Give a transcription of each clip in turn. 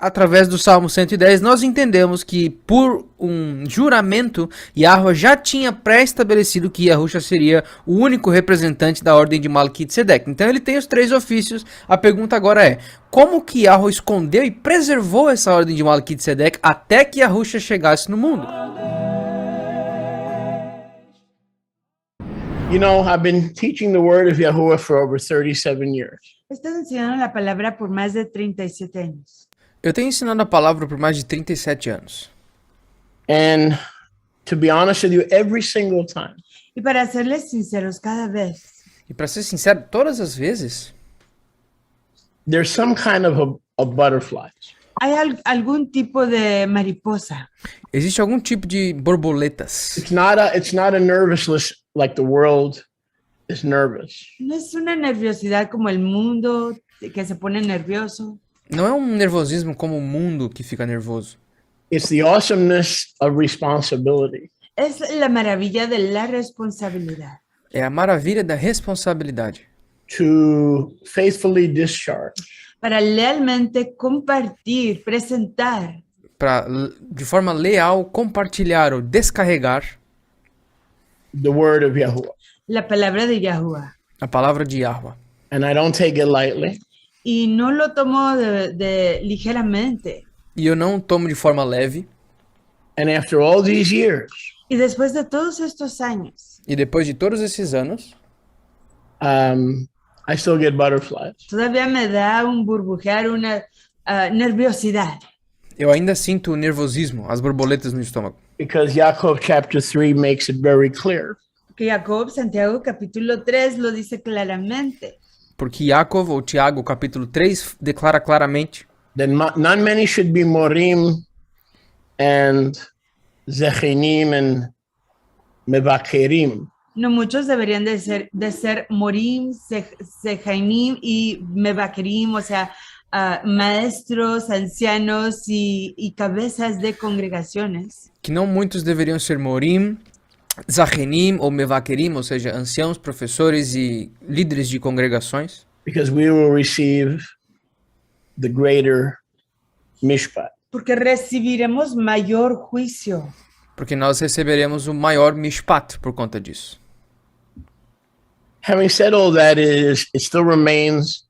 através do Salmo 110, nós entendemos que por um juramento, Yahweh já tinha pré-estabelecido que Yahusha seria o único representante da ordem de Melquisedeque. Então ele tem os 3 ofícios. A pergunta agora é, como que Yahweh escondeu e preservou essa ordem de Melquisedeque até que Yahusha chegasse no mundo? You know, I've been teaching the word of Yahuwah for over 37 years. He estado enseñando la palabra por más de 37 años. Eu tenho ensinado a palavra por mais de 37 anos. And to be honest with you, every single time, Y para serles sinceros, cada vez E para ser sincero, todas as vezes, there's some kind of a butterfly. hay algún tipo de mariposa. existe algum tipo de borboletas. It's not a nervousness like the world is nervous. No es una nerviosidad como el mundo que se pone nervioso. Não é um nervosismo como o mundo que fica nervoso. It's the awesomeness of responsibility. Es la maravilla de la responsabilidad. É a maravilha da responsabilidade. To faithfully discharge Para lealmente compartir, presentar, Para, de forma leal, compartilhar ou descarregar the word of Yahuwah. la palabra de Yahuwah. a palavra de Yahweh. And I don't take it lightly. Y no lo tomo ligeramente. E eu não tomo de forma leve. And after all these years, Y después de todos estos años, E depois de todos esses anos, I still get butterflies. todavía me da un burbujear, una nerviosidad. eu ainda sinto o nervosismo, as borboletas no estômago. Because Yaakov chapter 3 makes it very clear. Que Jacob, Santiago capítulo 3 lo dice claramente. Porque Yaakov, ou Tiago, capítulo 3, declara claramente That not many should be morim and zechinim and mevakerim. No muchos deberían de ser morim, sejainim y mevakerim, o sea, maestros, ancianos y cabezas de congregaciones. que não muitos deveriam ser morim, zachenim ou mevakerim, ou seja, anciãos, professores e líderes de congregações, Because we will receive the greater mishpat. Porque recibiremos mayor juicio. porque nós receberemos o maior mishpat por conta disso. Having said all that, it still remains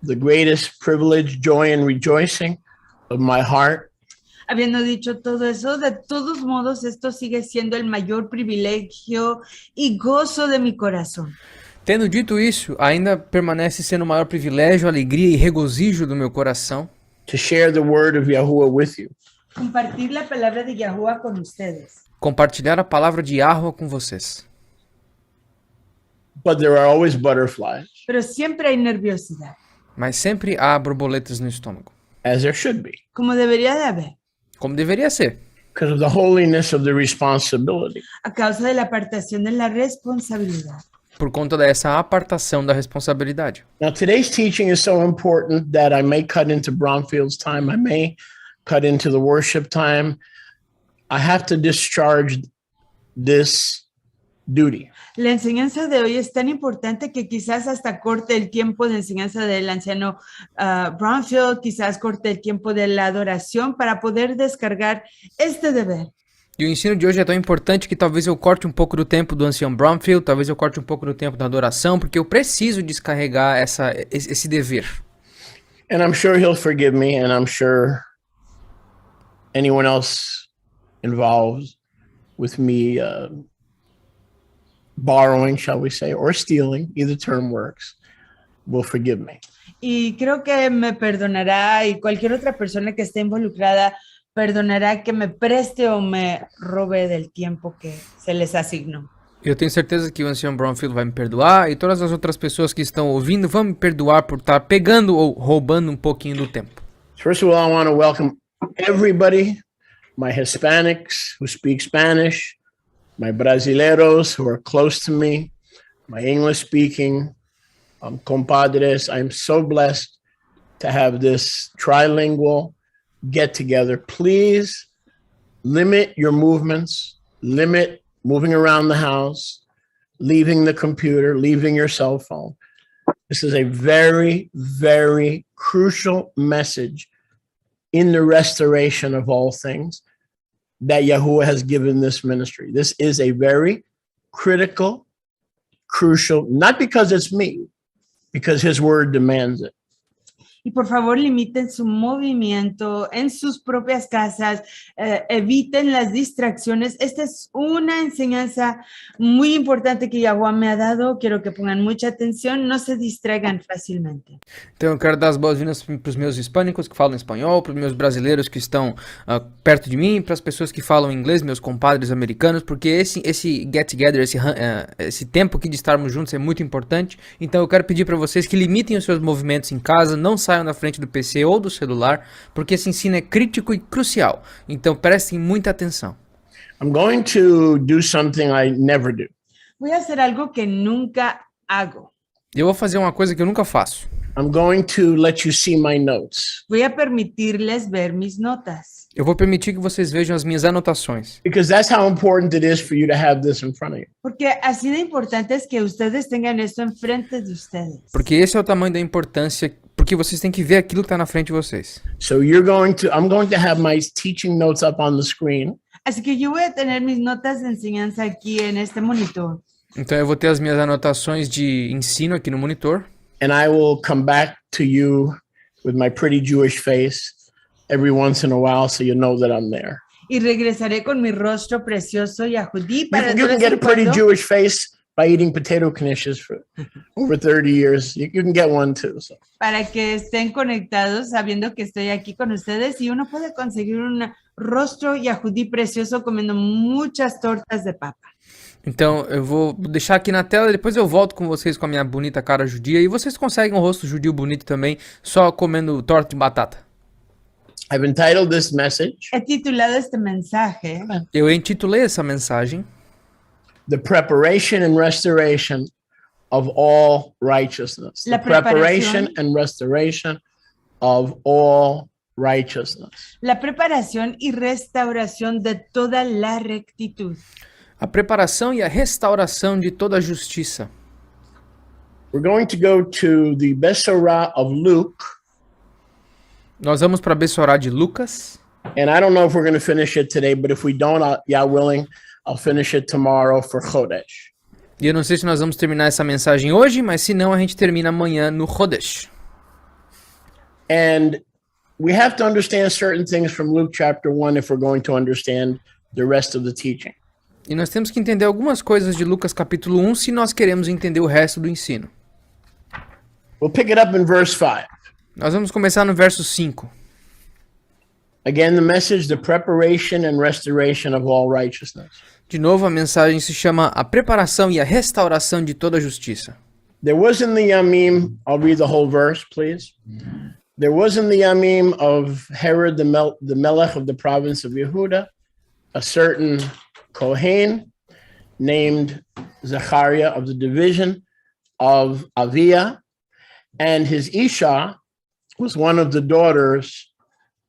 the greatest privilege, joy, and rejoicing of my heart. Habiendo dicho todo eso, de todos modos, esto sigue siendo el mayor privilegio y gozo de mi corazón. Tendo dito isso, ainda permanece sendo o maior privilégio, alegria e regozijo do meu coração To share the word of Yahuwah with you. Compartir la palabra de Yahuwah con ustedes. compartilhar a palavra de Yahweh com vocês. But there are always butterflies, Pero siempre hay nerviosidad, Mas sempre há borboletas no estômago, as there should be, como debería de haber, como deveria ser, because of the holiness of the responsibility. a causa de la apartación de la responsabilidad. por conta dessa apartação da responsabilidade. Now, today's teaching is so important that I may cut into Bromfield's time. I may cut into the worship time. I have to discharge this duty. La enseñanza de hoy es tan importante que quizás hasta corte el tiempo de enseñanza del anciano Bromfield, quizás corte el tiempo de la adoración para poder descargar este deber. E o ensino de hoje é tão importante que talvez eu corte um pouco do tempo do ancião Bromfield, talvez eu corte um pouco do tempo da adoração, porque eu preciso descarregar esse dever. And I'm sure he'll forgive me, and I'm sure anyone else involved with me borrowing, shall we say, or stealing, either term works, will forgive me. Y creo que me perdonará, y cualquier otra persona que esté involucrada perdonará que me preste o me robe del tiempo que se les asignó. Eu tenho certeza que o ancião Bromfield vai me perdoar e todas as outras pessoas que estão ouvindo vão me perdoar por estar pegando ou roubando um pouquinho do tempo. First of all, I want to welcome everybody, my Hispanics who speak Spanish, my Brasileiros who are close to me, my English-speaking compadres. I'm so blessed to have this trilingual get-together. Please limit your movements, limit moving around the house, leaving the computer, leaving your cell phone. This is a very, very crucial message in the restoration of all things that Yahuwah has given this ministry. This is a very critical, crucial, not because it's me, because his word demands it. Y por favor, limiten su movimiento en sus propias casas, eviten las distracciones. Esta es una enseñanza muy importante que Yahuwah me ha dado. Quiero que pongan mucha atención, no se distraigan fácilmente. Então eu quero dar as boas-vindas para os meus hispânicos que falam espanhol, para os meus brasileiros que estão perto de mim, para as pessoas que falam inglês, meus compadres americanos, porque esse get-together, esse tempo aqui de estarmos juntos é muito importante. Então eu quero pedir para vocês que limitem os seus movimentos em casa, não saiam na frente do PC ou do celular, porque esse ensino é crítico e crucial. Então prestem muita atenção. I'm going to do something I never do. Voy a hacer algo que nunca hago. Eu vou fazer uma coisa que eu nunca faço. I'm going to let you see my notes. Voy a permitirles ver mis notas. Eu vou permitir que vocês vejam as minhas anotações. Because that's how important it is for you to have this in front of you. Porque así de importante es que ustedes tengan esto enfrente de ustedes. Porque esse é o tamanho da importância, porque vocês têm que ver aquilo que está na frente de vocês. So I'm going to have my teaching notes up on the screen. Así que yo voy a tener mis notas de enseñanza aquí en este monitor. Então eu vou ter as minhas anotações de ensino aqui no monitor. And I will come back to you with my pretty Jewish face every once in a while so you know that I'm there. Y regresaré con mi rostro precioso yahudí para You can get a pretty Jewish face by eating potato knishes for over 30 years. You can get one too. So. Para que estén conectados sabiendo que estoy aquí con ustedes y uno puede conseguir un rostro yahudí precioso comiendo muchas tortas de papa. Então eu vou deixar aqui na tela, depois eu volto com vocês com a minha bonita cara judia e vocês conseguem um rosto judio bonito também, só comendo torta de batata. I've entitled this message, He titulado este mensaje, Eu intitulei essa mensagem The Preparation and Restoration of All Righteousness. The La preparation preparación. and restoration of all righteousness. La preparación y restauración de toda la rectitud. a preparação e a restauração de toda a justiça. We're going to go to the Besorah of Luke. Nós vamos para a Bessorá de Lucas. And I don't know if we're going to finish it today, but if we don't, Yah willing, I'll finish it tomorrow for Chodesh. E eu não sei se nós vamos terminar essa mensagem hoje, mas se não, a gente termina amanhã no Chodesh. And we have to understand certain things from Luke chapter 1 if we're going to understand the rest of the teaching. E nós temos que entender algumas coisas de Lucas capítulo 1 se nós queremos entender o resto do ensino. We'll pick it up in verse 5. Nós vamos começar no verso 5. Again, the message, the preparation and restoration of all righteousness. De novo, a mensagem se chama a preparação e a restauração de toda a justiça. There was in the Yamim, I'll read the whole verse, please. There was in the Yamim of Herod the Melech of the province of Yehuda, a certain Kohen named Zechariah of the division of Aviah, and his Isha was one of the daughters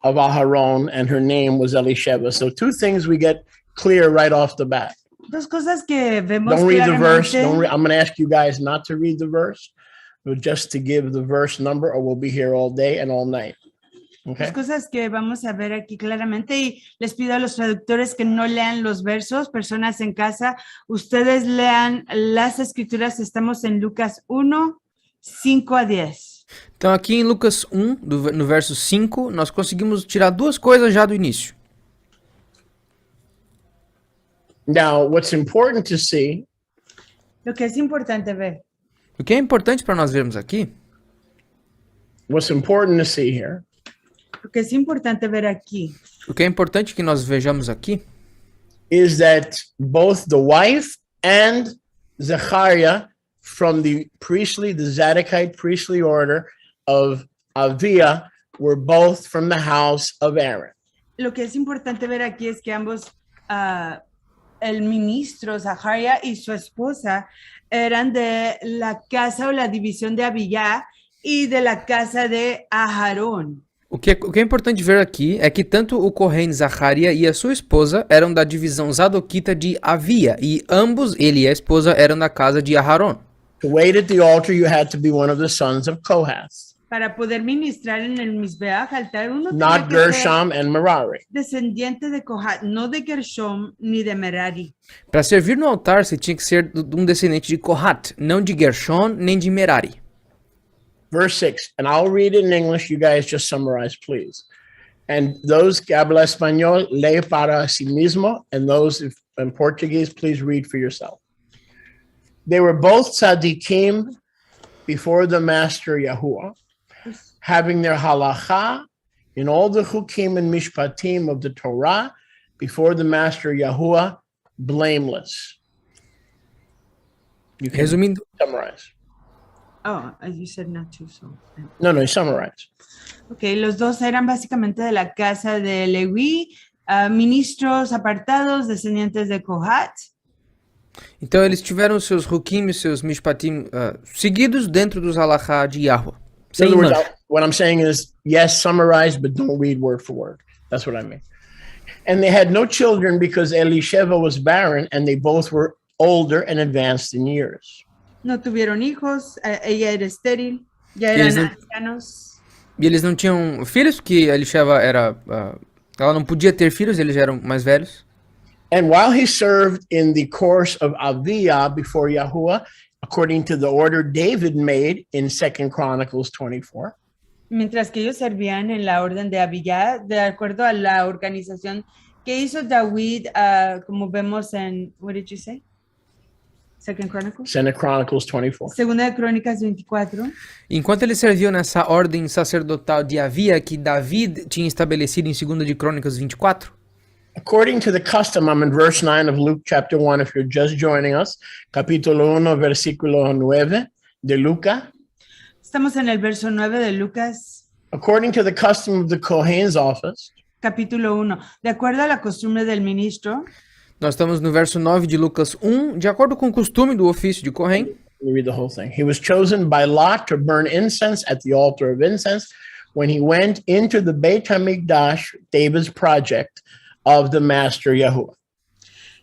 of Aharon, and her name was Elisheva. So two things we get clear right off the bat. Dos cosas que vemos Don't read the verse. claramente. I'm going to ask you guys not to read the verse, but just to give the verse number, or we'll be here all day and all night. Okay? Las cosas que vamos a ver aquí claramente, y les pido a los traductores que no lean los versos, personas en casa, ustedes lean las escrituras. Estamos en Lucas 1, 5 a 10. Então aqui em Lucas 1, no verso 5, nós conseguimos tirar duas coisas já do início. Now, what's important to see Lo que es importante ver, O que é importante para nós vermos aqui, what's important to see here lo que es importante ver aquí, o que é importante que nós vejamos aqui, is that both the wife and Zechariah from the Zadokite priestly order of Aviah were both from the house of Aaron. lo que es importante ver aquí es que ambos, el ministro Zaharia y su esposa eran de la casa o la división de Abiyá y de la casa de Aharón. O que é importante ver aqui é que tanto o Kohen Zacharia e a sua esposa eram da divisão Zadokita de Avia, e ambos, ele e a esposa, eram da casa de Aharon. To wait at the altar, you had to be one of the sons of Kohath. Para poder ministrar en el Mizbeach altar, uno not tiene que ser Gershom and Merari. descendiente de Kohat, no de Gershom ni de Merari. Para servir no altar, você tinha que ser de um descendente de Kohat, não de Gershon nem de Merari. Verse 6, and I'll read it in English. You guys just summarize, please. And those que habla español, lee para sí mismo. And those in Portuguese, please read for yourself. They were both tzaddikim before the master Yahuwah, having their halacha in all the chukim and mishpatim of the Torah before the master Yahuwah, blameless. You can Resumindo, summarize. Oh, you said not to, so. No, summarize. Ok, los dos eran básicamente de la casa de Leví, ministros apartados, descendientes de Kohat. então eles tiveram seus hukim e seus mishpatim seguidos dentro dos halachá de Yahweh. In Sem other words, mancha. what I'm saying is, yes, summarize, but don't read word for word. That's what I mean. And they had no children because Elisheva was barren, and they both were older and advanced in years. No tuvieron hijos, ella era estéril, ya Eles eran não- ancianos. E eles não tinham filhos, porque a Elisheva era... ela não podia ter filhos, eles eram mais velhos. And while he served in the course of Aviyah before Yahuwah, according to the order David made in 2 Chronicles 24, Mientras que ellos servían en la orden de Abiyá, de acuerdo a la organización que hizo David, como vemos en, what did you say? Second Chronicles? 2 Chronicles 24. Segunda de Crónicas 24. Enquanto ele serviu nessa ordem sacerdotal de Avia, que Davi tinha estabelecido em 2 de Crônicas 24, According to the custom, I'm in verse 9 of Luke chapter 1, if you're just joining us, capítulo 1, versículo 9 de Luca. Estamos en el verso 9 de Lucas, According to the custom of the Kohen's office, capítulo 1. De acuerdo a la costumbre del ministro, nós estamos no verso 9 de Lucas 1, de acordo com o costume do ofício de Kohen, let me read the whole thing. He was chosen by lot to burn incense at the altar of incense when he went into the Beit HaMikdash, David's project of the master Yahuwah.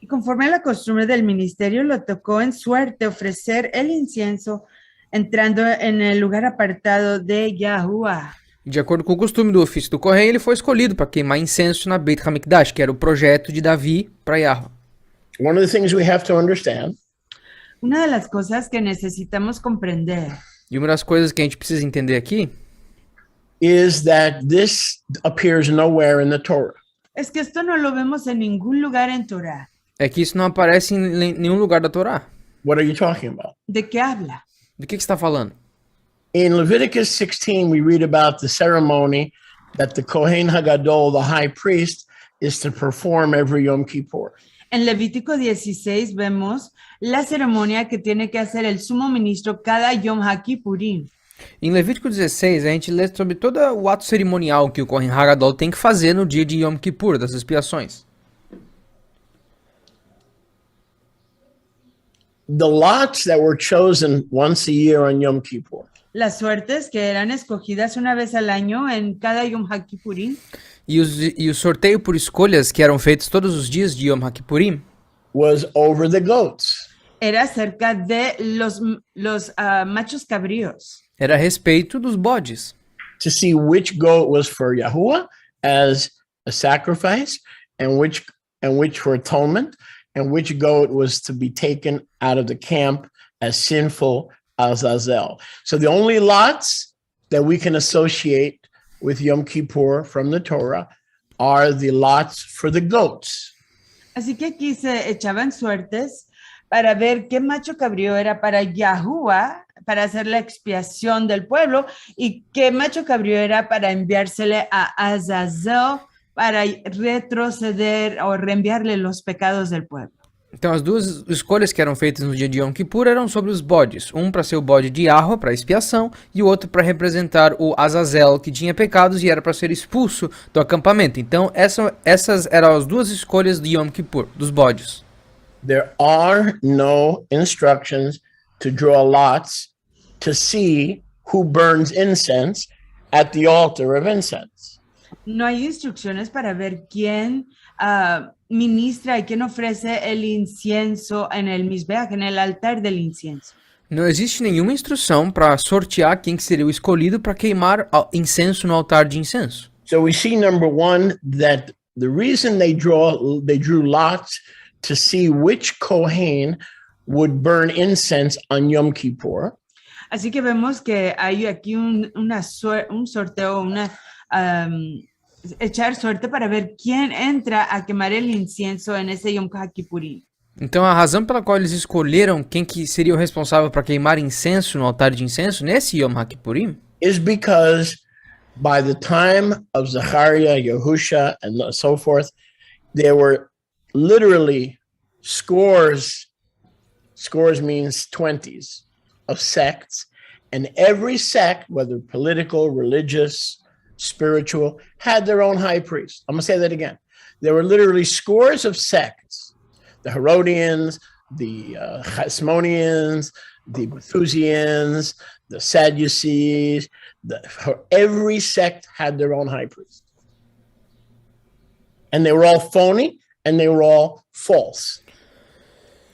y conforme a la costumbre del ministerio, lo tocó en suerte ofrecer el incienso entrando en el lugar apartado de Yahuwah. de acordo com o costume do ofício do Kohen, ele foi escolhido para queimar incenso na Beit HaMikdash, que era o projeto de Davi para Yahweh. One of the things we have to understand Una de las cosas que necesitamos comprender E uma das coisas que a gente precisa entender aqui is that this appears nowhere in the Torah. es que esto no lo vemos en ningún lugar en Torah. é que isso não aparece em nenhum lugar da Torá. What are you talking about? ¿De qué habla? Do que você está falando? In Leviticus 16, we read about the ceremony that the Kohen Hagadol, the high priest, is to perform every Yom Kippur. En Levítico 16 vemos la ceremonia que tiene que hacer el sumo ministro cada Yom HaKippurim. Em Levítico 16, a gente lê sobre todo o ato cerimonial que o Kohen Hagadol tem que fazer no dia de Yom Kippur, das expiações. The lots that were chosen once a year on Yom Kippur Las suertes que eran escogidas una vez al año en cada Yom HaKippurim E o sorteio por escolhas que eram feitos todos os dias de Yom HaKippurim was over the goats. era acerca de los machos cabríos, era a respeito dos bodes, To see which goat was for Yahuwah as a sacrifice and which for atonement, and which goat was to be taken out of the camp as sinful Azazel. So the only lots that we can associate with Yom Kippur from the Torah are the lots for the goats. Así que aquí se echaban suertes para ver qué macho cabrío era para Yahuwah, para hacer la expiación del pueblo, y qué macho cabrío era para enviársele a Azazel para retroceder o reenviarle los pecados del pueblo. Então as duas escolhas que eram feitas no dia de Yom Kippur eram sobre os bodes, um para ser o bode de Yahweh, para expiação, e o outro para representar o Azazel, que tinha pecados e era para ser expulso do acampamento. Então essas eram as duas escolhas de Yom Kippur, dos bodes. There are no instructions to draw lots to see who burns incense at the altar of incense. No hay instrucciones para ver quién ministra y quién ofrece el incienso en el Mizbeach, en el altar del incienso. Não existe nenhuma instrução para sortear quem que seria o escolhido para queimar incenso no altar de incenso. So we see, number one, that the reason they drew lots to see which Kohen would burn incense on Yom Kippur. Así que vemos que hay aquí un sorteo, echar suerte para ver quién entra a quemar el incienso en ese Yom Kippurim. Então a razão pela qual eles escolheram quem que seria o responsável para queimar incenso no altar de incenso nesse Yom Kippurim is because by the time of Zechariah, Yahusha, and so forth, there were literally scores means 20s, of sects, and every sect, whether political, religious, spiritual, had their own high priest. I'm going to say that again. There were literally scores of sects, the Herodians, the Hasmoneans, the Methusians, the Sadducees, every sect had their own high priest. And they were all phony and they were all false.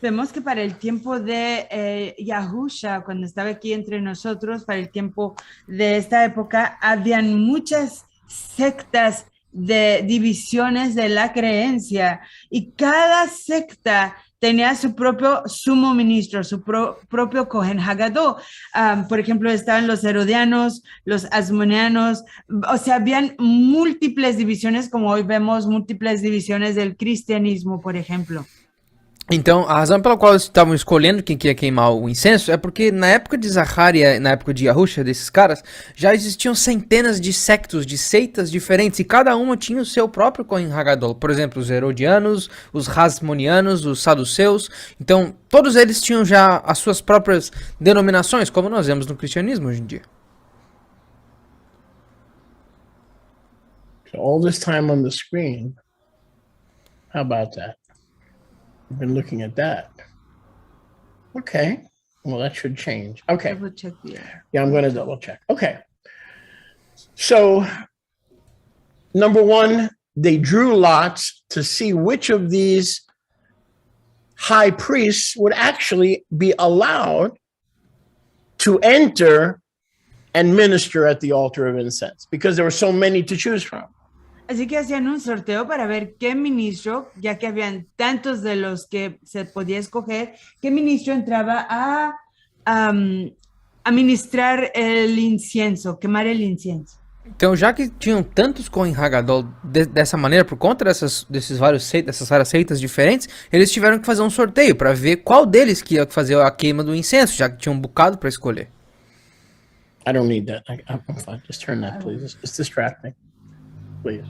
Vemos que para el tiempo de Yahusha, cuando estaba aquí entre nosotros, para el tiempo de esta época, habían muchas sectas de divisiones de la creencia y cada secta tenía su propio sumo ministro, su propio Kohen Hagadol. Por ejemplo, estaban los herodianos, los asmoneanos, o sea, habían múltiples divisiones, como hoy vemos múltiples divisiones del cristianismo, por ejemplo. Então, a razão pela qual eles estavam escolhendo quem que ia queimar o incenso é porque na época de Zacharia, na época de Yahusha, desses caras, já existiam centenas de sectos, de seitas diferentes, e cada uma tinha o seu próprio Kohen Hagadol. Por exemplo, os herodianos, os hasmonianos, os saduceus. Então, todos eles tinham já as suas próprias denominações, como nós vemos no cristianismo hoje em dia. So all this time on the screen, how about that? I've been looking at that. Okay. Well, that should change. Okay. Double check the error. Yeah, I'm going to double check. Okay. So, number one, they drew lots to see which of these high priests would actually be allowed to enter and minister at the altar of incense, because there were so many to choose from. Así que hacían un sorteo para ver qué ministro, ya que habían tantos de los que se podía escoger, qué ministro entraba a ministrar el incienso, quemar el incienso. Então, já que tinham tantos Kohen Hagadol dessa maneira, por conta dessas várias seitas diferentes, eles tiveram que fazer um sorteio para ver qual deles que ia fazer a queima do incenso, já que tinha um bocado para escolher. I don't need that. I'm fine. Just turn that, please. It's distracting. Please.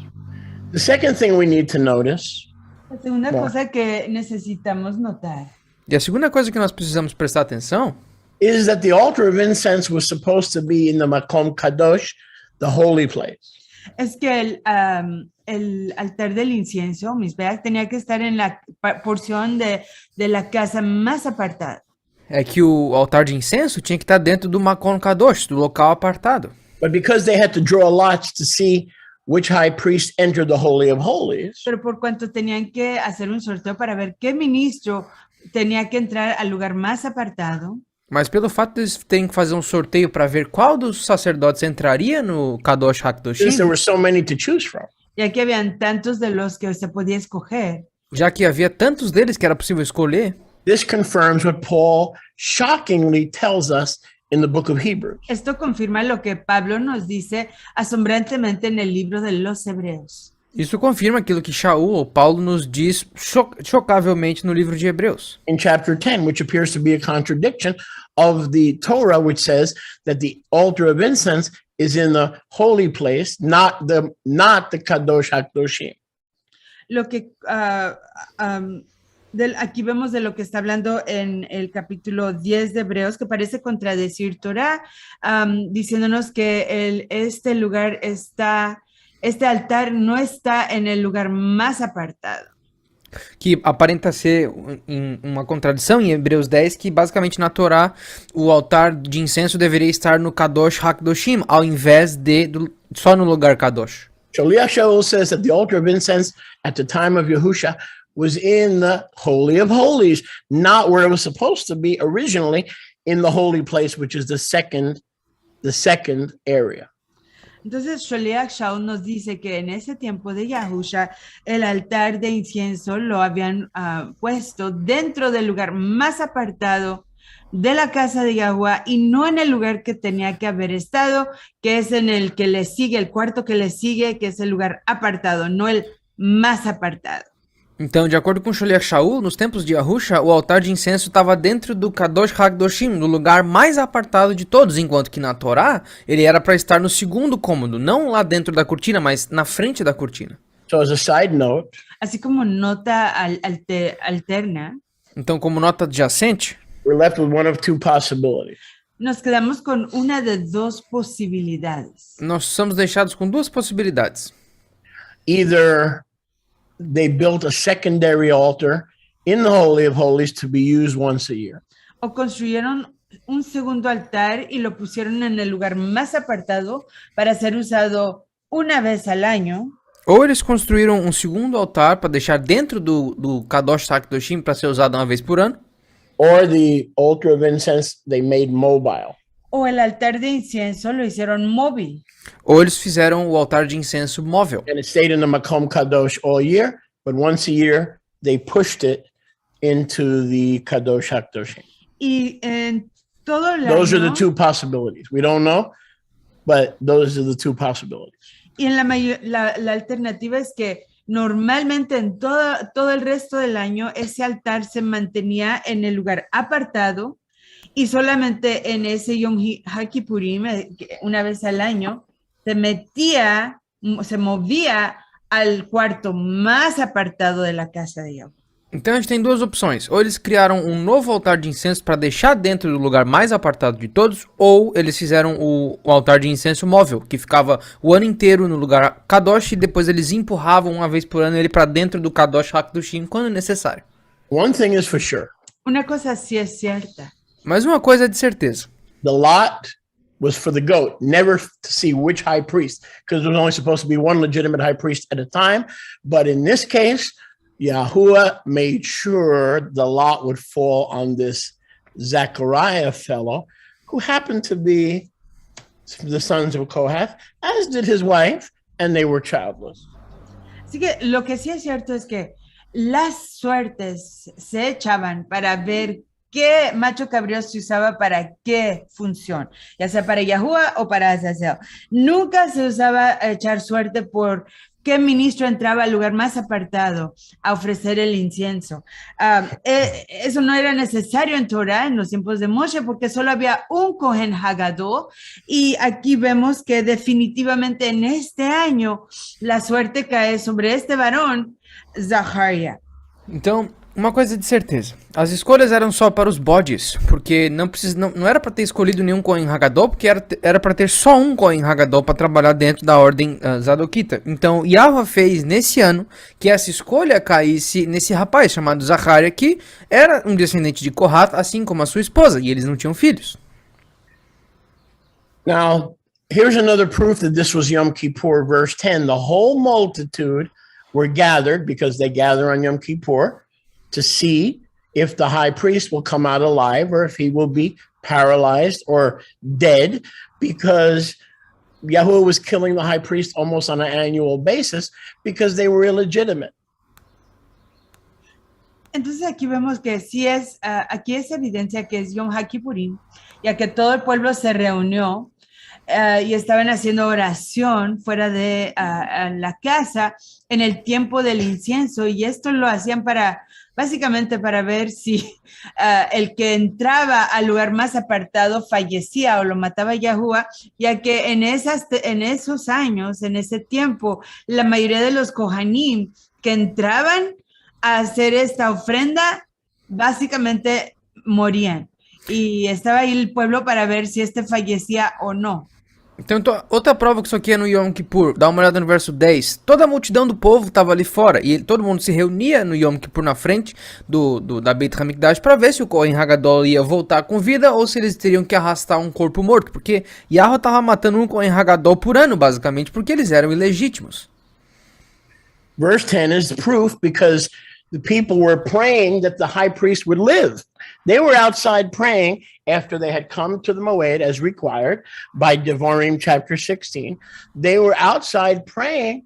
The second thing we need to notice. La segunda cosa que necesitamos notar. E a segunda coisa que nós precisamos prestar atenção is that the altar of incense was supposed to be in the Makom Kadosh, the holy place. Es que el altar del incienso, Mizbeach, tenía que estar en la porción de la casa más apartada. É que o altar de incenso tinha que estar dentro do Makom Kadosh, do local apartado. But because they had to draw lots to see which high priest entered the Holy of Holies. Pero por cuanto tenían que hacer un sorteo para ver qué ministro tenía que entrar al lugar más apartado. Mas pelo fato de eles terem que fazer um sorteio para ver qual dos sacerdotes entraria no Kadosh HaKadoshim, There were so many to choose from. Ya que habían tantos de los que se podía escoger. Já que havia tantos deles que era possível escolher. This confirms what Paul shockingly tells us in the book of Hebrews. Esto confirma lo que Pablo nos dice asombrantemente en el libro de los Hebreos. Isso confirma aquilo que Paulo nos diz chocavelmente no livro de Hebreus. In chapter 10, which appears to be a contradiction of the Torah, which says that the altar of incense is in the holy place, not the Kadosh HaKadoshim. Lo que aquí vemos de lo que está hablando en el capítulo 10 de Hebreos, que parece contradecir Torah, diciéndonos que este lugar este altar no está en el lugar más apartado. Que aparenta ser uma contradição em Hebreus 10, que basicamente na Torá o altar de incenso deveria estar no Kadosh HaKadoshim, ao invés de só no lugar Kadosh. Shaliach Shaul says that the altar of incense at the time of Yahusha was in the Holy of Holies, not where it was supposed to be originally in the holy place, which is the second area. Entonces, Sholiach Shaul nos dice que en ese tiempo de Yahusha, el altar de incienso lo habían puesto dentro del lugar más apartado de la casa de Yahuwah y no en el lugar que tenía que haber estado, que es en el que le sigue, el cuarto que le sigue, que es el lugar apartado, no el más apartado. Então, de acordo com Sholiach Shaul, nos tempos de Yahusha, o altar de incenso estava dentro do Kadosh HaKadoshim, no lugar mais apartado de todos, enquanto que na Torá, ele era para estar no segundo cômodo, não lá dentro da cortina, mas na frente da cortina. So as a side note, Así como nota alterna, Então, como nota adjacente, we're left with one of two possibilities. nos quedamos con una de dos posibilidades. nós somos deixados com duas possibilidades. Either they built a secondary altar in the Holy of Holies to be used once a year, O construyeron un segundo altar y lo pusieron en el lugar más apartado para ser usado una vez al año. Ou eles construíram um segundo altar para deixar dentro do Kadosh HaKadoshim para ser usado uma vez por ano, or the altar of incense they made mobile. O el altar de incienso lo hicieron móvil. ou eles fizeram o altar de incenso móvel. And it stayed in the Makom Kadosh all year, but once a year they pushed it into the Kadosh HaKadoshim. Y en todo el Those are año, the two possibilities. We don't know, but those are the two possibilities. y en la alternativa es que normalmente en todo el resto del año ese altar se mantenía en el lugar apartado y solamente en ese Yom HaKippurim, una vez al año, se movía al cuarto más apartado de la casa de Yahweh. Então a gente tem duas opções. Ou eles criaram um novo altar de incenso para deixar dentro do lugar mais apartado de todos, ou eles fizeram o altar de incenso móvel, que ficava o ano inteiro no lugar Kadosh e depois eles empurravam uma vez por ano ele para dentro do Kadosh HaKadoshim quando necessário. One thing is for sure. Una cosa sí es cierta. Mas uma coisa é de certeza. The lot was for the goat, never to see which high priest, because there was only supposed to be one legitimate high priest at a time. But in this case, Yahuwah made sure the lot would fall on this Zechariah fellow, who happened to be the sons of Kohath, as did his wife, and they were childless. Así que lo que sí es cierto es que las suertes se echaban para ver qué macho cabrío se usaba para qué función, ya sea para Yahuwah o para Azazel. Nunca se usaba echar suerte por qué ministro entraba al lugar más apartado a ofrecer el incienso. Eso no era necesario en Torah en los tiempos de Moshe porque solo había un Kohen Hagadol y aquí vemos que definitivamente en este año la suerte cae sobre este varón, Zaharia. Então, uma coisa de certeza. As escolhas eram só para os bodes, porque não era para ter escolhido nenhum Kohen Hagadol, porque era para ter só um Kohen Hagadol para trabalhar dentro da ordem Zadokita. Então, Yahweh fez nesse ano que essa escolha caísse nesse rapaz chamado Zaharia, que era um descendente de Kohath, assim como a sua esposa, e eles não tinham filhos. Now, here's another proof that this was Yom Kippur, verse 10. The whole multitude were gathered, because they gather on Yom Kippur, to see if the high priest will come out alive or if he will be paralyzed or dead, because Yahuwah was killing the high priest almost on an annual basis because they were illegitimate. Entonces aquí vemos que sí es, aquí es evidencia que es Yom HaKippurim, ya que todo el pueblo se reunió y estaban haciendo oración fuera de la casa en el tiempo del incienso, y esto lo hacían básicamente para ver si el que entraba al lugar más apartado fallecía o lo mataba Yahuwah, ya que en esos años, en ese tiempo, la mayoría de los Kohanim que entraban a hacer esta ofrenda, básicamente morían. Y estaba ahí el pueblo para ver si fallecía o no. Então, outra prova que isso aqui é no Yom Kippur, dá uma olhada no verso 10. Toda a multidão do povo estava ali fora, e todo mundo se reunia no Yom Kippur na frente da Beit HaMikdash para ver se o Kohen Hagadol ia voltar com vida ou se eles teriam que arrastar um corpo morto, porque Yahweh estava matando um Kohen Hagadol por ano, basicamente, porque eles eram ilegítimos. Verse 10 is the proof, because the people were praying that the high priest would live. They were outside praying after they had come to the Moed as required by Devarim chapter 16. They were outside praying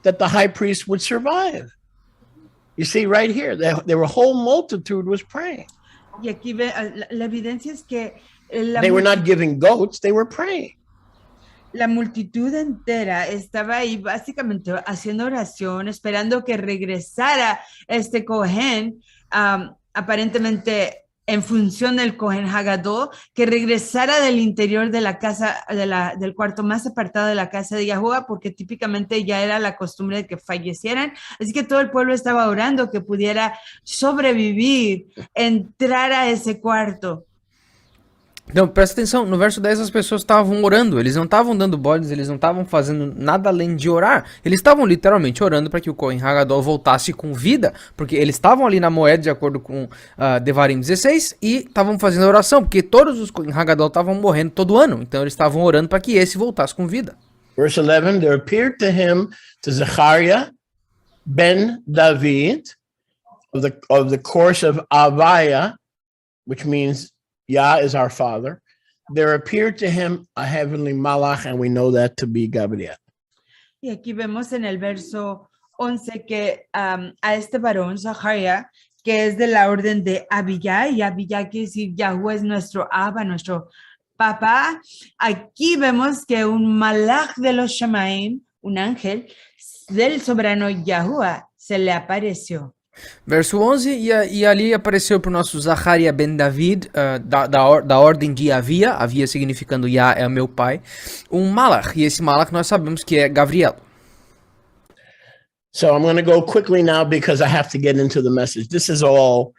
that the high priest would survive. You see right here, there were a whole multitude was praying. Y aquí la evidencia es que They were not giving goats, they were praying. la multitud entera estaba ahí básicamente haciendo oración, esperando que regresara este Cohen, aparentemente en función del Cohen Hagadol, que regresara del interior de la casa, del cuarto más apartado de la casa de Yahuwah, porque típicamente ya era la costumbre de que fallecieran. Así que todo el pueblo estaba orando que pudiera sobrevivir, entrar a ese cuarto. Então, presta atenção, no verso 10 as pessoas estavam orando, eles não estavam dando bodes, eles não estavam fazendo nada além de orar, eles estavam literalmente orando para que o Cohen Hagadol voltasse com vida, porque eles estavam ali na moeda de acordo com Devarim 16 e estavam fazendo oração, porque todos os Cohen Hagadol estavam morrendo todo ano, então eles estavam orando para que esse voltasse com vida. Verse 11, there appeared to him, to Zechariah ben David, of the course of Avaya, which means Yah is our father. There appeared to him a heavenly malach, and we know that to be Gabriel. Y aquí vemos en el verso 11 que a este varón, Zaharia, que es de la orden de Abiyah, y Abiyah quiere decir Yahuwah es nuestro Abba, nuestro papá. Aquí vemos que un malach de los Shamaim, un ángel del soberano Yahuwah, se le apareció. Verso 11, e ali apareceu para o nosso Zaharia ben David, da ordem de Avia, Avia significando Yah é o meu pai, um malach, e esse malach nós sabemos que é Gabriel. So I'm going to go quickly now because I have to get into the message. This is all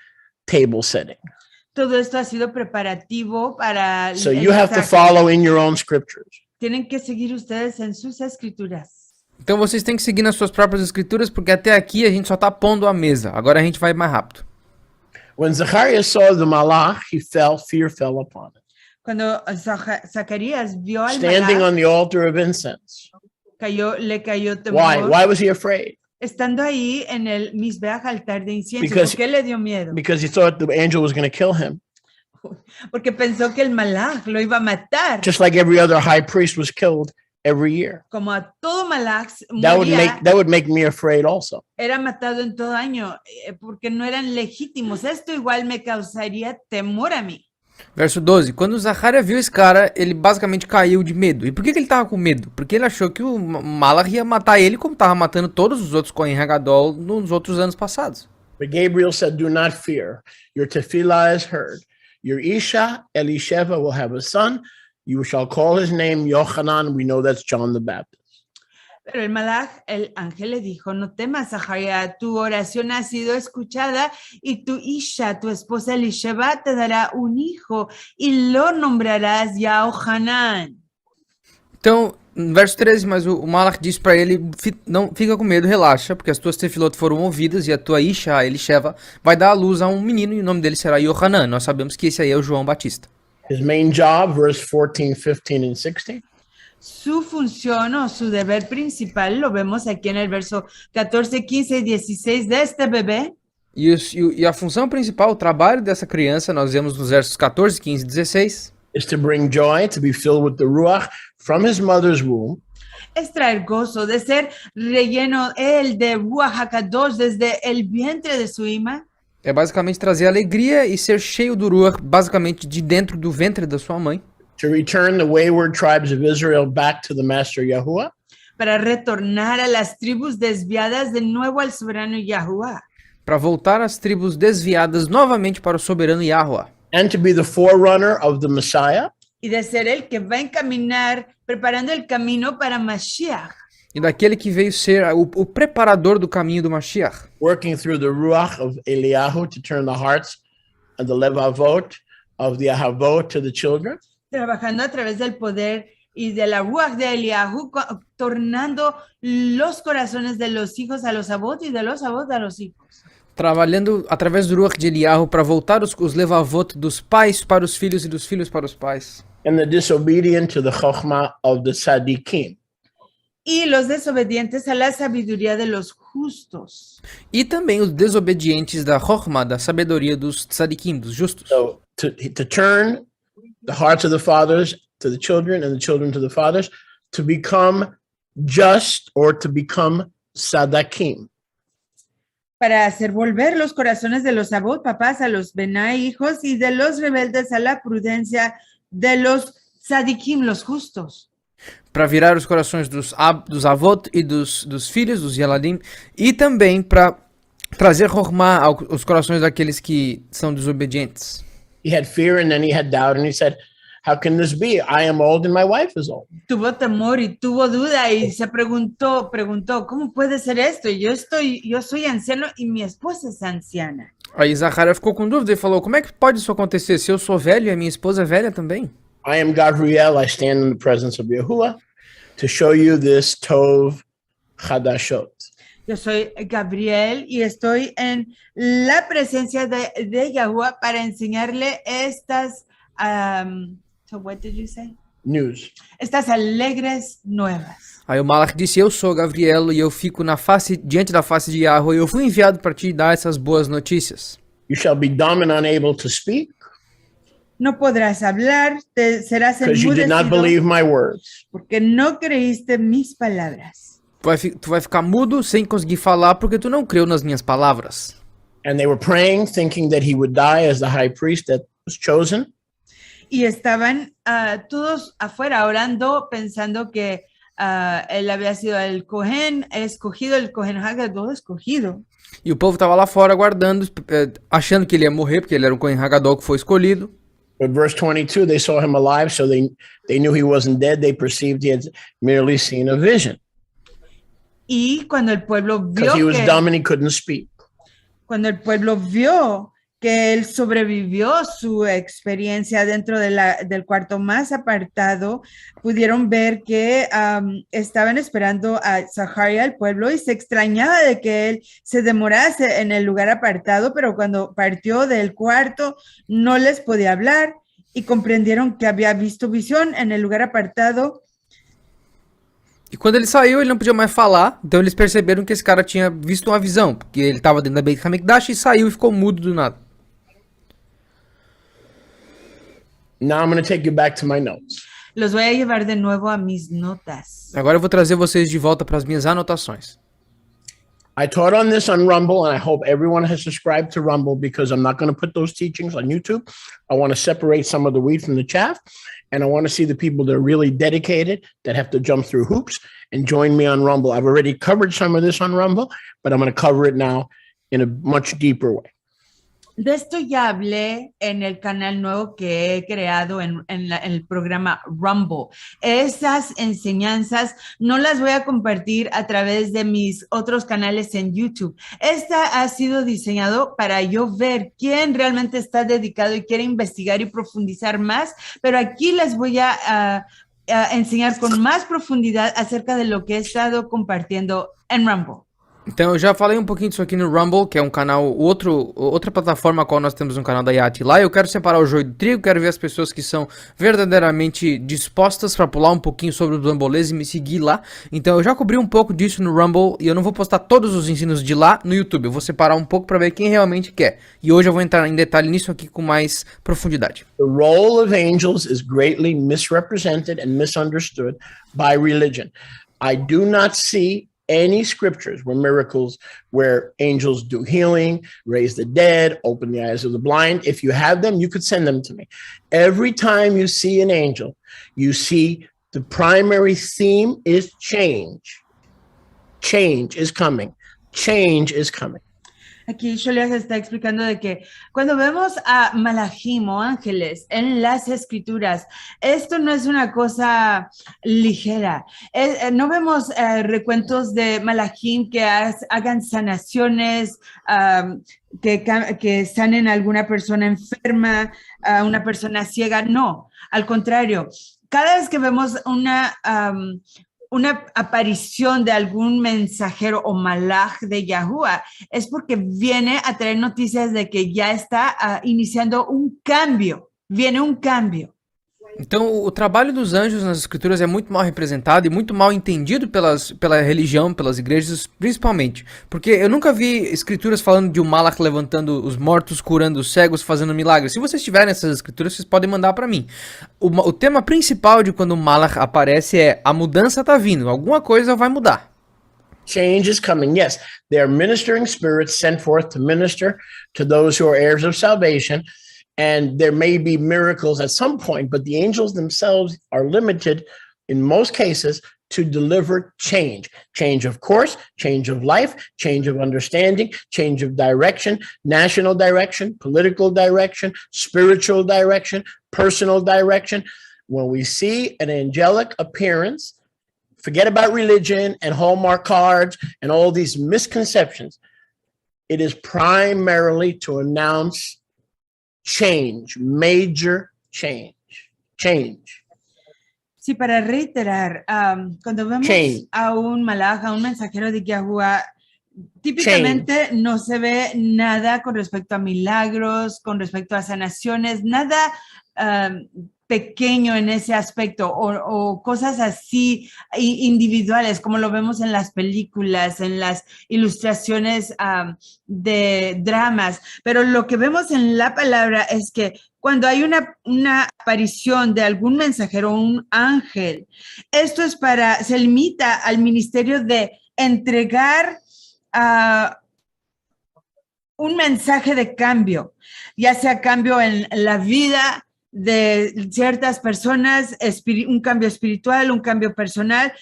table setting. Todo esto ha sido preparativo para... So you have to follow in your own scriptures. Tienen que seguir ustedes en sus escrituras. Então vocês têm que seguir nas suas próprias escrituras, porque até aqui a gente só está pondo a mesa. Agora a gente vai mais rápido. When Zechariah saw the malach, fear fell upon him. Quando Zacarías vio al Standing malach, on the altar of incense. le cayó temor. Why was he afraid? Estando ahí en el misbeach altar de incienso, Because- ¿por qué le dio miedo? Because he thought the angel was going to kill him. Porque pensó que el malach lo iba a matar, Just like every other high priest was killed every year. como a todo malach That moría, would make me afraid also. era matado en todo año, porque no eran legítimos. Esto igual me causaría temor a mí. Verso 12, quando Zaharia viu esse cara, ele basicamente caiu de medo. E por que ele estava com medo? Porque ele achou que o malach ia matar ele como estava matando todos os outros Cohen Hagadol nos outros anos passados. But Gabriel said, do not fear. Your tefillah is heard. Your Isha, Elisheva, will have a son. You shall call his name Yochanan. We know that's John the Baptist. Pero el malach, el ángel le dijo, no temas, Zaharia, tu oración ha sido escuchada y tu Isha, tu esposa Elisheva, te dará un hijo y lo nombrarás Yohanan. Então, no verso 13, mas o malach disse para ele, não fica com medo, relaxa, porque as tuas tefilot foram ouvidas e a tua Isha, a Elisheva, vai dar à luz a um menino e o nome dele será Yohanan. Nós sabemos que esse aí é o João Batista. His main job, verse 14, 15, and 16. Su función o su deber principal lo vemos aquí en el verso 14, 15 y 16 de este bebé. E a função principal, o trabalho dessa criança, nós vemos nos versos 14, 15 e 16. Is to bring joy, to be filled with the Ruach from his mother's womb, Es traer gozo de ser relleno él de Ruach HaKadosh desde el vientre de su ima. É basicamente trazer alegria e ser cheio do Ruach, basicamente de dentro do ventre da sua mãe. to return the wayward tribes of Israel back to the master Yahuwah, para retornar a las tribus desviadas de nuevo al soberano Yahuwah. Para voltar às tribos desviadas novamente para o soberano Yahuwah. and to be the forerunner of the Messiah, Y de ser el que va a encaminar, preparando el camino para Mashiach. E daquele que veio ser o preparador do caminho do Mashiach. working through the Ruach of Eliyahu to turn the hearts and the Levavot of the Ahavot to the children, Trabajando a través del poder y de la Ruach de Eliyahu, tornando los corazones de los hijos a los abot y de los abot a los hijos. Trabalhando através do Ruach de Eliyahu para voltar os levavot dos pais para os filhos e dos filhos para os pais. and the disobedient to the Chokhmah of the Tzaddikim. y los desobedientes a la sabiduría de los justos. E também os desobedientes da Chokhmah, da sabedoria dos tzadikim, dos justos. So to turn the hearts of the fathers to the children and the children to the fathers, to become just or to become sadakim. Para hacer volver los corazones de los abot, papás, a los bená, hijos, y de los rebeldes a la prudencia de los tzadikim, los justos. Para virar os corações dos avot e dos filhos, dos yeladim, e também para trazer Chokhmah aos corações daqueles que são desobedientes. He had fear and then he had doubt and he said, how can this be? I am old and my wife is old. Tuvo temor y tuvo duda y se preguntó, ¿cómo puede ser esto? Yo soy anciano y mi esposa es anciana. Aí Zacarias ficou com dúvida e falou, como é que pode isso acontecer se eu sou velho e a minha esposa é velha também? I am Gabriel, I stand in the presence of Yahuwah to show you this Tov Chadashot. Yo soy Gabriel y estoy en la presencia de Yahuwah para enseñarle estas, so what did you say? News. Estas alegres nuevas. Aí o Malach disse, eu sou Gabriel e eu fico diante da face de Yahweh e eu fui enviado para te dar essas boas notícias. You shall be dumb and unable to speak No podrás hablar, serás because you did not believe enmudecido my words. porque no creíste mis palabras. Tu vai ficar mudo sem conseguir falar porque tu não creu nas minhas palavras. And they were praying, thinking that he would die as the high priest that was chosen. Y estaban todos afuera orando, pensando que él había sido el Cohen escogido, el Cohen Hagadol escogido. E o povo estava lá fora aguardando, achando que ele ia morrer, porque ele era o Cohen Hagadol que foi escolhido. But verse 22, they saw him alive, so they knew he wasn't dead. They perceived he had merely seen a vision Y cuando el pueblo vio because he was dumb and he couldn't speak. cuando el pueblo vio que él sobrevivió su experiencia dentro del cuarto más apartado, pudieron ver que estaban esperando a Zaharia, el pueblo, y se extrañaba de que él se demorase en el lugar apartado, pero cuando partió del cuarto no les podía hablar y comprendieron que había visto visión en el lugar apartado. E quando ele saiu, ele não podia mais falar, então eles perceberam que esse cara tinha visto uma visão, porque ele estava dentro da Beit HaMikdash e saiu e ficou mudo do nada. Now I'm going to take you back to my notes. Los voy a llevar de nuevo a mis notas. Agora eu vou trazer vocês de volta para as minhas anotações. I taught on this on Rumble, and I hope everyone has subscribed to Rumble because I'm not going to put those teachings on YouTube. I want to separate some of the wheat from the chaff, and I want to see the people that are really dedicated, that have to jump through hoops, and join me on Rumble. I've already covered some of this on Rumble, but I'm going to cover it now in a much deeper way. De esto ya hablé en el canal nuevo que he creado en el programa Rumble. Esas enseñanzas no las voy a compartir a través de mis otros canales en YouTube. Esta ha sido diseñado para yo ver quién realmente está dedicado y quiere investigar y profundizar más, pero aquí les voy a enseñar con más profundidad acerca de lo que he estado compartiendo en Rumble. Então eu já falei um pouquinho disso aqui no Rumble, que é um canal, outra plataforma a qual nós temos um canal da YATI lá. Eu quero separar o joio do trigo, quero ver as pessoas que são verdadeiramente dispostas para pular um pouquinho sobre o bambolês e me seguir lá. Então eu já cobri um pouco disso no Rumble e eu não vou postar todos os ensinos de lá no YouTube. Eu vou separar um pouco para ver quem realmente quer. E hoje eu vou entrar em detalhe nisso aqui com mais profundidade. The role of angels is greatly misrepresented and misunderstood by religion. I do not see any scriptures where angels do healing, raise the dead, open the eyes of the blind. If you have them, you could send them to me. Every time you see an angel, you see the primary theme is change. Change is coming. Change is coming. Aquí Sholias está explicando de que cuando vemos a malajim o ángeles en las escrituras, esto no es una cosa ligera. No vemos recuentos de malajim que hagan sanaciones, que sanen a alguna persona enferma, a una persona ciega. No, al contrario. Cada vez que vemos una aparición de algún mensajero o malaj de Yahuwah, es porque viene a traer noticias de que ya está iniciando un cambio, viene un cambio. Então, o trabalho dos anjos nas escrituras é muito mal representado e muito mal entendido pela religião, pelas igrejas, principalmente. Porque eu nunca vi escrituras falando de um malach levantando os mortos, curando os cegos, fazendo milagres. Se vocês tiverem essas escrituras, vocês podem mandar para mim. O tema principal de quando o malach aparece é a mudança tá vindo, alguma coisa vai mudar. Change is coming. Yes, they are ministering spirits sent forth to minister to those who are heirs of salvation. And there may be miracles at some point, but the angels themselves are limited in most cases to deliver change. Change of course, change of life, change of understanding, change of direction, national direction, political direction, spiritual direction, personal direction. When we see an angelic appearance, forget about religion and Hallmark cards and all these misconceptions. It is primarily to announce change, major change. Sí, para reiterar, cuando vemos a un malaj, a un mensajero de Yahuwah, típicamente no se ve nada con respecto a milagros, con respecto a sanaciones, nada pequeño en ese aspecto o cosas así individuales como lo vemos en las películas, en las ilustraciones de dramas, pero lo que vemos en la palabra es que cuando hay una aparición de algún mensajero, un ángel, esto es se limita al ministerio de entregar un mensaje de cambio, ya sea cambio en la vida de ciertas personas, un cambio espiritual, un cambio personal,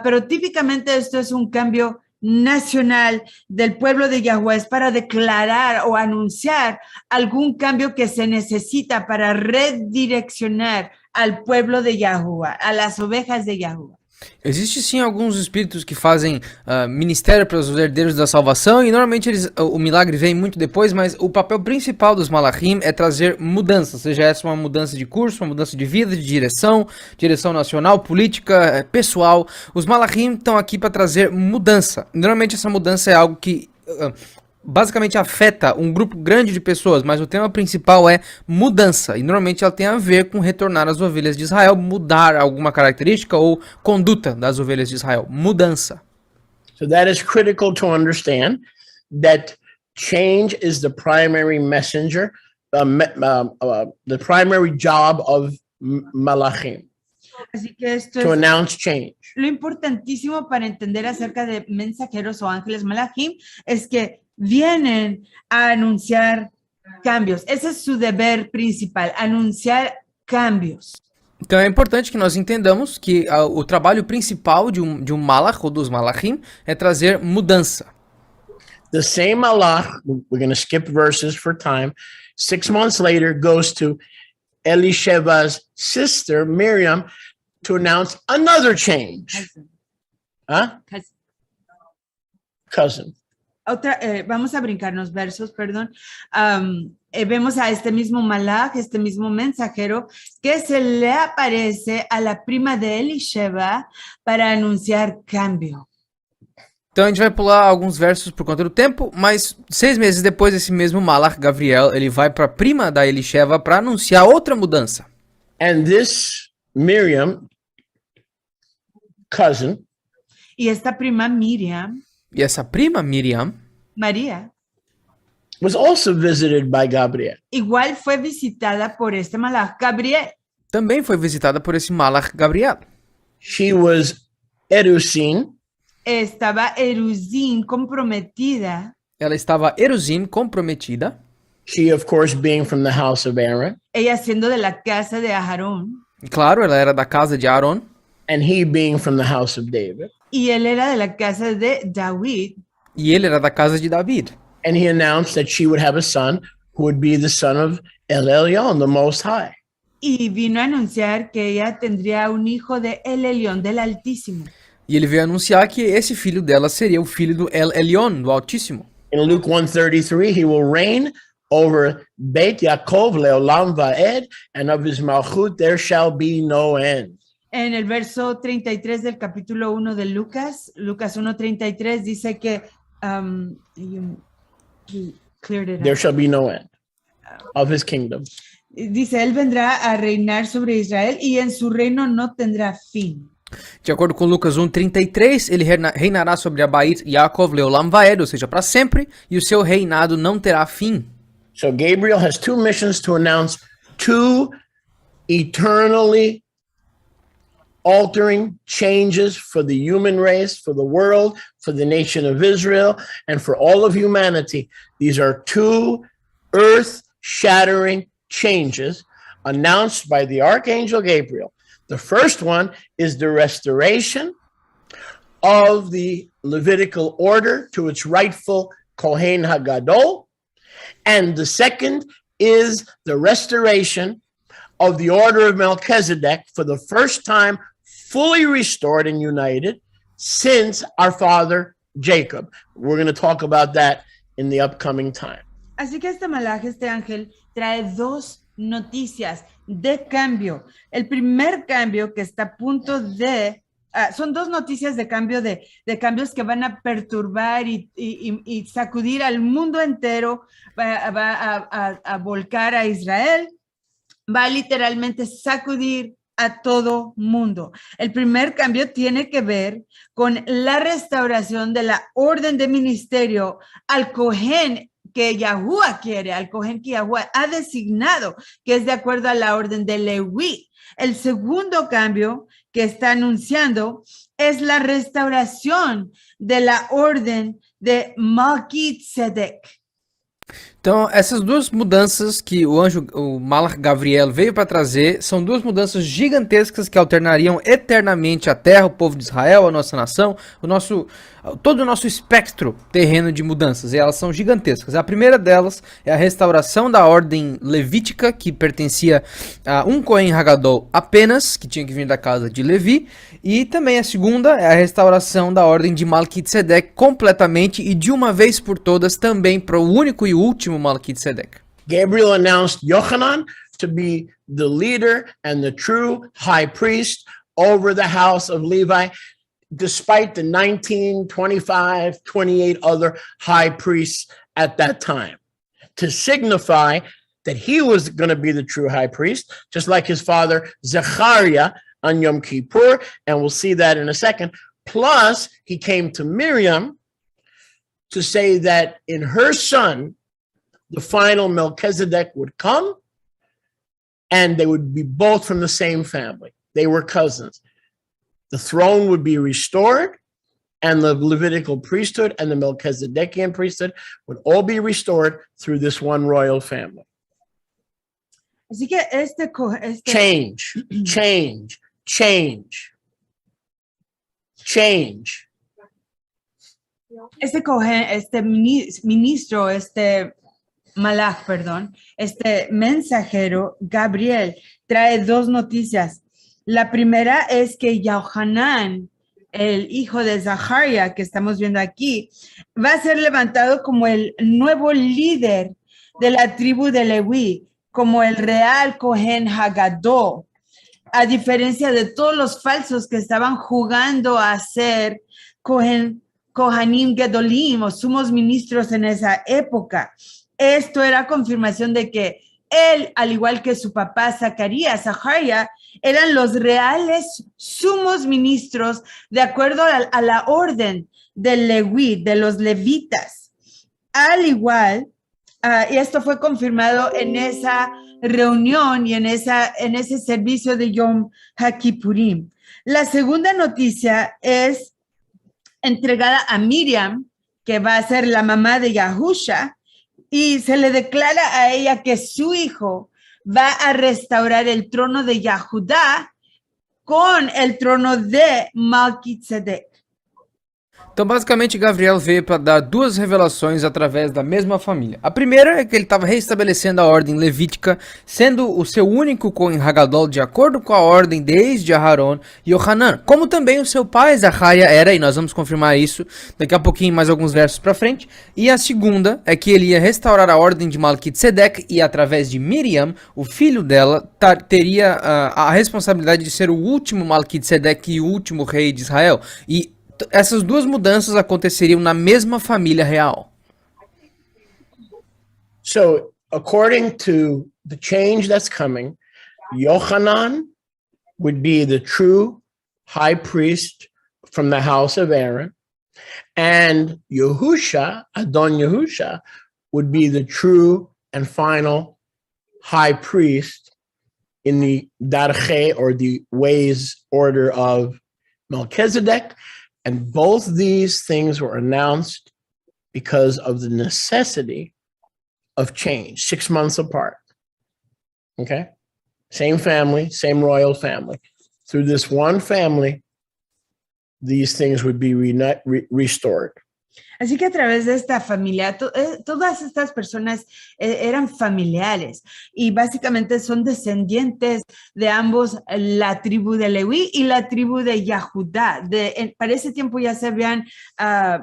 pero típicamente esto es un cambio nacional del pueblo de Yahuwah, es para declarar o anunciar algún cambio que se necesita para redireccionar al pueblo de Yahuwah, a las ovejas de Yahuwah. Existe sim alguns espíritos que fazem ministério para os herdeiros da salvação e normalmente o milagre vem muito depois, mas o papel principal dos malachim é trazer mudança, seja essa uma mudança de curso, uma mudança de vida, de direção nacional, política, pessoal. Os malachim estão aqui para trazer mudança. Normalmente essa mudança é algo que basicamente afeta um grupo grande de pessoas, mas o tema principal é mudança, e normalmente ela tem a ver com retornar às ovelhas de Israel, mudar alguma característica ou conduta das ovelhas de Israel, mudança. So that is critical to understand that change is the primary messenger, the primary job of malachim. Así que esto to announce change. Lo importantísimo para entender acerca de mensajeros o ángeles malachim es que vienen a anunciar cambios. Esse é su dever principal, anunciar cambios. Então é importante que nós entendamos que o trabalho principal de um malach ou dos malachim é trazer mudança. The same malach, we're going to skip verses for time, 6 months later goes to Elisheva's sister, Miriam, to announce another change. Cousin. Vamos a brincarnos versos, perdón. Vemos a este mismo malach, este mismo mensajero, que se le aparece a la prima de Elisheva para anunciar cambio. Então a gente vai pular alguns versos por conta do tempo, mas 6 meses depois esse mesmo malach, Gabriel, ele vai para a prima da Elisheva para anunciar outra mudança. And this Miriam, cousin, e esta prima Miriam, e essa prima Miriam, Maria, was also visited by Gabriel. Igual foi visitada por este malach Gabriel. Também foi visitada por esse malach Gabriel. She was erusin. Estava erusin, comprometida. Ela estava erusin, comprometida. She, of course, being from the house of Aaron. Ella siendo de la casa de Aarón. Claro, ela era da casa de Aaron. And he being from the house of David. Y él era de la casa de David. E ele era da casa de David. And he announced that she would have a son who would be the son of El Elyon, the Most High. Y vino a anunciar que ella tendría un hijo de El Elyon, del Altísimo. E ele veio anunciar que esse filho dela seria o filho do El Elyon, do Altíssimo. In Luke 1:33, he will reign over Beit Yaakov leolam va'ed, and of his malchut there shall be no end. En el verso 33 del capítulo 1 de Lucas 1:33 dice que there shall be no end of his kingdom. Dice, él vendrá a reinar sobre Israel y en su reino no tendrá fin. De acordo com Lucas 1:33, ele reinará sobre Abait Yaakov Leolam Vaed, ou seja, para sempre, e o seu reinado não terá fim. So Gabriel has two missions to announce two eternally altering changes for the human race, for the world, for the nation of Israel, and for all of humanity. These are two earth-shattering changes announced by the Archangel Gabriel. The first one is the restoration of the Levitical order to its rightful Kohen HaGadol, and the second is the restoration of the order of Melchizedek for the first time fully restored and united since our father Jacob. We're going to talk about that in the upcoming time. Así que este malaj, este ángel, trae dos noticias de cambio. El primer cambio que está a punto de... son dos noticias de cambio, de cambios que van a perturbar y sacudir al mundo entero, va a volcar a Israel, va a literalmente sacudir a todo mundo. El primer cambio tiene que ver con la restauración de la orden de ministerio al Cohen que Yahuwah quiere, al Cohen que Yahuwah ha designado, que es de acuerdo a la orden de Leví. El segundo cambio que está anunciando es la restauración de la orden de Melquisedec. Então, essas duas mudanças que o Malach Gabriel veio para trazer, são duas mudanças gigantescas que alternariam eternamente a terra, o povo de Israel, a nossa nação, todo o nosso espectro terreno de mudanças, e elas são gigantescas. A primeira delas é a restauração da ordem levítica, que pertencia a um Cohen Hagadol apenas, que tinha que vir da casa de Levi, e também a segunda é a restauração da ordem de Melquisedec completamente e de uma vez por todas também para o único e último Melquisedec. Gabriel announced Yochanan to be the leader and the true high priest over the house of Levi, despite the 19, 25, 28 other high priests at that time, to signify that he was going to be the true high priest, just like his father Zechariah on Yom Kippur, and we'll see that in a second. Plus, he came to Miriam to say that in her son, the final Melchizedek would come, and they would be both from the same family. They were cousins. The throne would be restored, and the Levitical priesthood and the Melchizedekian priesthood would all be restored through this one royal family. Así que Change. Este Cohen, este ministro, este malach, perdón, este mensajero, Gabriel, trae dos noticias. La primera es que Yohanan, el hijo de Zaharia, que estamos viendo aquí, va a ser levantado como el nuevo líder de la tribu de Leví, como el real Cohen Hagadol, a diferencia de todos los falsos que estaban jugando a ser Kohanim Gedolim o sumos ministros en esa época. Esto era confirmación de que él, al igual que su papá Zacarías, Zaharia, eran los reales sumos ministros de acuerdo a la orden del Leví, de los levitas. Al igual, y esto fue confirmado en esa reunión y en ese servicio de Yom HaKippurim. La segunda noticia es entregada a Miriam, que va a ser la mamá de Yahusha, y se le declara a ella que su hijo va a restaurar el trono de Yahudá con el trono de Melquisedec. Então, basicamente, Gabriel veio para dar duas revelações através da mesma família. A primeira é que ele estava restabelecendo a ordem levítica, sendo o seu único Cohen Hagadol de acordo com a ordem desde Aharon e Yohanan, como também o seu pai Zaharia era, e nós vamos confirmar isso daqui a pouquinho, mais alguns versos para frente. E a segunda é que ele ia restaurar a ordem de Melquisedec e, através de Miriam, o filho dela, teria a responsabilidade de ser o último Melquisedec e o último rei de Israel. E essas duas mudanças aconteceriam na mesma família real. So, according to the change that's coming, Yochanan would be the true high priest from the house of Aaron, and Yehusha, Adon Yehusha, would be the true and final high priest in the darche, or the ways order of Melchizedek. And both these things were announced because of the necessity of change, 6 months apart. Okay? Same family, same royal family. Through this one family, these things would be restored. Así que a través de esta familia, todas estas personas eran familiares y básicamente son descendientes de ambos, la tribu de Leví y la tribu de Yahudá. Para ese tiempo ya se habían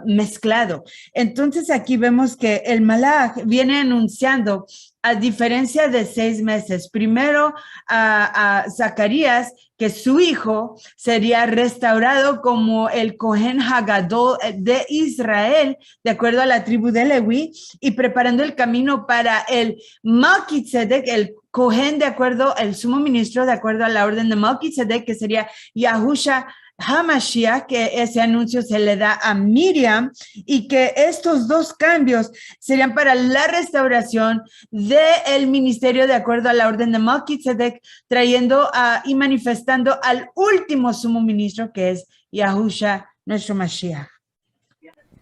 mezclado. Entonces aquí vemos que el Malach viene anunciando, a diferencia de 6 meses, primero a Zacarías, que su hijo sería restaurado como el Cohen Hagadol de Israel, de acuerdo a la tribu de Leví, y preparando el camino para el Melchizedek, el Cohen de acuerdo, el sumo ministro de acuerdo a la orden de Melchizedek, que sería Yahusha Hamashiach, que ese anuncio se le da a Miriam, y que estos dos cambios serían para la restauración del ministerio de acuerdo a la orden de Melchizedek, trayendo y manifestando al último sumo ministro, que es Yahusha, nuestro Mashiach.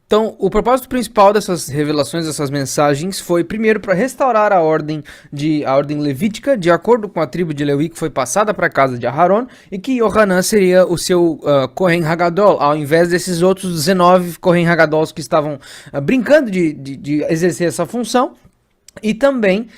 Então, o propósito principal dessas revelações, dessas mensagens, foi primeiro para restaurar a ordem levítica, de acordo com a tribo de Leví, que foi passada para a casa de Aharon, e que Yohanan seria o seu Kohen Hagadol, ao invés desses outros 19 Kohen Hagadols que estavam brincando de exercer essa função. E também,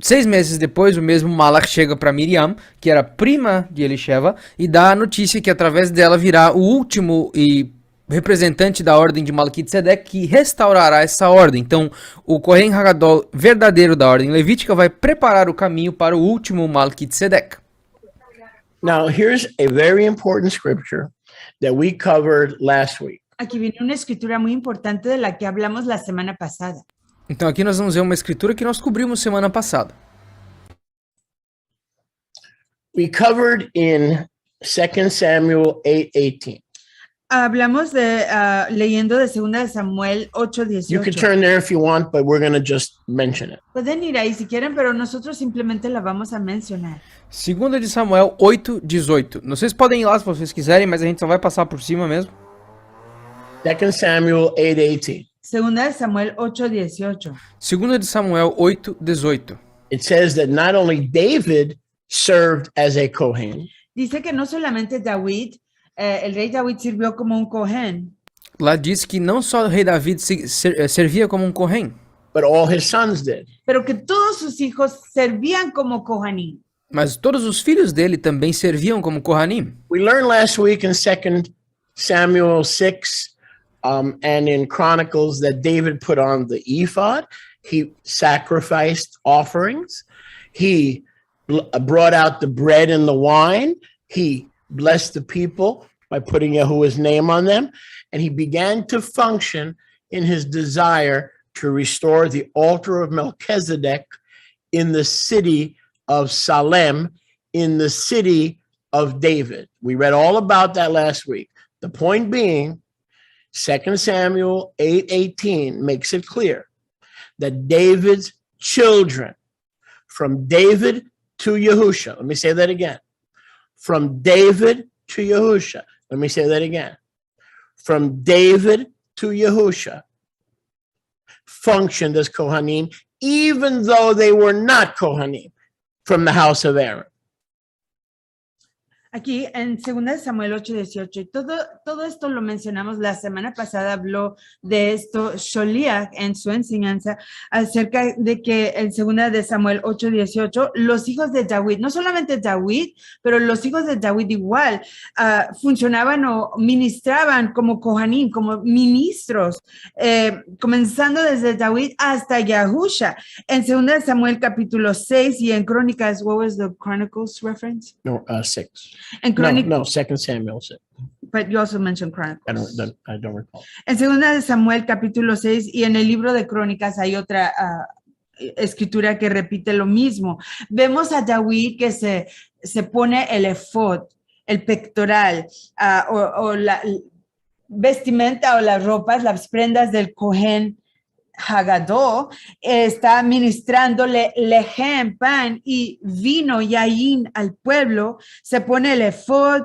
6 meses depois, o mesmo Malach chega para Miriam, que era prima de Elisheva, e dá a notícia que através dela virá o último e representante da ordem de Melchizedek, que restaurará essa ordem. Então, o Kohen Hagadol verdadeiro da ordem levítica vai preparar o caminho para o último Melchizedek. Now, here's a very important scripture that we covered last week. Aquí viene una escritura muy importante de la que hablamos la semana pasada. Então, aqui nós vamos ver uma escritura que nós cobrimos semana passada. We covered in 2 Samuel 8:18. Hablamos de leyendo de Segunda de Samuel 8:18. You can turn there if you want, but we're going to just mention it. Pueden ir ahí si quieren, pero nosotros simplemente la vamos a mencionar. Segunda de Samuel 8:18. Vocês podem ir lá se vocês quiserem, mas a gente só vai passar por cima mesmo. 2 Samuel 8:18. Segunda de Samuel 8:18. Segunda de Samuel 8:18. It says that not only David served as a Kohen. Dice que no solamente David, el rey David sirvió como un Cohen. Lá diz que não só o rei David servia como um Kohen, but all his sons did. Pero que todos sus hijos servían como Kohanim. mas todos os filhos dele também serviam como Kohanim. We learned last week in 2 Samuel 6 and in Chronicles that David put on the ephod. He sacrificed offerings. He brought out the bread and the wine. He blessed the people by putting Yahuwah's name on them. And he began to function in his desire to restore the altar of Melchizedek in the city of Salem, in the city of David. We read all about that last week. The point being, 2 Samuel 8:18 makes it clear that David's children, from David to Yahusha, let me say that again. From David to Yahusha, let me say that again. From David to Yahusha, functioned as Kohanim, even though they were not Kohanim from the house of Aaron. Aquí en 2 Samuel 8:18, y todo esto lo mencionamos la semana pasada, habló de esto Sholiach en su enseñanza acerca de que en 2 Samuel 8:18, los hijos de David, no solamente David, pero los hijos de David igual, funcionaban o ministraban como Kohanim, como ministros, comenzando desde David hasta Yahusha. En 2 Samuel capítulo 6 y en Crónicas, what was the Chronicles reference? No, 6. En No, 2 Samuel 6. But you also mentioned Chronicles. I don't recall. En 2 Samuel capítulo 6 y en el libro de Crónicas hay otra escritura que repite lo mismo. Vemos a David que se pone el efod, el pectoral, o la vestimenta o las ropas, las prendas del Cohen Hagadó, está ministrándole lejem, pan y vino yaín al pueblo, se pone el efod,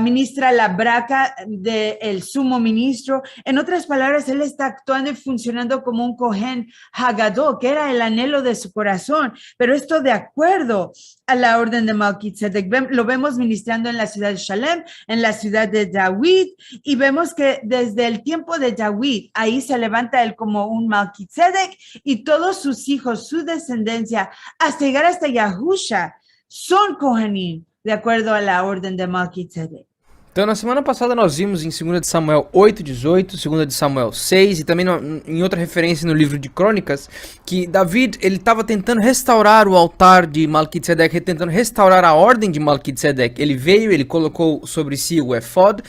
ministra la braca del sumo ministro. En otras palabras, él está actuando y funcionando como un Cohen Hagadó, que era el anhelo de su corazón, pero esto de acuerdo a la orden de Melquisedec. Lo vemos ministrando en la ciudad de Shalem, en la ciudad de David, y vemos que desde el tiempo de David, ahí se levanta él como un Melquisedec, y todos sus hijos, su descendencia, hasta llegar hasta Yahusha, son Kohanim, de acuerdo a la orden de Melquisedec. Então, na semana passada nós vimos em 2 de Samuel 8:18, 2 de Samuel 6 e também em outra referência no livro de Crônicas, que David, ele estava tentando restaurar o altar de Melquisedec, tentando restaurar a ordem de Melquisedec. Ele veio, ele colocou sobre si o efod,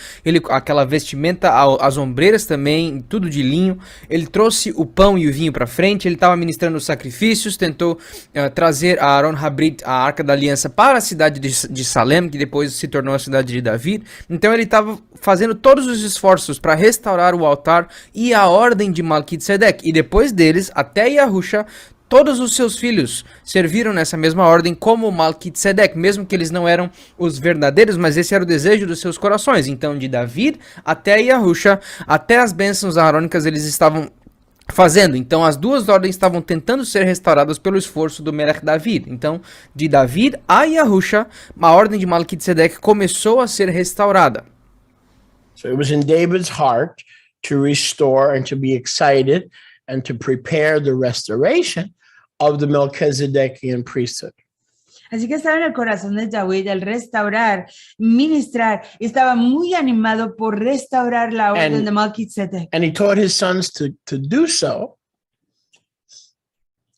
aquela vestimenta, as ombreiras também, tudo de linho. Ele trouxe o pão e o vinho para frente, ele estava ministrando os sacrifícios, tentou trazer a Aaron Habrit, a Arca da Aliança, para a cidade de Salem, que depois se tornou a cidade de David. Então ele estava fazendo todos os esforços para restaurar o altar e a ordem de Melquisedec. E depois deles, até Yahusha, todos os seus filhos serviram nessa mesma ordem como Melquisedec, mesmo que eles não eram os verdadeiros, mas esse era o desejo dos seus corações. Então de David até Yahusha, até as bênçãos aarônicas, eles estavam fazendo. Então as duas ordens estavam tentando ser restauradas pelo esforço do Melech David. Então de David a Yahusha, a ordem de Melquisedec começou a ser restaurada. So it was in David's heart to restore and to be excited and to prepare the restoration of the Melchizedekian priesthood. Así que estaba en el corazón de David el restaurar, ministrar, y estaba muy animado por restaurar la orden de Melquisedec. And he taught his sons to do so.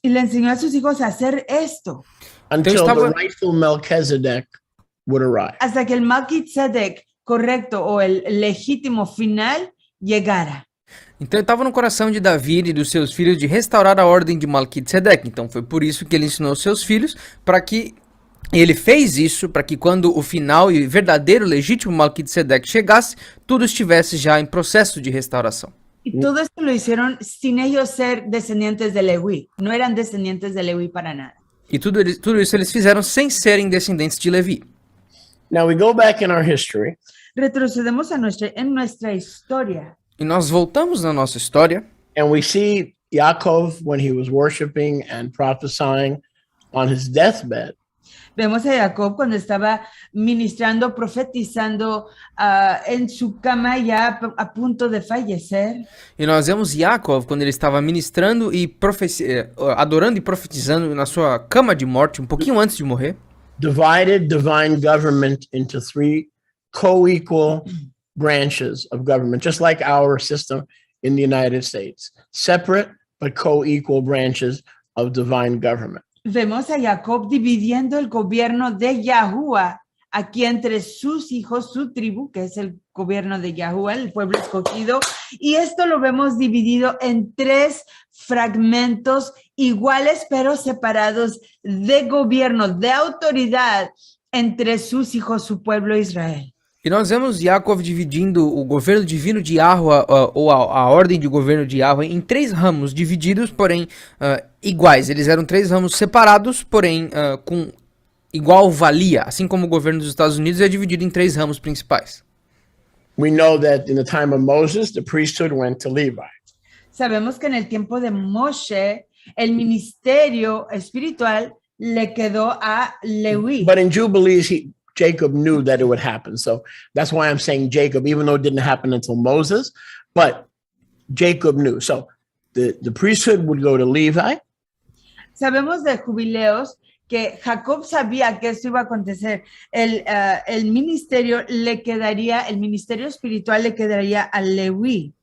Y le enseñó a sus hijos a hacer esto. Until the rightful Melchizedek would arrive. Hasta que el Melquisedec correcto o el legítimo final llegara. Então estava no coração de David e dos seus filhos de restaurar a ordem de Melquisedec. Então foi por isso que ele ensinou seus filhos, para que ele fez isso, para que quando o final e verdadeiro legítimo Melquisedec chegasse, tudo estivesse já em processo de restauração. Y todo esto lo hicieron sin ellos ser descendientes de Leví. No eran descendientes de Leví para nada. E tudo isso eles fizeram sem serem descendentes de Levi. Now we go back in our history. Retrocedemos en nuestra historia. E nós voltamos na nossa história. And we see Yaakov when he was worshiping and prophesying on his deathbed. Vemos a Jacob cuando estaba ministrando, profetizando en su cama ya a punto de fallecer. E nós vemos Yaakov quando ele estava ministrando e adorando e profetizando na sua cama de morte, um pouquinho antes de morrer. Divided divine government into three co-equal branches of government, just like our system in the United States. Separate but co-equal branches of divine government. Vemos a Jacob dividiendo el gobierno de Yahuwah aquí entre sus hijos, su tribu, que es el gobierno de Yahuwah, el pueblo escogido, y esto lo vemos dividido en tres fragmentos iguales pero separados de gobierno, de autoridad entre sus hijos, su pueblo Israel. E nós vemos Yaakov dividindo o governo divino de Yahweh, ou a ordem de governo de Yahweh, em três ramos divididos, porém iguais. Eles eram três ramos separados, porém com igual valia, assim como o governo dos Estados Unidos é dividido em três ramos principais. We know that in the time of Moses, the priesthood went to Levi. Sabemos que en el tiempo de Moshe, el ministerio espiritual le quedó a Leví. But in Jubilees, Jacob knew that it would happen. So that's why I'm saying Jacob, even though it didn't happen until Moses, but Jacob knew. So the priesthood would go to Levi. Sabemos de Jubileos que Jacob sabía que esto iba a acontecer. El ministerio espiritual le quedaría a Leví.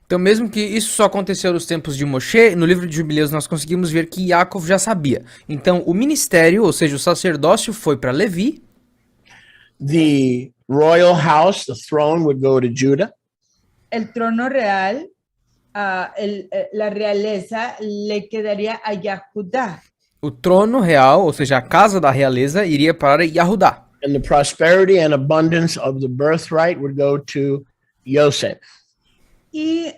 Então, mesmo que isso só aconteceu nos tempos de Moshe, no livro de Jubileus nós conseguimos ver que Yaakov já sabia. Então, o ministério, ou seja, o sacerdócio, foi para Levi. The royal house, the throne, would go to Judah. El trono real la realeza le quedaría a Yahudá. O trono real, ou seja, a casa da realeza, iria para Yahudá. And the prosperity and abundance of the birthright would go to Yosef. Y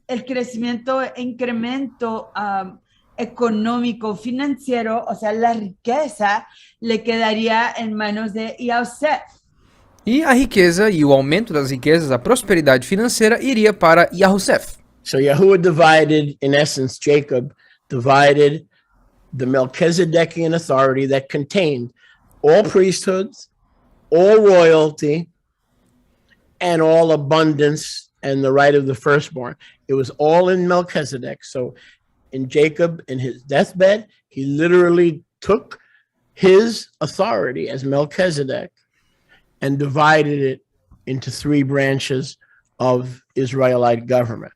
el crecimiento e incremento económico, financiero, o sea, la riqueza, le quedaría en manos de Yosef. E a riqueza e o aumento das riquezas, a prosperidade financeira, iria para Yahusef. So Yahuwah divided, in essence, Jacob divided the Melchizedekian authority that contained all priesthoods, all royalty, and all abundance and the right of the firstborn. It was all in Melchizedek. So in Jacob, in his deathbed, he literally took his authority as Melchizedek and divided it into 3 branches of Israelite government.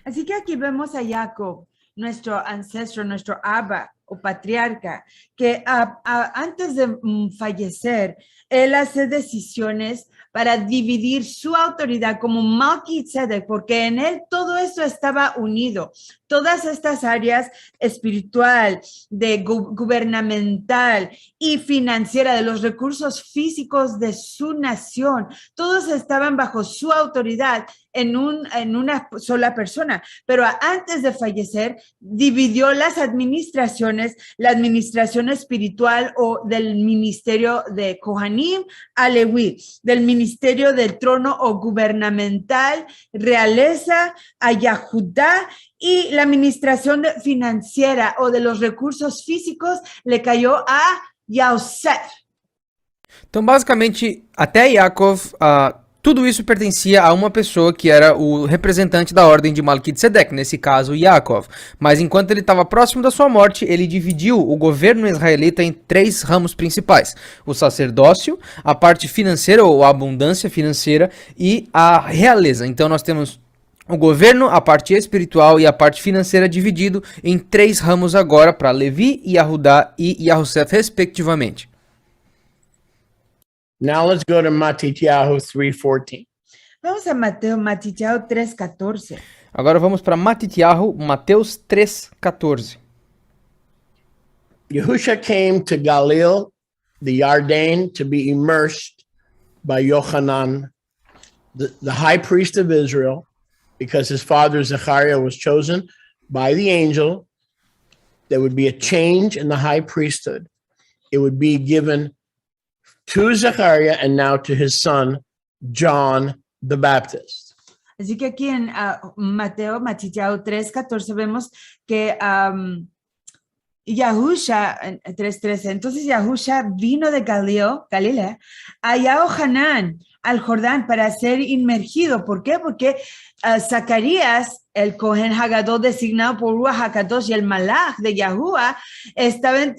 Así que aquí vemos a Jacob, nuestro ancestro, nuestro Abba o patriarca, que antes de fallecer, él hace decisiones para dividir su autoridad como Melquisedec, porque en él todo esto estaba unido. Todas estas áreas espiritual, de gubernamental y financiera, de los recursos físicos de su nación, todos estaban bajo su autoridad en una sola persona. Pero antes de fallecer, dividió las administraciones, la administración espiritual o del ministerio de Kohanim a Leví, del ministerio del trono o gubernamental, realeza a Yahudá, y la administración financiera o de los recursos físicos le cayó a Yosef. Então, basicamente, até Yaakov, tudo isso pertencia a uma pessoa que era o representante da ordem de Melquisedec, nesse caso, Yaakov. Mas enquanto ele estava próximo da sua morte, ele dividiu o governo israelita em 3 ramos principais: o sacerdócio, a parte financeira ou a abundância financeira e a realeza. Então nós temos o governo, a parte espiritual e a parte financeira dividido em 3 ramos agora para Levi, Yahudá e Yahusef, respectivamente. Now let's go to Matityahu 3:14. Vamos a Matityahu 3:14. Agora vamos para Matityahu, Mateus 3:14. Yahusha came to Galil, the Yarden, to be immersed by Yochanan, the high priest of Israel, because his father Zechariah was chosen by the angel. There would be a change in the high priesthood. It would be given to Zechariah and now to his son, John the Baptist. Así que aquí en Matityahu 3:14 vemos que Yahusha 3:13, entonces Yahusha vino de Galilea a Yohanan, al Jordán, para ser inmergido. ¿Por qué? Porque Zacarías, el Cohen Hagadol designado por Ruach HaKadosh, y el Malach de Yahuwah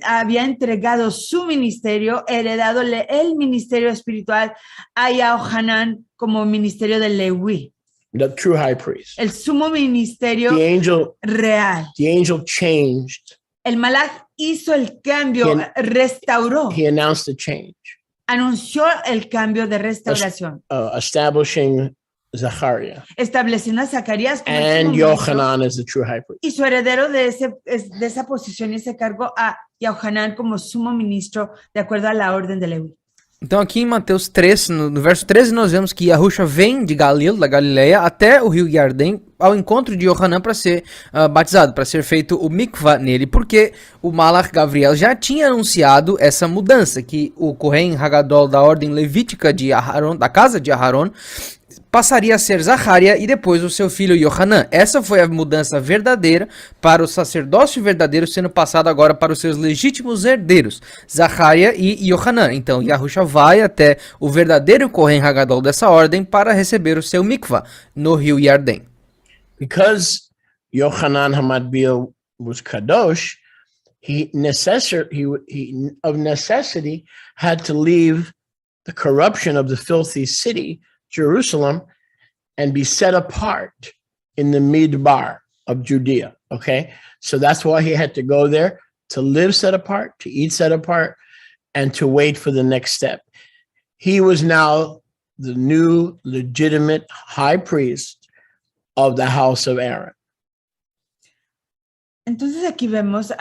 había entregado su ministerio, heredadole el ministerio espiritual a Yohanan como ministerio de Leví. The true high priest. El sumo ministerio real. The angel changed. El Malach hizo el cambio, restauró. He announced the change. Anunció el cambio de restauración. Establishing Zechariah. Estableciendo a Zacarías como and Yochanan as the true high priest. Y su heredero de esa posición y ese cargo a Yohanan como sumo ministro de acuerdo a la orden de Leví. Então aqui em Mateus 3, no verso 13, nós vemos que Yahusha vem de Galil, da Galileia, até o rio Yarden, ao encontro de Yohanan para ser batizado, para ser feito o mikvah nele, porque o Malach Gabriel já tinha anunciado essa mudança, que o Kohen Hagadol da ordem levítica de Aharon, da casa de Aharon, passaria a ser Zacharia e depois o seu filho Yohanan. Essa foi a mudança verdadeira para o sacerdócio verdadeiro sendo passado agora para os seus legítimos herdeiros, Zacharia e Yohanan. Então Yahusha vai até o verdadeiro Kohen Hagadol dessa ordem para receber o seu mikvah no rio Yarden. Because Yochanan Hamadbil was kadosh, he of necessity had to leave the corruption of the filthy city, Jerusalem, and be set apart in the Midbar of Judea. Okay, so that's why he had to go there, to live set apart, to eat set apart, and to wait for the next step. He was now the new legitimate high priest of the house of Aaron. Entonces aquí vemos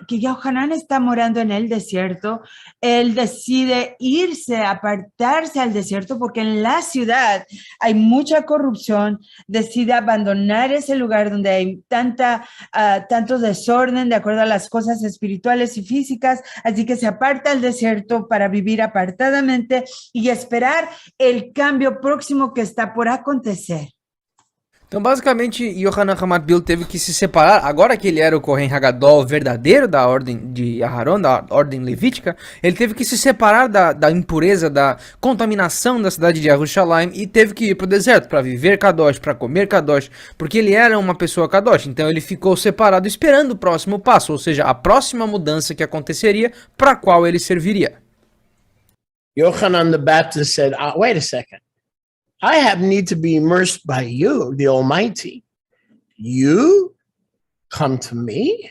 que Yohanan está morando en el desierto. Él decide irse, apartarse al desierto porque en la ciudad hay mucha corrupción. Decide abandonar ese lugar donde hay tanto desorden de acuerdo a las cosas espirituales y físicas. Así que se aparta al desierto para vivir apartadamente y esperar el cambio próximo que está por acontecer. Então, basicamente, Yohanan Hamatbil teve que se separar. Agora que ele era o Kohen Hagadol verdadeiro da ordem de Aharon, da ordem levítica, ele teve que se separar da impureza, da contaminação da cidade de Jerusalém e teve que ir para o deserto para viver Kadosh, para comer Kadosh, porque ele era uma pessoa Kadosh. Então, ele ficou separado esperando o próximo passo, ou seja, a próxima mudança que aconteceria, para a qual ele serviria. Yohanan the Baptist said, wait a second. I have need to be immersed by you, the Almighty. You come to me?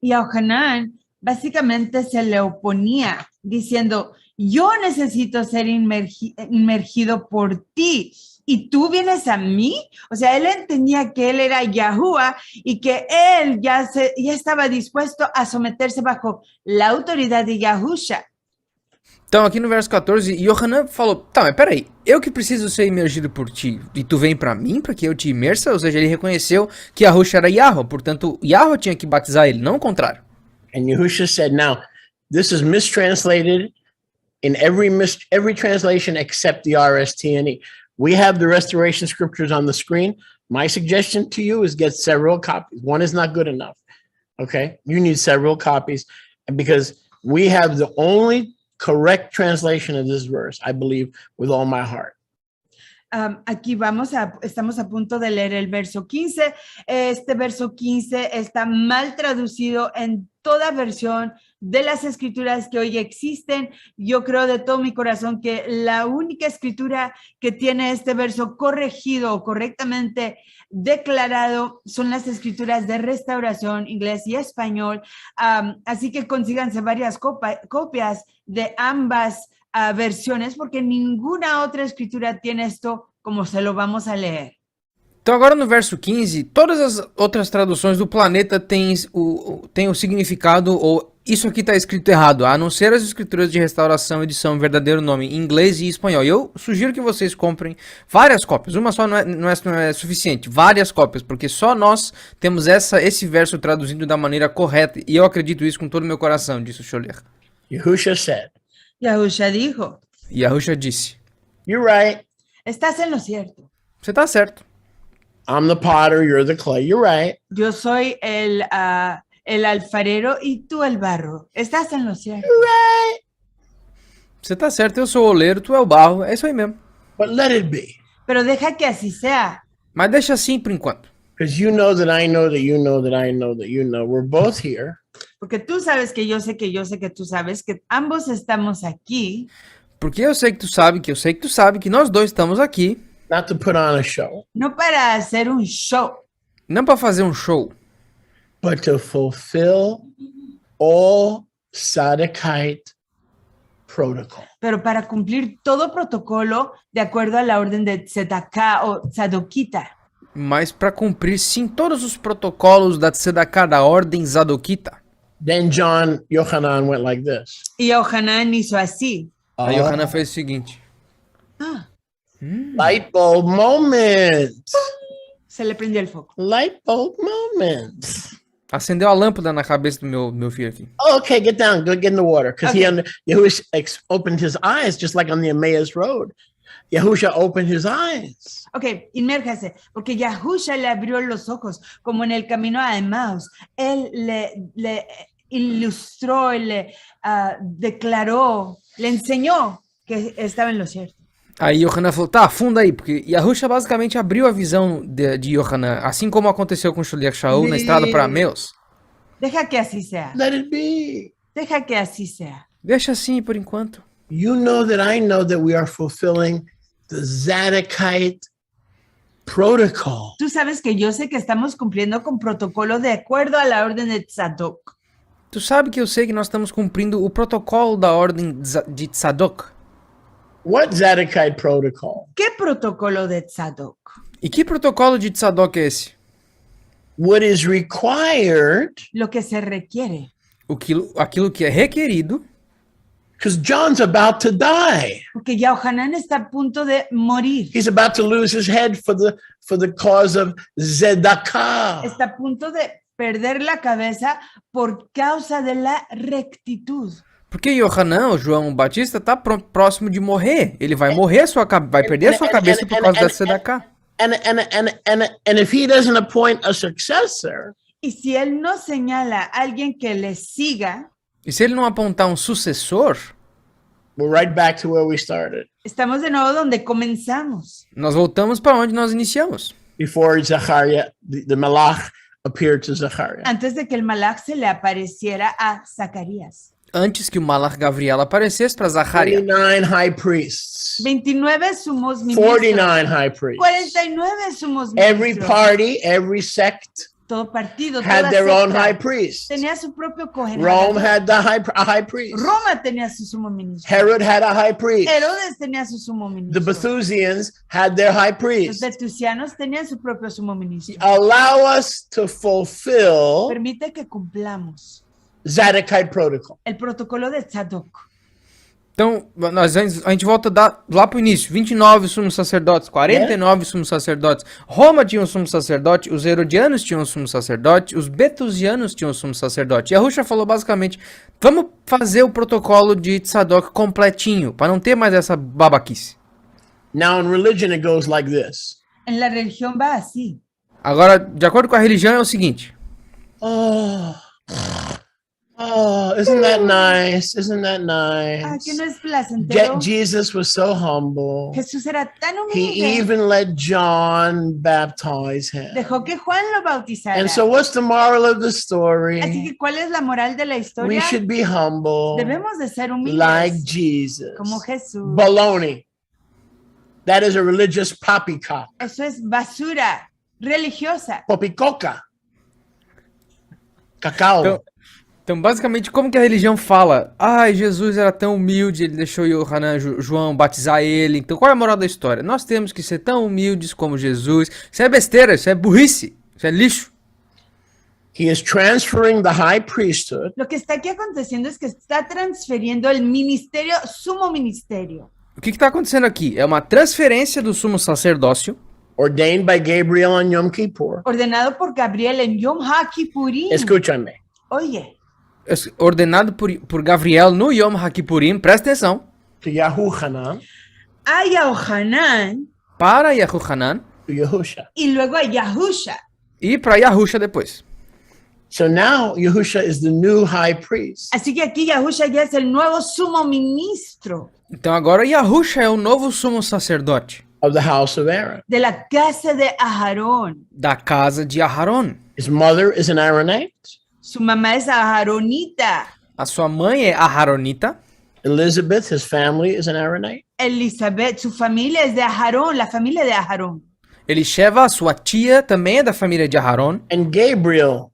Y a Yohanan básicamente se le oponía, diciendo, yo necesito ser inmergido por ti, ¿y tú vienes a mí? O sea, él entendía que él era Yahuwah y que él ya estaba dispuesto a someterse bajo la autoridad de Yahusha. Então, aqui no verso 14, Yohanan falou, tá, mas peraí, eu que preciso ser imergido por ti, e tu vem pra mim, pra que eu te imersa? Ou seja, ele reconheceu que Yahusha era Yahweh, portanto, Yahweh tinha que batizar ele, não o contrário. And Yahusha said, now, this is mistranslated in every translation except the RST&E. We have the restoration scriptures on the screen. My suggestion to you is get several copies. One is not good enough, okay? You need several copies, because we have the only correct translation of this verse, I believe, with all my heart. Aquí estamos a punto de leer el verso 15. Este verso 15 está mal traducido en toda versión de las escrituras que hoy existen. Yo creo de todo mi corazón que la única escritura que tiene este verso corregido o correctamente declarado son las escrituras de restauración, inglés y español. Así que consíganse varias copias de ambas versiones, porque ninguna outra escritura tiene esto como se lo vamos a ler. Então agora no verso 15, todas as outras traduções do planeta têm o significado, ou isso aqui está escrito errado, a não ser as escrituras de restauração, edição verdadeiro nome, em inglês e espanhol. E eu sugiro que vocês comprem várias cópias, uma só não é suficiente, várias cópias, porque só nós temos esse verso traduzido da maneira correta, e eu acredito isso com todo o meu coração, disse o Scholler. Yahusha said, Yahusha dijo, Yahusha disse, you're right. Estás en lo cierto. Você tá certo. I'm the potter, you're the clay. You're right. Yo soy el alfarero y tú el barro. Estás en lo cierto. You're right. Você tá certo, eu sou o oleiro, tu é o barro. É isso aí mesmo. But let it be. Pero deja que así sea. Mas deixa assim por enquanto. Because you know that I know that you know that I know that you know. We're both here. Porque tú sabes que yo sé que yo sé que tú sabes que ambos estamos aquí. Porque eu sei que tu sabe, que eu sei que tu sabe, que nós dois estamos aqui. Not to put on a show. No para hacer un show. Não para fazer um show. But to fulfill all Sadducite protocol. Pero para cumplir todo protocolo de acuerdo a la orden de Tzedakah o Tzadokita. Mas para cumprir sim todos os protocolos da Tzedakah, da ordem Zadokita. Then Yohanan went like this. Y Yohanan hizo así. Aí Yohanan fez o seguinte. Light bulb moment. Se le prendió el foco. Light bulb moment. Acendeu a lâmpada na cabeça do meu filho aqui. Okay, get down. Go get in the water. Because Yahusha opened his eyes just like on the Emmaus Road. Yahusha opened his eyes. Ok, inmérjase, porque Yahusha le abrió los ojos, como en el camino a Emmaus. Él le ilustró, le declaró, le enseñó que estaba en lo cierto. Aí Yohanan falou, tá, afunda aí, porque Yahusha basicamente abriu a visão de Yohanan, assim como aconteceu com Sholiach Shaul na estrada para Emmaus. Deja que así sea. Let it be. Deja que así sea. Deixa assim por enquanto. You know that I know that we are fulfilling the Zadokite protocol. Tú sabes que yo sé que estamos cumpliendo con protocolo de acuerdo a la orden de Tzadok. Tu sabe que eu sei que nós estamos cumprindo o protocolo da ordem de Tzadok. What Zadokite protocol? ¿Qué protocolo de Tzadok? E que protocolo de Tzadok é esse? what is required, lo que se requiere. Aquilo que é requerido, because John's about to die. Porque Yohanan está a punto de morir. He's about to lose his head for the cause of tzedakah. Está a punto de perder la cabeza por causa de la rectitud. porque Yohanan, o João Batista, está próximo de morrer. Ele vai morrer, vai perder a sua cabeça por causa da tzedakah. And if he doesn't appoint a successor, Y si él no señala a alguien que le siga, E se ele não apontar um sucessor, we're right back to where we started. estamos de nuevo donde comenzamos. nós voltamos para onde nós iniciamos. Before Zechariah, the Malach appeared to Zechariah. Antes de que el Malach se le apareciera a Zacarías. Antes que o Malach Gabriel aparecesse para Zacarias. 29 high priests. 29 sumos ministros. 49 high priests. 49 sumos Every ministros. party, every sect Todo partido, had toda their own secta high priest. tenía su propio cohen. Rome had a high priest. Roma tenía su sumo ministro. Herod had a high priest. Herodes tenía su sumo The ministro. Bethusians had their high Los priest. betusianos tenían su propio sumo ministro. Allow us to fulfill Permite que cumplamos Zadokite protocol. el protocolo de Tzadok. Então, a gente volta lá para o início. 29 sumos sacerdotes, 49 sumos sacerdotes. Roma tinha um sumo sacerdote, os herodianos tinham um sumo sacerdote, os betusianos tinham um sumo sacerdote. E a Rusha falou basicamente, vamos fazer o protocolo de Tzadok completinho, para não ter mais essa babaquice. Now in religion it goes like this. En la religión va así. Agora, de acordo com a religião, é o seguinte. Oh, isn't that nice? Isn't that Ah, que no nice? es placentero. Jesus was so humble. Jesús era tan He humilde. even let John baptize him. Dejó que Juan lo bautizara. And so what's the moral of the Así story? que, ¿cuál es la moral de la We historia? should be humble Debemos de ser humildes like Jesus. como Jesús. Baloney. That is a religious poppycock. Eso es basura religiosa. Popicoca. Cacau. Então, basicamente, como que a religião fala? Ai, Jesus era tão humilde, ele deixou Yohanan, João batizar ele. Então, qual é a moral da história? Nós temos que ser tão humildes como Jesus. Isso é besteira, isso é burrice, isso é lixo. He is transferring the high priesthood Lo que está aquí aconteciendo es que está transfiriendo el ministerio, sumo ministerio. O que está acontecendo aqui? É uma transferência do sumo sacerdócio, ordained by Gabriel on Yom Kippur. Ordenado por Gabriel en Yom HaKippurim. Escúchame. Oye, ordenado por Gabriel no Yom HaKippurim, presta atenção, To Yahuchanan, a Yohanan para Yahuchanan to Yahusha. y luego a Yahusha. e para Yahusha depois. So now Yahusha is the new high priest. Así que aquí Yahusha ya es el nuevo sumo ministro Então agora Yahusha é o novo sumo sacerdote Of the house of Aaron. de la casa de Aarón. da casa de Aharon. His mother is an Aaronite. Su mamá es Aharonita. A sua mãe é Aharonita. Elizabeth, his family, is an Aaronite. Elizabeth, su familia es de Aarón, la familia de Aarón. Elisheva, sua tia, também é da família de Aharon. And Gabriel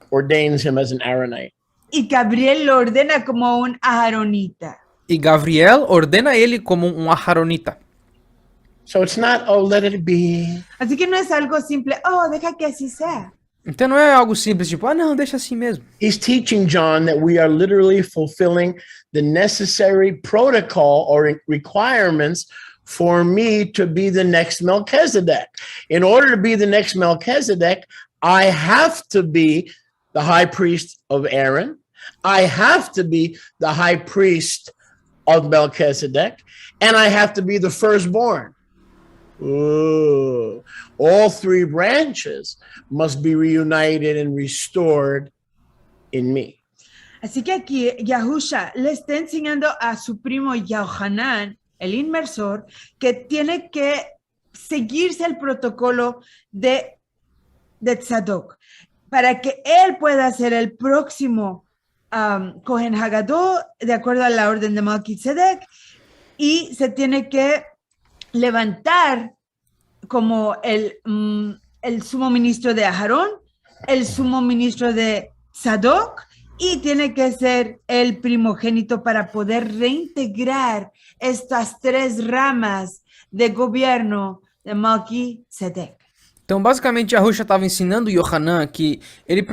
ordains him as an Aaronite. Y Gabriel lo ordena como un Aharonita. E Gabriel ordena ele como um Aharonita. So it's not, oh, let it be. Así que no es algo simple, oh, deja que así sea. Então não é algo simples, tipo, não, deixa assim mesmo. He's teaching John that we are literally fulfilling the necessary protocol or requirements for me to be the next Melchizedek. In order to be the next Melchizedek, I have to be the high priest of Aaron. I have to be the high priest of Melchizedek. And I have to be the firstborn. Ooh. All three branches must be reunited and restored in me. Así que aquí Yahusha le está enseñando a su primo Yohanan, el inmersor, que tiene que seguirse el protocolo de Tzadok para que él pueda ser el próximo Kohen Hagadol de acuerdo a la orden de Melquisedec, y se tiene que levantar como el sumo ministro de Aarón, el sumo ministro de Tzadok, y tiene que ser el primogénito para poder reintegrar estas tres ramas de gobierno de Melquisedec. Então, basicamente, Yahusha estava ensinando Yohanan que eles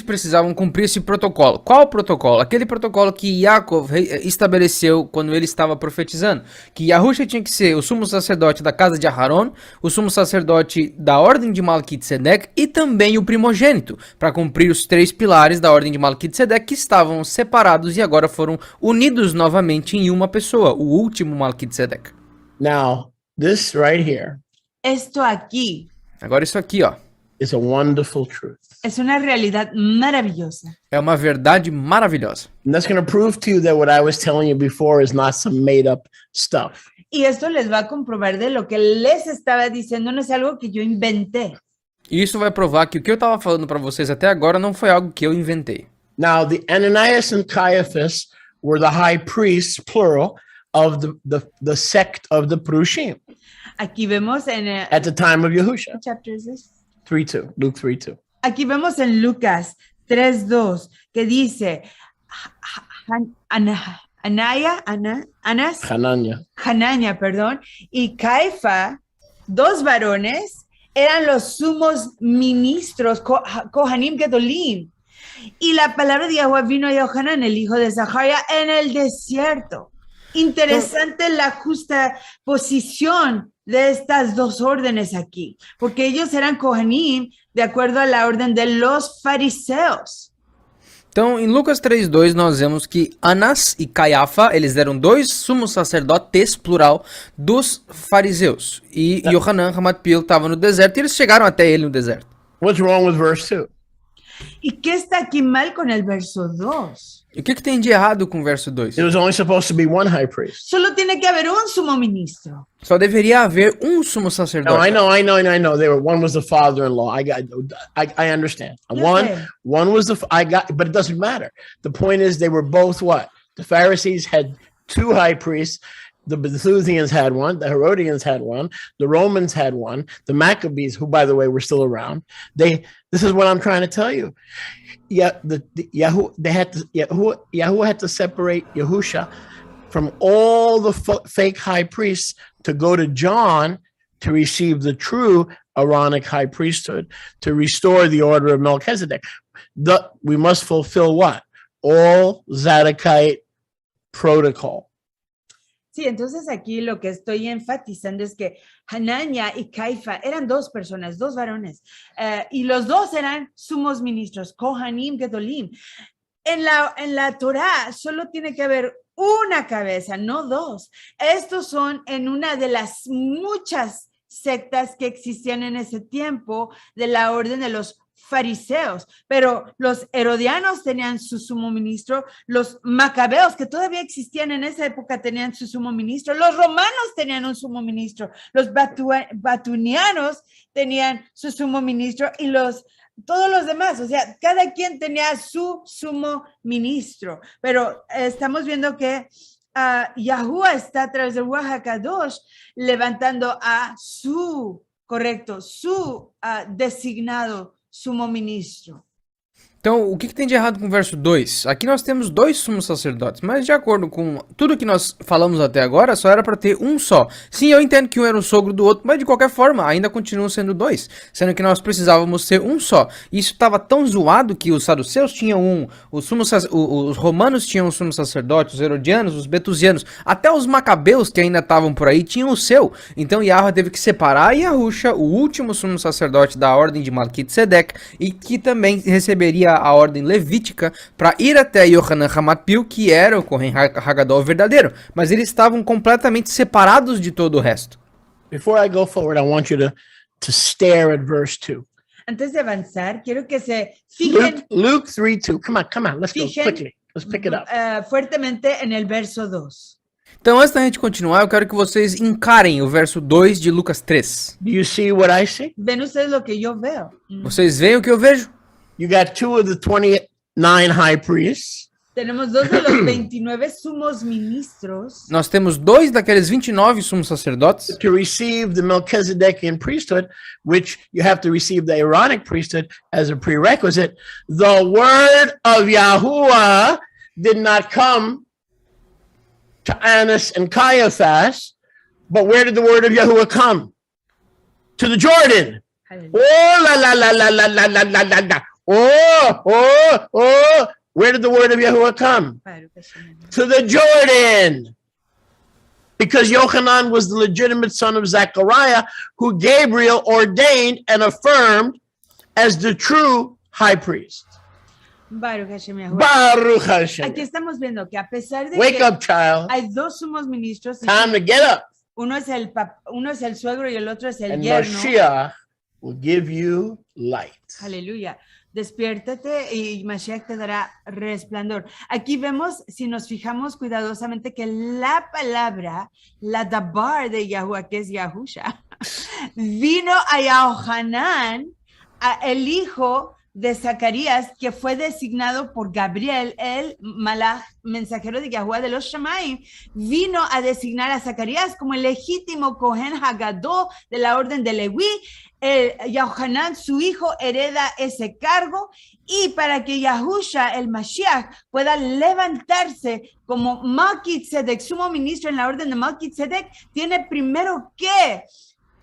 precisavam cumprir esse protocolo. Qual o protocolo? Aquele protocolo que Yaakov estabeleceu quando ele estava profetizando. Que Yahusha tinha que ser o sumo sacerdote da casa de Aharon, o sumo sacerdote da ordem de Malquitzedek e também o primogênito, para cumprir os 3 pilares da ordem de Malquitzedek que estavam separados e agora foram unidos novamente em uma pessoa, o último Malquitzedek. Now, this right here Esto aquí Agora isso aqui, ó, is a wonderful truth. es una realidad maravillosa. é uma verdade maravilhosa. And that's going to prove to you that what I was telling you before is not some made up stuff. Y esto les va a comprobar de lo que les estaba diciendo, no es algo que yo inventé. E isso vai provar que o que eu estava falando para vocês até agora não foi algo que eu inventei. Now, the Ananias and Caiaphas were the high priests, plural, of the sect of the Prushim Aquí vemos en at the time of Yahusha. chapter is this? 3:2, Luke 3:2. Aquí vemos en Lucas 3:2 que dice Hanania, perdón, y Caifa, 2 varones, eran los sumos ministros, Kohanim Gedolim. Y la palabra de Yahweh vino a Yohanan, el hijo de Zaharia, en el desierto. Interesante la justa posición de estas 2 órdenes aquí, porque ellos eran Kohanim de acuerdo a la orden de los fariseos. Então, em Lucas 3:2, nós vemos que Anás e Caiafa, eles eram 2 sumos sacerdotes, plural, dos fariseus. E Yohanan Hamatpil estava no deserto e eles chegaram até ele no deserto. What's wrong with verse 2? ¿Y qué está aquí mal con el verso 2? E o que tem de errado com o verso 2? It was only supposed to be one high priest. Solo tiene que haber un sumo ministro. Só deveria haver um sumo No, sacerdote. I know. One was the father-in-law. I understand. One was but it doesn't matter. The point is they were both what? The Pharisees had 2 high priests. The Bethusians had one. The Herodians had one. The Romans had one. The Maccabees, who by the way were still around. This is what I'm trying to tell you. Yeah, Yahoo had to separate Yahusha from all the fake high priests to go to John to receive the true Aaronic high priesthood, to restore the order of Melchizedek. We must fulfill what? All Zadokite protocol. Sí, entonces aquí lo que estoy enfatizando es que Hanania y Caifa eran 2 personas, 2 varones, y los 2 eran sumos ministros, Kohanim Gedolim. En la Torá solo tiene que haber una cabeza, no 2. Estos son en una de las muchas sectas que existían en ese tiempo de la orden de los fariseos, pero los herodianos tenían su sumo ministro, los macabeos que todavía existían en esa época tenían su sumo ministro, los romanos tenían un sumo ministro, los batunianos tenían su sumo ministro y todos los demás, o sea, cada quien tenía su sumo ministro, pero estamos viendo que Yahuwah está a través del Wahakadosh levantando a su designado sumo ministro. Então, o que tem de errado com o verso 2? Aqui nós temos 2 sumos sacerdotes, mas de acordo com tudo que nós falamos até agora, só era para ter um só. Sim, eu entendo que um era o sogro do outro, mas de qualquer forma, ainda continuam sendo 2, sendo que nós precisávamos ser um só. E isso estava tão zoado que os saduceus tinham um, os romanos tinham um sumo sacerdote, os herodianos, os betusianos, até os macabeus que ainda estavam por aí tinham o seu. Então Yahweh teve que separar Yahusha, o último sumo sacerdote da ordem de Malquitzedek, e que também receberia a ordem levítica para ir até Yohanan Hamatpil, que era o Kohen Hagadol verdadeiro, mas eles estavam completamente separados de todo o resto. Before I go forward, I want you to stare at verse 2. Antes de avanzar, quiero que se fijen Luke 3:2. Come on, let's go quickly. Let's pick it up. Fuertemente en el verso 2. Então, antes da gente continuar, eu quero que vocês encarem o verso 2 de Lucas 3. Do you see what I see? ¿Ven ustedes lo que yo veo? Vocês veem o que eu vejo? You got 2 of the 29 high priests. Tenemos 2 de los 29 sumos ministros. Nós temos 2 daqueles 29 sumos sacerdotes To receive the Melchizedekian priesthood, which you have to receive the Aaronic priesthood as a prerequisite. The word of Yahuwah did not come to Annas and Caiaphas, but where did the word of Yahuwah come? To the Jordan. Oh, la, la, la, la, la, la, la, la, la, la. Oh, oh, oh. Where did the word of Yahuwah come? To the Jordan. Because Yochanan was the legitimate son of Zechariah, who Gabriel ordained and affirmed as the true high priest. Baruch Hashem Yahuwah. Baruch Hashem. Aquí estamos viendo que a pesar de Wake que up, child. hay dos sumos ministros, Time to get up. uno es el suegro y el otro es el And yerno. Mashiach will give you light. Aleluya. Despiértate y Mashiach te dará resplandor. Aquí vemos, si nos fijamos cuidadosamente, que la palabra, la dabar de Yahuwah, que es Yahusha, vino a Yohanan, el hijo de Zacarías, que fue designado por Gabriel, el malaj, mensajero de Yahuwah de los Shamaim, vino a designar a Zacarías como el legítimo Cohen Hagadó de la orden de Leví. Yohanan, su hijo, hereda ese cargo, y para que Yahusha, el Mashiach, pueda levantarse como Melquisedec, sumo ministro en la orden de Melquisedec, tiene primero que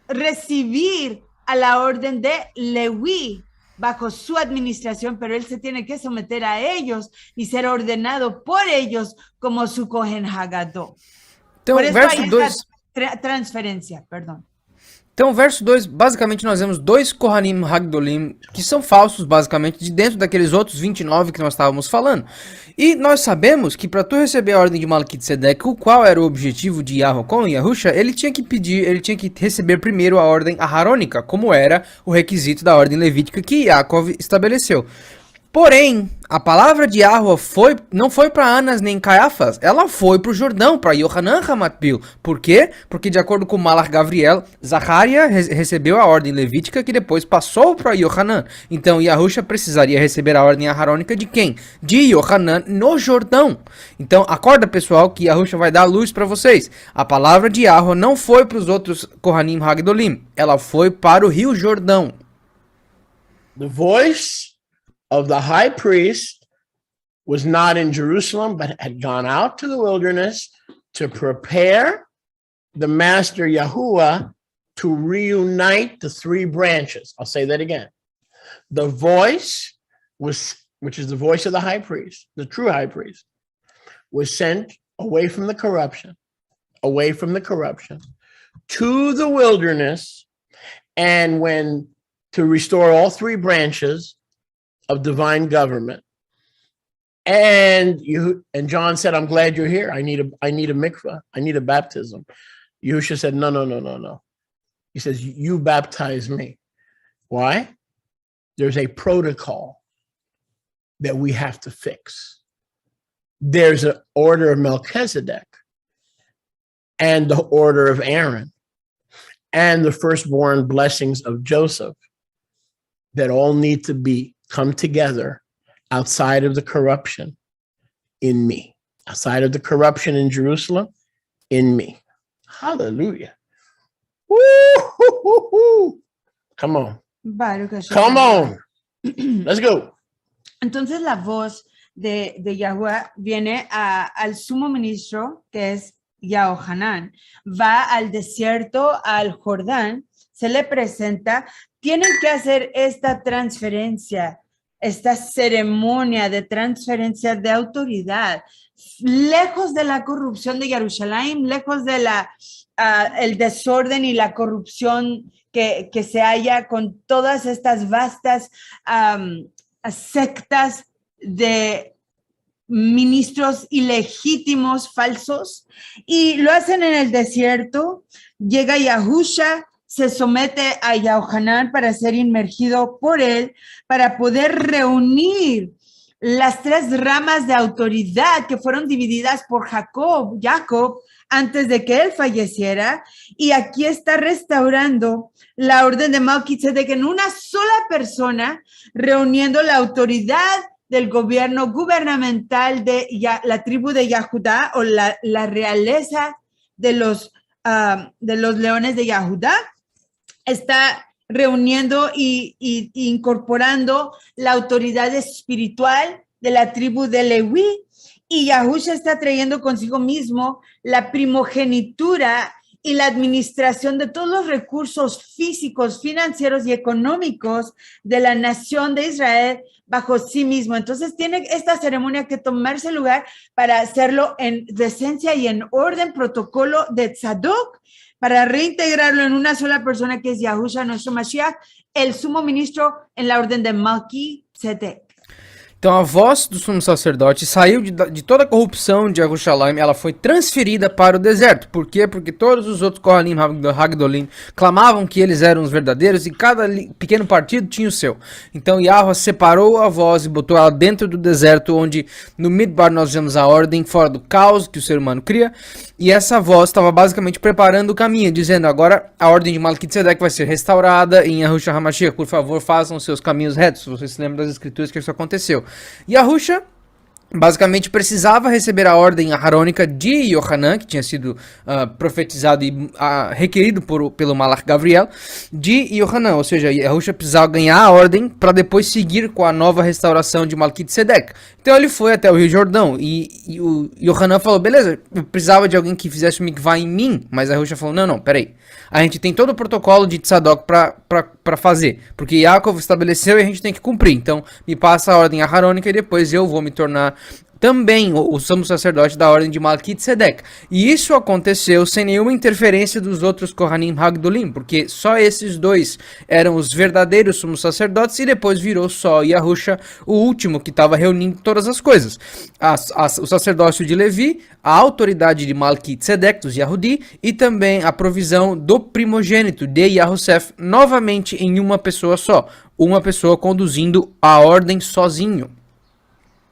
recibir a la orden de Leví bajo su administración, pero él se tiene que someter a ellos y ser ordenado por ellos como su Cohen Hagadó. Então, por eso verso hay 2. Transferência, perdão. Então, verso 2, basicamente nós vemos dois Kohanim Hagdolim, que são falsos, basicamente, de dentro daqueles outros 29 que nós estávamos falando. E nós sabemos que para tu receber a ordem de Melquisedec, o qual era o objetivo de Yahuwah com Yahusha, ele tinha que receber primeiro a ordem aharônica, como era o requisito da ordem levítica que Yaakov estabeleceu. Porém, a palavra de Yahuwah não foi para Anas nem Caiafas, ela foi para o Jordão, para Yohanan Hamatbil. Por quê? Porque de acordo com o Malach Gabriel, Zacharia recebeu a ordem levítica que depois passou para Yohanan. Então Yahusha precisaria receber a ordem aharônica de quem? De Yohanan no Jordão. Então acorda, pessoal, que Yahusha vai dar luz para vocês. A palavra de Yahuwah não foi para os outros Kohanim Hagdolim, ela foi para o Rio Jordão. The voice of the high priest was not in Jerusalem, but had gone out to the wilderness to prepare the master Yahuwah to reunite the three branches. I'll say that again. The voice which is the voice of the high priest, the true high priest, was sent away from the corruption to the wilderness, and to restore all three branches of divine government. And John said, I'm glad you're here. I need a mikvah. I need a baptism. Yahusha said, no. He says, you baptize me. Why? There's a protocol that we have to fix. There's an order of Melchizedek and the order of Aaron and the firstborn blessings of Joseph that all need to come together outside of the corruption in me, outside of the corruption in Jerusalem, in me. Hallelujah. Woo-hoo-hoo-hoo. Come on. Come on. Let's go. Entonces la voz de Yahuwah viene al sumo ministro, que es Yohanan, va al desierto, al Jordán, se le presenta, tienen que hacer esta transferencia, esta ceremonia de transferencia de autoridad, lejos de la corrupción de Jerusalén, lejos de el desorden y la corrupción que se halla con todas estas vastas sectas de ministros ilegítimos, falsos, y lo hacen en el desierto. Llega Yahusha, se somete a Yohanan para ser inmergido por él, para poder reunir las tres ramas de autoridad que fueron divididas por Jacob antes de que él falleciera, y aquí está restaurando la orden de Melquisedec en una sola persona, reuniendo la autoridad del gobierno gubernamental de la tribu de Yahudá, o la realeza de los leones de Yahudá. Está reuniendo y incorporando la autoridad espiritual de la tribu de Leví, y Yahusha está trayendo consigo mismo la primogenitura y la administración de todos los recursos físicos, financieros y económicos de la nación de Israel bajo sí mismo. Entonces tiene esta ceremonia que tomarse lugar para hacerlo en decencia y en orden, protocolo de Tzadok, para reintegrarlo en una sola persona que es Yahushua, nuestro Mashiach, el sumo ministro en la orden de Melquisedec. Então a voz do sumo sacerdote saiu de toda a corrupção de Jerusalém, ela foi transferida para o deserto. Por quê? Porque todos os outros Kohanim Hagdolim clamavam que eles eram os verdadeiros e cada pequeno partido tinha o seu. Então Yahweh separou a voz e botou ela dentro do deserto, onde no Midbar nós vemos a ordem fora do caos que o ser humano cria. E essa voz estava basicamente preparando o caminho, dizendo agora a ordem de Melquisedec vai ser restaurada em Yahushua HaMashiach. Por favor, façam seus caminhos retos. Você se lembra das escrituras que isso aconteceu. Yahushua basicamente precisava receber a ordem aarônica de Yohanan, que tinha sido profetizado e requerido pelo Malach Gabriel, de Yohanan, ou seja, Yahushua precisava ganhar a ordem para depois seguir com a nova restauração de Melquisedec. Então ele foi até o Rio Jordão e o Yohanan falou, beleza, eu precisava de alguém que fizesse o mikvah em mim, mas a Yahushua falou, não, peraí, a gente tem todo o protocolo de Tzadok para fazer, porque Yaakov estabeleceu e a gente tem que cumprir, então me passa a ordem aarônica e depois eu vou me tornar também o sumo sacerdote da ordem de Melquisedec. E isso aconteceu sem nenhuma interferência dos outros Kohanim Hagdolim, porque só esses dois eram os verdadeiros sumos sacerdotes e depois virou só Yahushua, o último que estava reunindo todas as coisas. O sacerdócio de Levi, a autoridade de Melquisedec, dos Yahudi, e também a provisão do primogênito de Yahushef, novamente em uma pessoa só, uma pessoa conduzindo a ordem sozinho.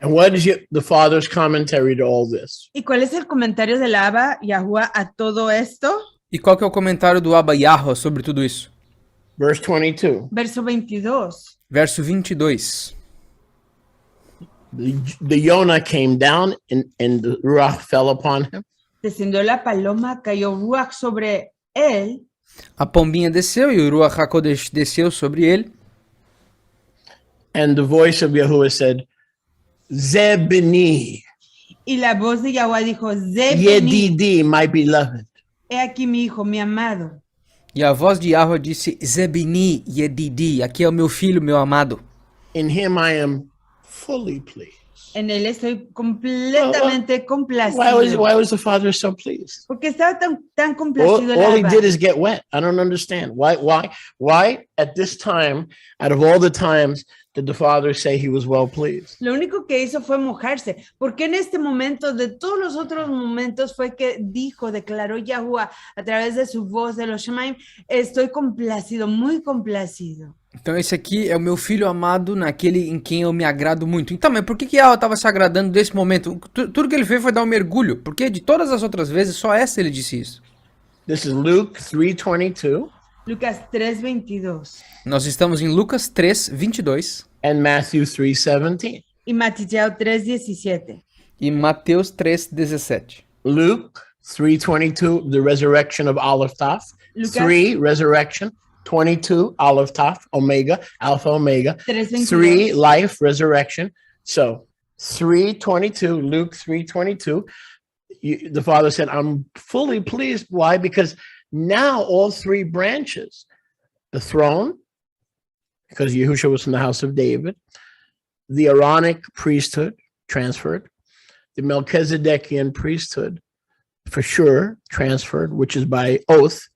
And what is the Father's commentary to all this? ¿Y cuál es el comentario del Abba Yahuwah a todo esto? E qual que é o comentário do Abba Yahweh sobre tudo isso? Verse 22. Verso 22. Verso 22. The Yonah came down and the Ruach fell upon him. Descendió la paloma, cayó Ruach sobre él. A pombinha desceu e o Ruach HaKodesh desceu sobre ele. And the voice of Yahuwah said, Zebini, Y la voz de Yahuwah dijo, Zebini, Yedidi, my beloved. he aquí mi hijo, mi amado. E a voz de Yahweh disse, Zebini Yedidi, aqui é o meu filho, meu amado. In him I am fully pleased. En él estoy completamente complacido. Why was the Father so pleased? Porque estaba tan complacido el All he Abba. did is get wet. I don't understand. Why at this time, out of all the times, did the Father say he was well pleased? Lo único que hizo fue mojarse, porque en este momento, de todos los otros momentos, fue que declaró Yahuwah a través de su voz, de los Shemaim, estoy complacido, muy complacido. Então esse aqui é o meu filho amado, naquele em quem eu me agrado muito. Então, mas por que Yahweh estava se agradando desse momento? Tudo que ele fez foi dar um mergulho, porque de todas as outras vezes, só essa ele disse isso. This is Luke 3:22. Lucas 3:22. Nós estamos em Lucas 3:22. And Matthew 3:17. Y Mateo 3:17. E Mateus 3:17. Luke 3:22, the resurrection of Aleph Taf. Lucas- 3, resurrection. 22, Aleph Taf, Omega, Alpha, Omega. 3:22. 3, life, resurrection. So 3:22, Luke 3:22. The Father said, I'm fully pleased. Why? Because now all three branches, the throne, because Yahushua was from the house of David, the Aaronic priesthood transferred, the Melchizedekian priesthood for sure transferred, which is by oath.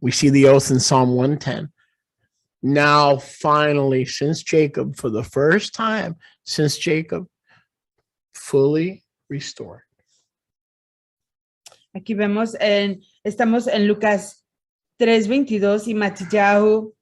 We see the oath in Psalm 110. Now, finally, since Jacob, for the first time since Jacob, fully restored. Aquí estamos en Lucas 3:22 y Mateo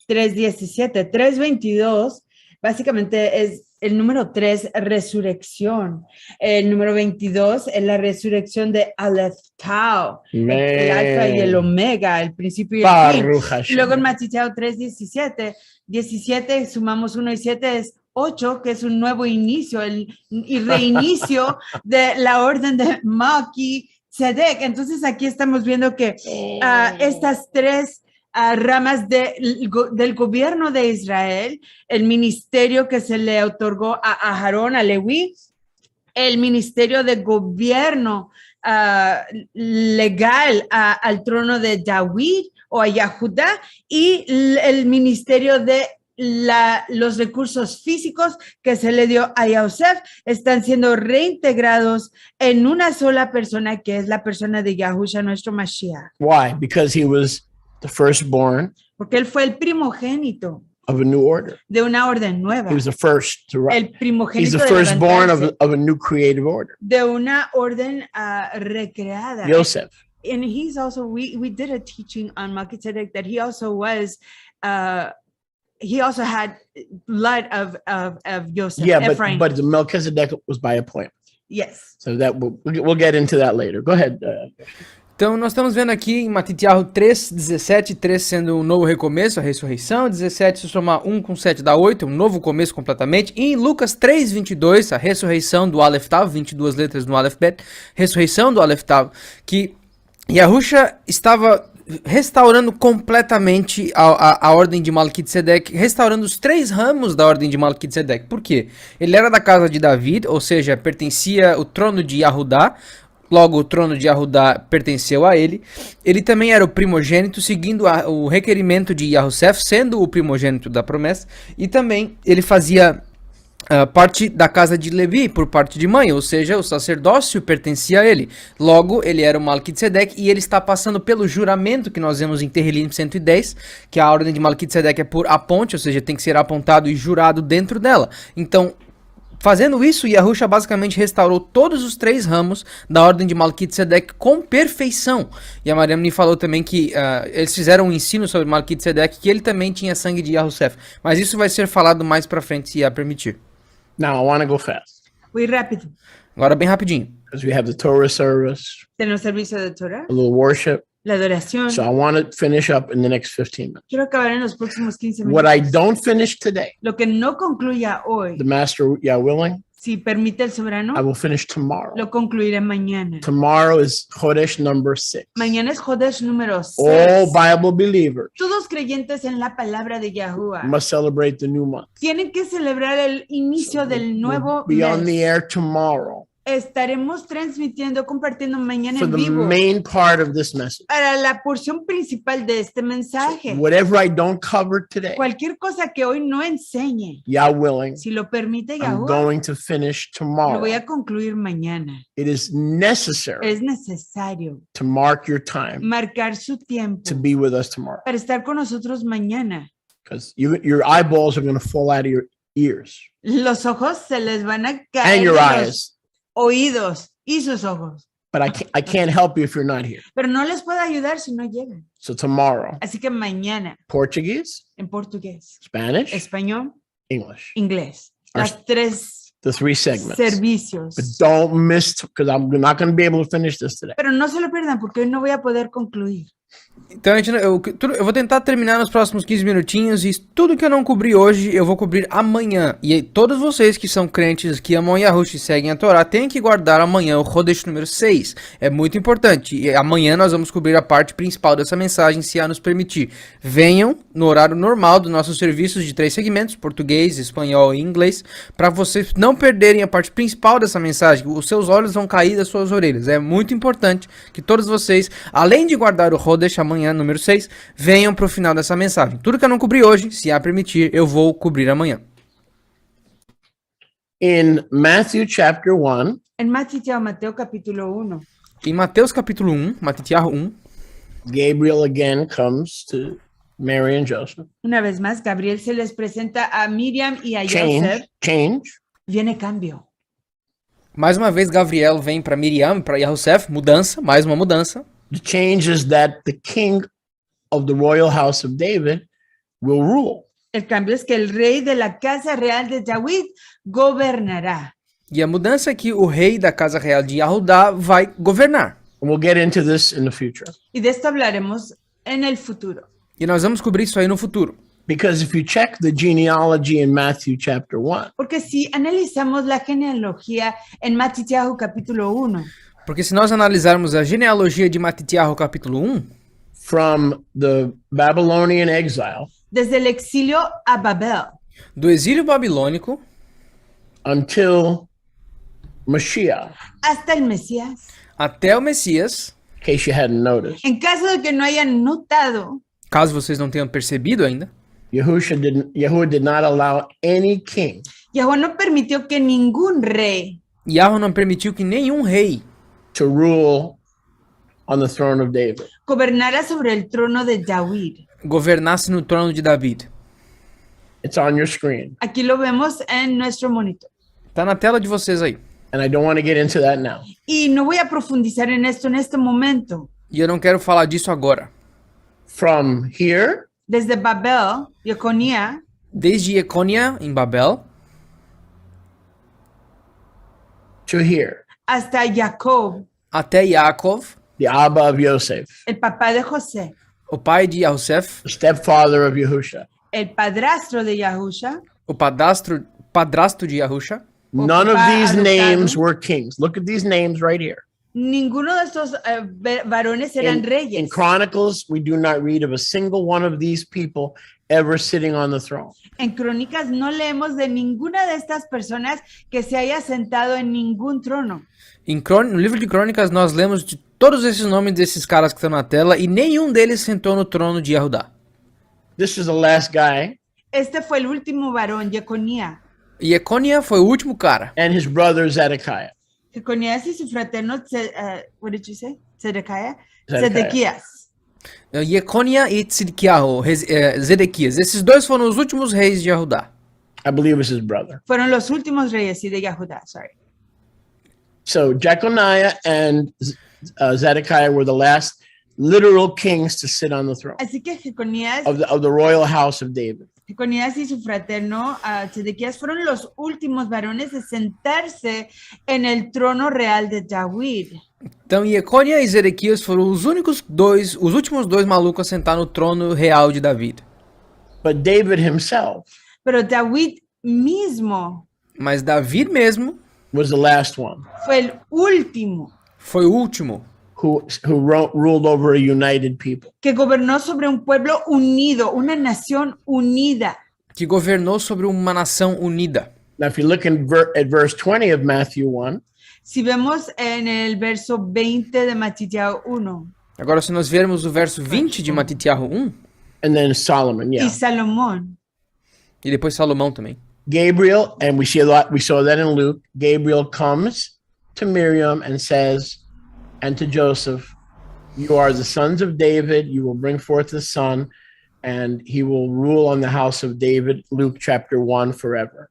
3:17. 3:22 básicamente es el número 3, resurrección. El número 22 es la resurrección de Aleph Tau, el alfa y el omega, el principio y el fin. Baruch Y Hashem. luego en Mateo 3:17, 17 sumamos 1 y 7 es 8, que es un nuevo inicio y reinicio de la orden de Melquisedec. Entonces aquí estamos viendo que estas tres ramas del gobierno de Israel, el ministerio que se le otorgó a Aarón, a Leví, el ministerio de gobierno legal al trono de David o a Yahudá y el ministerio de los recursos físicos que se le dio a Yosef están siendo reintegrados en una sola persona, que es la persona de Yahushua, nuestro Mashiach. Why? Because he was the firstborn Porque él fue el primogénito of a new order. de una orden nueva. He was the first to El He's primogénito the de firstborn levantarse of a new creative order. de una orden recreada. Joseph. And he's also, we did a teaching on Melchizedek that he also was, he also had blood of Joseph, Yeah, Ephraim. but the Melchizedek was by appointment. Yes. So that we'll get into that later. Go ahead. Então, nós estamos vendo aqui em Matitiahu 3, 17, 3 sendo um novo recomeço, a ressurreição, 17, se somar 1 com 7 dá 8, um novo começo completamente, e em Lucas 3, 22, a ressurreição do Aleph Tav, 22 letras no Aleph Bet, ressurreição do Aleph Tav, que Yahusha estava restaurando completamente a ordem de Melquitzedek, restaurando os 3 ramos da ordem de Melquitzedek. Por quê? Ele era da casa de David, ou seja, pertencia o trono de Yahudá, logo o trono de Yahudá pertenceu a ele. Ele também era o primogênito, seguindo o requerimento de Yahusef, sendo o primogênito da promessa, e também ele fazia parte da casa de Levi por parte de mãe, ou seja, o sacerdócio pertencia a ele. Logo, ele era o Melquitzedek e ele está passando pelo juramento que nós vemos em Terrilim 110, que a ordem de Melquitzedek é por aponte, ou seja, tem que ser apontado e jurado dentro dela. Então, fazendo isso, Yahusha basicamente restaurou todos os 3 ramos da ordem de Melquitzedek com perfeição. E a Mariam me falou também que eles fizeram um ensino sobre Melquitzedek, que ele também tinha sangue de Yahusef. Mas isso vai ser falado mais pra frente, se a permitir. Now I want to go fast Muy rápido. Agora bem rapidinho. because we have the Torah service, Tenemos servicio de Torah, a little worship. la adoración. So I want to finish up in the next 15 minutes. Quiero acabar en los próximos 15 What I minutos. don't finish today, Lo que no concluya hoy, the Master, yeah, willing, si permite el soberano, I will finish tomorrow. lo concluiré mañana. Tomorrow is Chodesh number 6. Mañana es Jodesh número 6. All Bible believers Todos creyentes en la palabra de Yahuwah must celebrate the new month. tienen que celebrar el inicio del nuevo We'll be on the mes. air tomorrow Estaremos transmitiendo, compartiendo mañana for en the vivo main part of this message. para la porción principal de este mensaje. Whatever I don't cover today, Cualquier cosa que hoy no enseñe, Yah willing, si lo permite I'm Yahuwah, going to finish lo tomorrow. voy a concluir mañana. It is necessary Es necesario to mark your time marcar su tiempo to be with us tomorrow, para estar con nosotros mañana. because your eyeballs are going to fall out of your ears Los ojos se les van a and caer your de los eyes. oídos y sus ojos. But I can't help you if you're not here. Pero no les puedo ayudar si no llegan. So tomorrow, Así que mañana, Portuguese, en portugués, Spanish, español, English, inglés, Our- las 3 the 3 segments. servicios. But don't miss, because I'm not going to be able to finish this today. Pero no se lo pierdan porque hoy no voy a poder concluir. Então, eu vou tentar terminar nos próximos 15 minutinhos e tudo que eu não cobri hoje, eu vou cobrir amanhã. E aí, todos vocês que são crentes, que amam Yahushua e seguem a Torá, têm que guardar amanhã o Chodesh número 6. É muito importante. E amanhã nós vamos cobrir a parte principal dessa mensagem, se a nos permitir. Venham no horário normal dos nossos serviços de 3 segmentos, português, espanhol e inglês, para vocês não perderem a parte principal dessa mensagem. Os seus olhos vão cair das suas orelhas. É muito importante que todos vocês, além de guardar o Chodesh amanhã, número 6, venham para o final dessa mensagem. Tudo que eu não cobri hoje, se a permitir, eu vou cobrir amanhã. In Matthew chapter 1, En Mateo capítulo 1, Em Mateus capítulo 1, Matitiahu 1, Gabriel again comes to Mary and Joseph. una vez más, Gabriel se les presenta a Miriam y a Joseph. Change. Viene cambio. mais uma vez Gabriel vem para Miriam, para Yahusef, mudança, mais uma mudança. The change is that the king of the royal house of David will rule. El cambio es que el rey de la casa real de David gobernará. E a mudança é que o rei da casa real de Yahudá vai governar. And we'll get into this in the future. Y de esto hablaremos en el futuro. E nós vamos cobrir isso aí no futuro. Because if you check the genealogy in Matthew chapter 1, Porque si analizamos la genealogía en Matitiahu capítulo 1, Porque se nós analisarmos a genealogia de Matitiahu capítulo 1, from the Babylonian exile desde el exilio a Babel do exílio babilônico until Mashiach, hasta el Mesías, até o Messias, in case you hadn't noticed, En caso de que no hayan notado, caso vocês não tenham percebido ainda, Yahuwah did not allow any king Yahweh no permitió que ningún rey Yahweh não permitiu que nenhum rei to rule on the throne of David. gobernara sobre el trono de David. governasse no trono de David. It's on your screen. Aquí lo vemos en nuestro monitor. Tá na tela de vocês aí. And I don't want to get into that now. Y no voy a profundizar en esto en este momento. E eu não quero falar disso agora. From here Desde Babel, Jeconia, Desde Ecônia, em Babel, to here, hasta Jacob, até Yaakov, the Abba of Yosef, el papá de José, o pai de Yosef, the stepfather of Yahusha. el padrastro de Yahusha, o padrasto de Yahusha. None of papá these adoptado. names were kings. Look at these names right here. ninguno de estos varones eran In reyes. Chronicles, we do not read of a single one of these people ever sitting on the throne. En Crónicas no leemos de ninguna de estas personas que se haya sentado en ningún trono. No livro de Crônicas, nós lemos de todos esses nomes desses caras que estão na tela e nenhum deles sentou no trono de Yehudá. This is the last guy, Este fue el último varón, Jeconia. E Ecônia foi o último cara. and his brother Zedekiah. Jeconías y su fraterno, what did you say? Zedekiah? Zedekiah. Zedequías. Ecônia e Zedequias. Esses dois foram os últimos reis de Yehudá. I believe it was his brother. Fueron los últimos reyes, sí, de Yahudá, sorry. So Jeconiah and Zedekiah were the last literal kings to sit on the throne Así que Jeconías, of the royal house of David. Jeconías y su fraterno Zedequías fueron los últimos varones de sentarse en el trono real de David. Então, Ecônia e Zedequias foram os últimos dois malucos a sentar no trono real de David. But David himself Pero David mismo Mas David mesmo was the last one fue el último foi o último who ruled over a united people. que gobernó sobre un pueblo unido, una nación unida. que governou sobre uma nação unida. Now, if you look at verse 20 of Matthew 1, Si vemos en el verso 20 de Matitiao 1, Agora, se nós vermos o verso 20 de Matitiahu 1, and then Solomon, y Salomón, e depois Salomão também. Gabriel, and we saw that in Luke, Gabriel comes to Miriam and says, and to Joseph, you are the sons of David, you will bring forth a son, and he will rule on the house of David, Luke chapter 1, forever.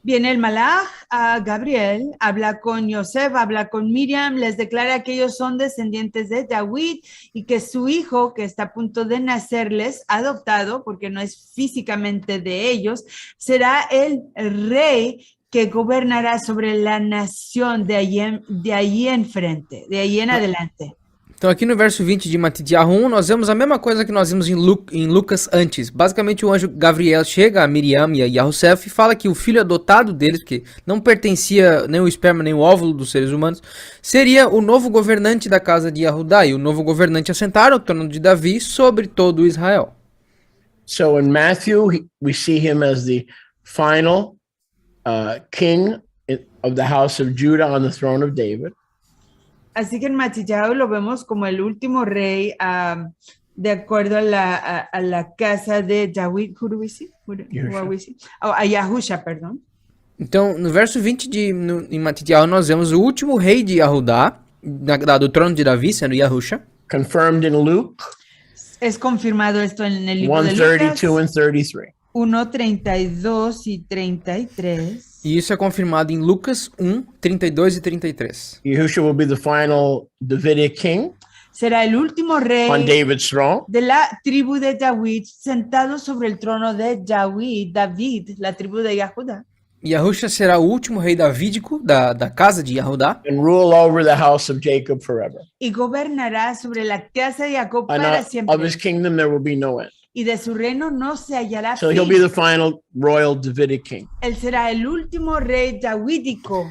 viene el malaj a Gabriel, habla con Yosef, habla con Miriam, les declara que ellos son descendientes de David y que su hijo, que está a punto de nacerles, adoptado, porque no es físicamente de ellos, será el rey que gobernará sobre la nación de ahí en frente, de ahí en adelante. Então, aqui no verso 20 de Matitiahu 1, nós vemos a mesma coisa que nós vimos em Lucas antes. Basicamente, o anjo Gabriel chega a Miriam e a Yahusef e fala que o filho adotado deles, que não pertencia nem o esperma nem o óvulo dos seres humanos, seria o novo governante da casa de Yehudá, e o novo governante assentaram o trono de Davi sobre todo Israel. So in Matthew, we see him as the final king of the house of Judah on the throne of David. Así que en Matitiao lo vemos como el último rey de acuerdo a la casa de David, a Yahusha, perdón. Então, no verso 20 em Matitiahu, nós vemos o último rei de Yehudá, do trono de Davi, sendo Yahusha. Confirmed in Luke Es confirmado esto en el libro de 1:32 Lucas and 33. 1:32 y 33. E isso é confirmado em Lucas 1, 32 e 33. Yahushua will be the final Davidic king Será el último rey on David's throne. de la tribu de David, sentado sobre el trono de David, la tribu de Yahudá. Yahusha será o último rei davídico da casa de Yehudá. And rule over the house of Jacob forever. Y gobernará sobre la casa de Jacob And para of siempre. his kingdom there will be no end. Y de su reino no se hallará So fin. he'll be the final royal Davidic king. Él será el último rey davídico.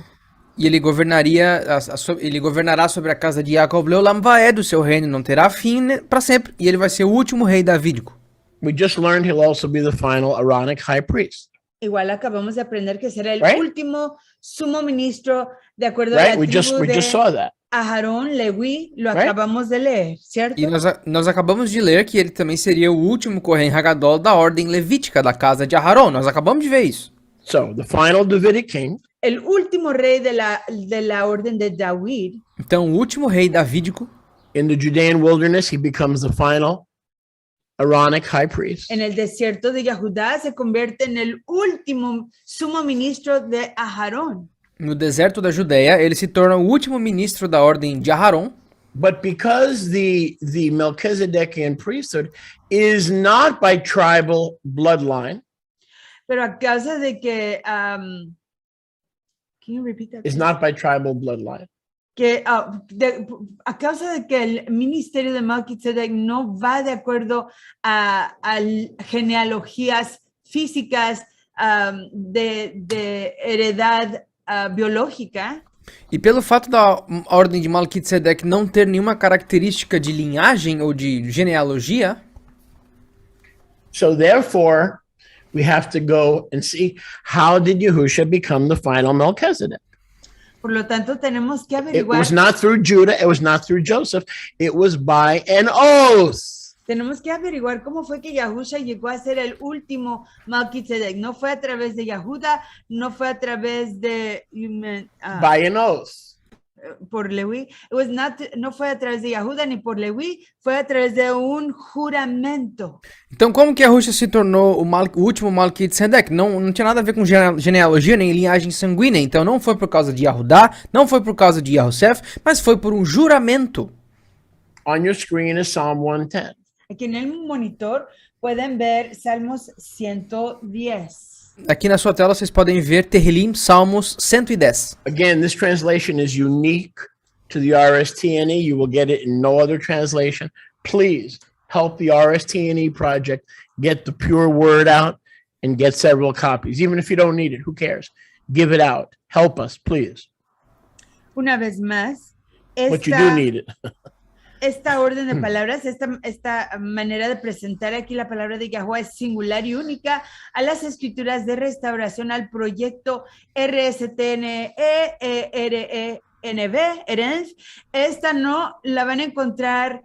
E ele governará sobre a casa de Jacob. Leolam vaed, do seu reino não terá fim para sempre. E ele vai ser o último rei davídico. We just learned he'll also be the final Aaronic high priest. Igual acabamos de aprender que será el Right? último sumo ministro de acuerdo a Right? la We tribu just saw that. Aarón, Leví, lo Right. acabamos de leer, ¿cierto? E nós acabamos de ler que ele também seria o último Kohen Hagadol da ordem levítica, da casa de Aharon. Nós acabamos de ver isso. So the final Davidic king El último rey de la orden de David, Então, o último rei davídico, in the Judean wilderness, he becomes the final Aaronic high priest. en el desierto de Yahudá, se convierte en el último sumo ministro de Aarón. no deserto da Judéia, ele se torna o último ministro da ordem de Aharon. But because the Melchizedekian priesthood is not by tribal bloodline, Pero a causa de que, can you repeat that? is not by tribal bloodline. A causa de que el ministerio de Melquisedec no va de acuerdo a genealogías físicas de heredad biológica, E pelo fato da ordem de Melquisedeque não ter nenhuma característica de linhagem ou de genealogia, So therefore, we have to go and see, how did Yahusha become the final Melchizedek? por lo tanto tenemos que It averiguar, was not through Judah, it was not through Joseph, it was by an oath. cómo fue que Yahusha llegó a ser el último Melquisedec. No fue a través de Yahuda, no fue a través de By an oath. por Leví. No fue a través de Yahuda ni por Leví, fue a través de un juramento. então como que Yahusha se tornou o último Melquisedeque? Não tinha nada a ver com genealogia nem linhagem sanguínea, então não foi por causa de Yahudá, não foi por causa de Yahusef, mas foi por um juramento. On your screen is Psalm 110. Aquí en el monitor pueden ver Salmos 110. Aqui na sua tela vocês podem ver Tehillim, Salmos 110. Again, this translation is unique to the RSTNE. You will get it in no other translation. Please help the RSTNE project get the pure word out and get several copies. Even if you don't need it, who cares? Give it out. Help us, please. Una vez más, But you do need it. esta orden de palabras, esta manera de presentar aquí la palabra de Yahweh es singular y única a las escrituras de restauración, al proyecto RSTNE, ERENV. Esta no la van a encontrar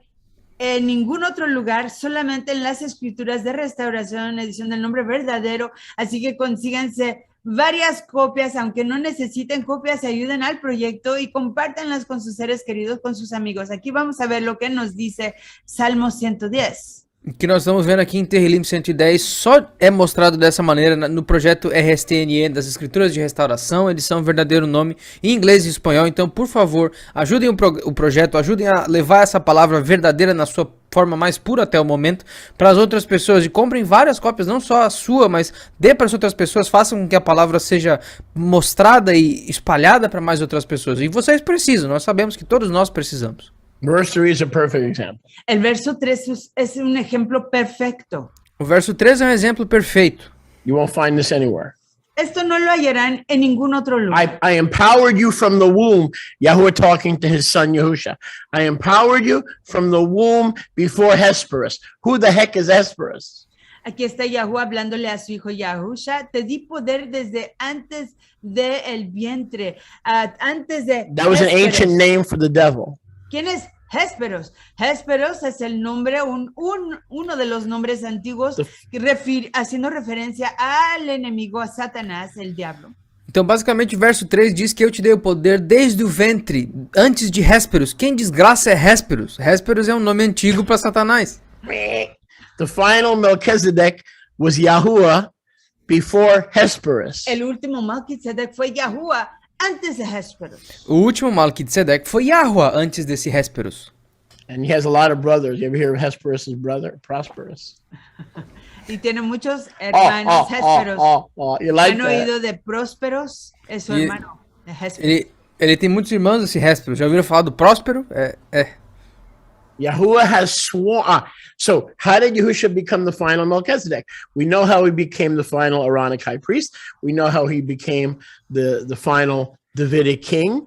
en ningún otro lugar, solamente en las escrituras de restauración, edición del nombre verdadero. Así que consíganse varias copias, aunque no necesiten copias, ayuden al proyecto y compártanlas con sus seres queridos, con sus amigos. Aquí vamos a ver lo que nos dice Salmo 110. Que nós estamos vendo aqui em Tehillim 110, só é mostrado dessa maneira no projeto RSTNE das Escrituras de Restauração, edição verdadeiro nome, em inglês e espanhol. Então, por favor, ajudem o projeto, ajudem a levar essa palavra verdadeira na sua forma mais pura até o momento para as outras pessoas, e comprem várias cópias, não só a sua, mas dê para as outras pessoas, façam com que a palavra seja mostrada e espalhada para mais outras pessoas. E vocês precisam, nós sabemos que todos nós precisamos. Verse 3 is a perfect example. El verso 3 es un ejemplo perfecto. O verso 3 é um exemplo perfeito. You won't find this anywhere. Esto no lo hallarán en ningún otro lugar. I empowered you from the womb. Yahuwah talking to his son Yahusha. I empowered you from the womb before Hesperus. Who the heck is Hesperus? Aquí está Yahuwah hablándole a su hijo Yahusha. Te di poder desde antes del vientre, antes de That was an Hésperos. ancient name for the devil. ¿Quién es Hésperos? Hésperos es el nombre, uno de los nombres antiguos haciendo referencia al enemigo, a Satanás, el diablo. Então, basicamente, o verso 3 diz que eu te dei o poder desde o ventre, antes de Hésperos. Quem desgraça é Hésperos? Hésperos é um nome antigo para Satanás. The final Melchizedek was Yahuwah before Hesperus. El último Melquisedec fue Yahuwah antes de Hésperos. O último Melquisedeque foi Yahuwah antes desse Hésperos. And he has a lot of brothers. You ever hear of Hesperus' brother, Prosperous? Y tiene muchos hermanos Hésperos. You like ¿Han that? oído de Prósperos? Es su Y- hermano de Hésperos. Ele tem muitos irmãos, esse Hésperos. Já ouviram falar do Próspero? Yahuwah has sworn. So, how did Yahusha become the final Melchizedek? We know how he became the final Aaronic high priest. We know how he became the final Davidic king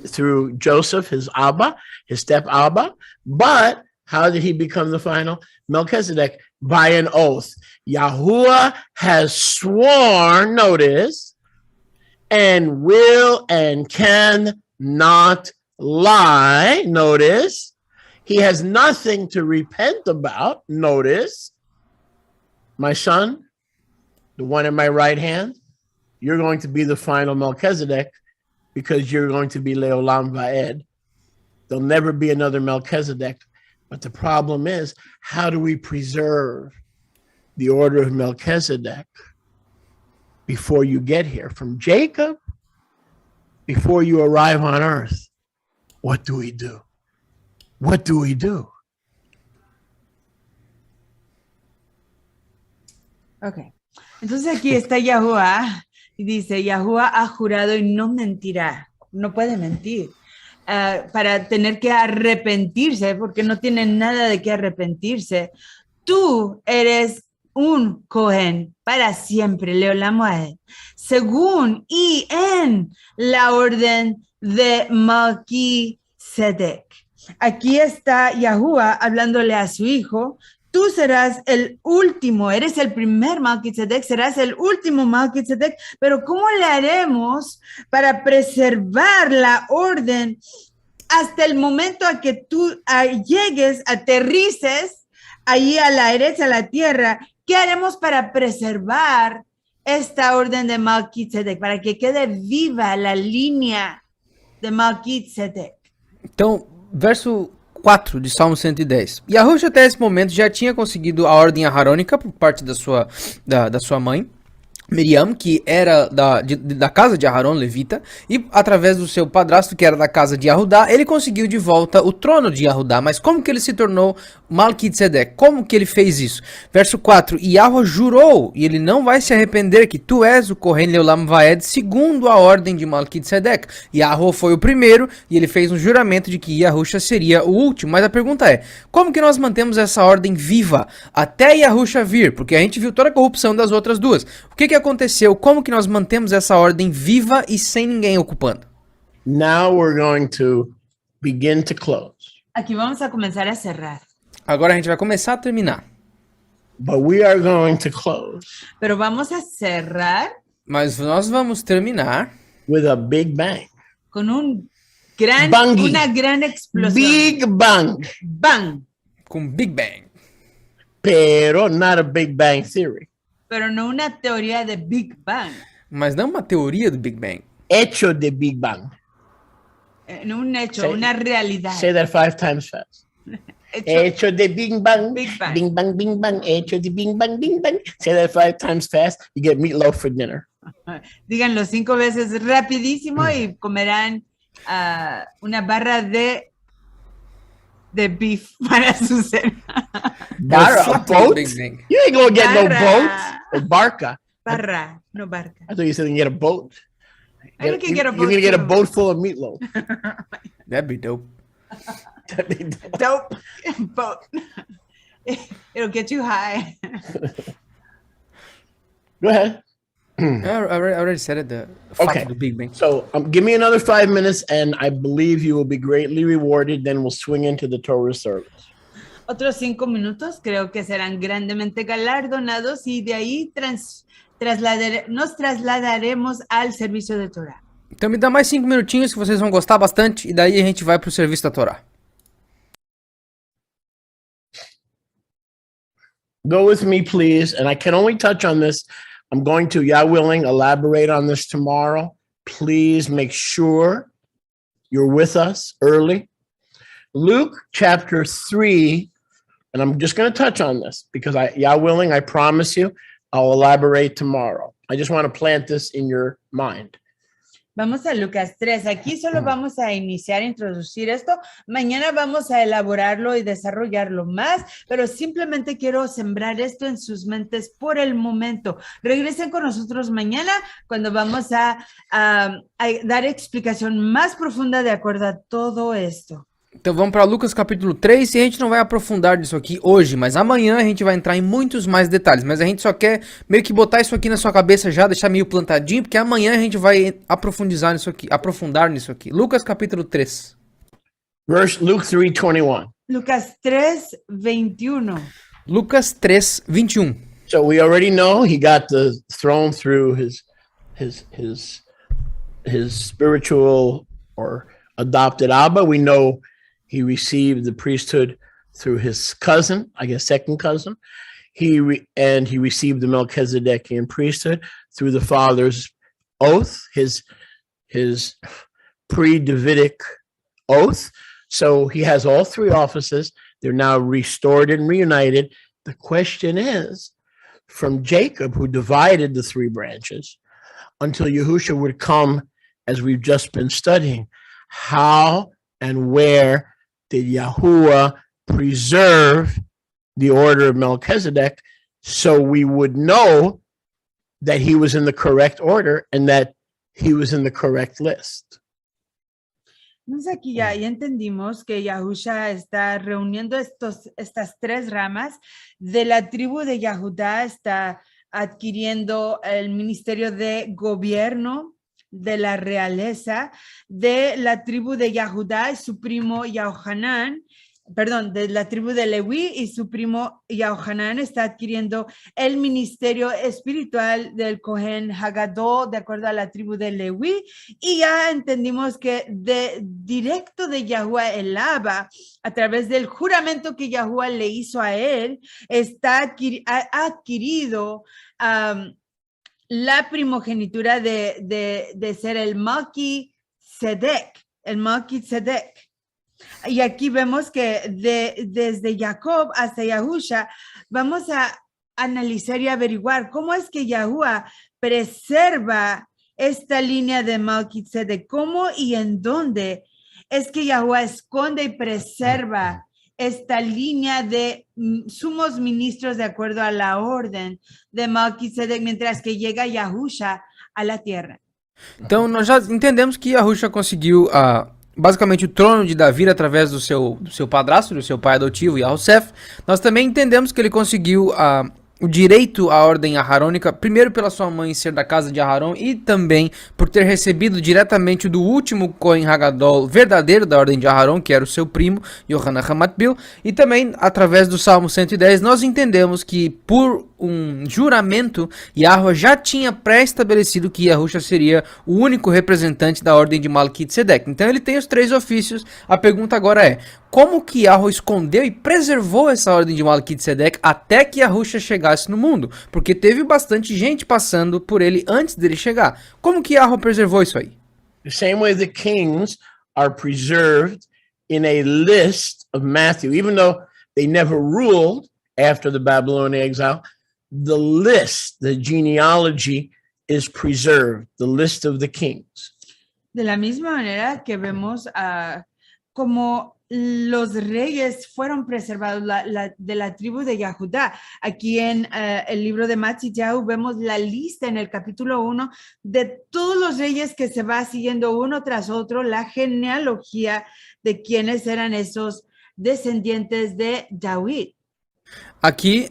through Joseph, his Abba, his step Abba. But how did he become the final Melchizedek? By an oath. Yahuwah has sworn, notice, and will and can not lie, notice. He has nothing to repent about, notice. My son, the one in my right hand, you're going to be the final Melchizedek because you're going to be Leolam Vaed. There'll never be another Melchizedek. But the problem is, how do we preserve the order of Melchizedek before you get here? From Jacob, before you arrive on earth, what do we do? What do we do? Ok. Entonces aquí está Yahuwah y dice, Yahuwah ha jurado y no mentirá. No puede mentir. Para tener que arrepentirse, porque no tiene nada de qué arrepentirse. Tú eres un Cohen para siempre, Leolam Vaed, según y en la orden de Melquisedec. Aquí está Yahuwah hablándole a su hijo. Tú serás el último, eres el primer Melquisedec, serás el último Melquisedec, pero ¿cómo le haremos para preservar la orden hasta el momento a que tú llegues, aterrices ahí a la derecha, a la tierra? ¿Qué haremos para preservar esta orden de Melquisedec, para que quede viva la línea de Melquisedec? Então, verso 4 de Salmo 110. Yahushua até esse momento já tinha conseguido a ordem aharônica por parte da sua mãe, Miriam, que era da casa de Aharon, levita, e através do seu padrasto, que era da casa de Yahudá, ele conseguiu de volta o trono de Yahudá. Mas como que ele se tornou Melquisedec? Como que ele fez isso? Verso 4, e Yahuwah jurou, e ele não vai se arrepender, que tu és o Kohen Leolam Vaed, segundo a ordem de Melquisedec. Yahuwah foi o primeiro, e ele fez um juramento de que Yahushua seria o último. Mas a pergunta é, como que nós mantemos essa ordem viva até Yahushua vir? Porque a gente viu toda a corrupção das outras duas. O que aconteceu? Como que nós mantemos essa ordem viva e sem ninguém ocupando? Now we're going to begin to close. Aqui vamos a começar a cerrar. Agora a gente vai começar a terminar. But we are going to close. Pero vamos a cerrar. Mas nós vamos terminar with a big bang. Con una gran explosión. Big bang. Bang. Com Big Bang. Pero not a Big Bang theory. Pero no una teoría de Big Bang. Mas não uma teoria do Big Bang. Hecho de Big Bang. No un hecho, una realidad. Say that 5 times fast. Hecho de Big Bang. Big Bang. Bing bang, bing bang. Hecho de Bing bang, bing bang. Say that 5 times fast. You get meatloaf for dinner. Díganlo 5 veces rapidísimo y comerán una barra de beef para su cena. Barra, a boat? You ain't gonna get no boat. Or barca. Barra, no barca. I thought you said you can get a boat. You can get a boat. You're gonna get a boat full of meatloaf. That'd be dope. Dope. Boat. It'll get you high. Go ahead. I already said it. The Big Bang. So give me another 5 minutes, and I believe you will be greatly rewarded. Then we'll swing into the Torah service. Otros 5 minutos creo que serán grandemente galardonados y de ahí nos trasladaremos al serviço de Torá. Então me dá mais 5 minutinhos que vocês vão gostar bastante e daí a gente vai pro serviço da Torá. Go with me, please. And I can only touch on this. I'm going to, Yah willing, elaborate on this tomorrow. Please make sure you're with us early. Luke chapter 3, and I'm just going to touch on this because Yah willing, I promise you, I'll elaborate tomorrow. I just want to plant this in your mind. Vamos a Lucas 3. Aquí solo vamos a iniciar, introducir esto. Mañana vamos a elaborarlo y desarrollarlo más, pero simplemente quiero sembrar esto en sus mentes por el momento. Regresen con nosotros mañana cuando vamos a dar explicación más profunda de acuerdo a todo esto. Então vamos para Lucas capítulo 3 e a gente não vai aprofundar disso aqui hoje, mas amanhã a gente vai entrar em muitos mais detalhes, mas a gente só quer meio que botar isso aqui na sua cabeça já, deixar meio plantadinho, porque amanhã a gente vai aprofundar nisso aqui. Lucas capítulo 3. Luke 3:21. Lucas 3:21. Lucas 3:21. So we already know he got the throne through his spiritual or adopted Abba. We know he received the priesthood through his cousin, I guess second cousin. He received the Melchizedekian priesthood through the father's oath, his pre-Davidic oath. So he has all three offices. They're now restored and reunited. The question is, from Jacob, who divided the three branches, until Yahushua would come, as we've just been studying, how and where did Yahuwah preserve the order of Melchizedek so we would know that he was in the correct order and that he was in the correct list? Entonces aquí ya entendimos que Yahusha está reuniendo estas tres ramas. De la tribu de Yahudá está adquiriendo el ministerio de gobierno, de la realeza. De la tribu de Yahudá y su primo Yahohanán, perdón, de la tribu de Leví y su primo Yahohanán está adquiriendo el ministerio espiritual del Cohen Hagadol de acuerdo a la tribu de Leví, y ya entendimos que directo de Yahuwah el Abba, a través del juramento que Yahuwah le hizo a él, ha adquirido la primogenitura de ser el Melquisedec, Y aquí vemos que desde Jacob hasta Yahusha vamos a analizar y averiguar cómo es que Yahuwah preserva esta línea de Melquisedec, cómo y en dónde es que Yahuwah esconde y preserva esta línea de sumos ministros de acuerdo a la orden de Melquisedec, mientras que llega Yahusha a la tierra. Então, nós já entendemos que Yahusha conseguiu basicamente o trono de Davi através do seu padrasto, do seu pai adotivo, Yahosef. Nós também entendemos que ele conseguiu o direito à ordem aharônica, primeiro pela sua mãe ser da casa de Aharon e também por ter recebido diretamente do último Cohen Hagadol verdadeiro da ordem de Aharon, que era o seu primo, Yohanan Hamatbil, e também através do Salmo 110 nós entendemos que por um juramento, Yahweh já tinha pré-estabelecido que Yahusha seria o único representante da ordem de Melquisedec. Então ele tem os três ofícios. A pergunta agora é, como que Yahweh escondeu e preservou essa ordem de Melquisedec até que Yahusha chegasse no mundo? Porque teve bastante gente passando por ele antes dele chegar. Como que Yahweh preservou isso aí? The same way the kings are preserved in a list of Matthew, even though they never ruled after the Babylonian exile, the list, the genealogy is preserved, the list of the kings. De la misma manera que vemos como los reyes fueron preservados de la tribu de Yahudá. Aquí en el libro de Matthew vemos la lista en el capítulo 1 de todos los reyes que se va siguiendo uno tras otro, la genealogía de quienes eran esos descendientes de David. Aqui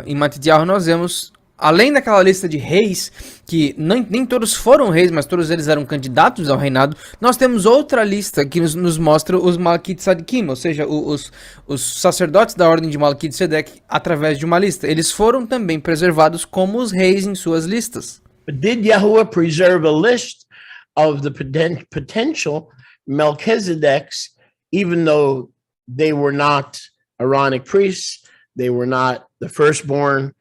em Matitiahu nós vemos, além daquela lista de reis, que nem todos foram reis, mas todos eles eram candidatos ao reinado, nós temos outra lista que nos mostra os Malkit-Sadikim, ou seja, os sacerdotes da ordem de Malkit-Sedek, através de uma lista. Eles foram também preservados como os reis em suas listas. But did Yahuwah preserve a list of the potential Melchizedeks, even though they were not Aaronic priests? They were not the firstborn.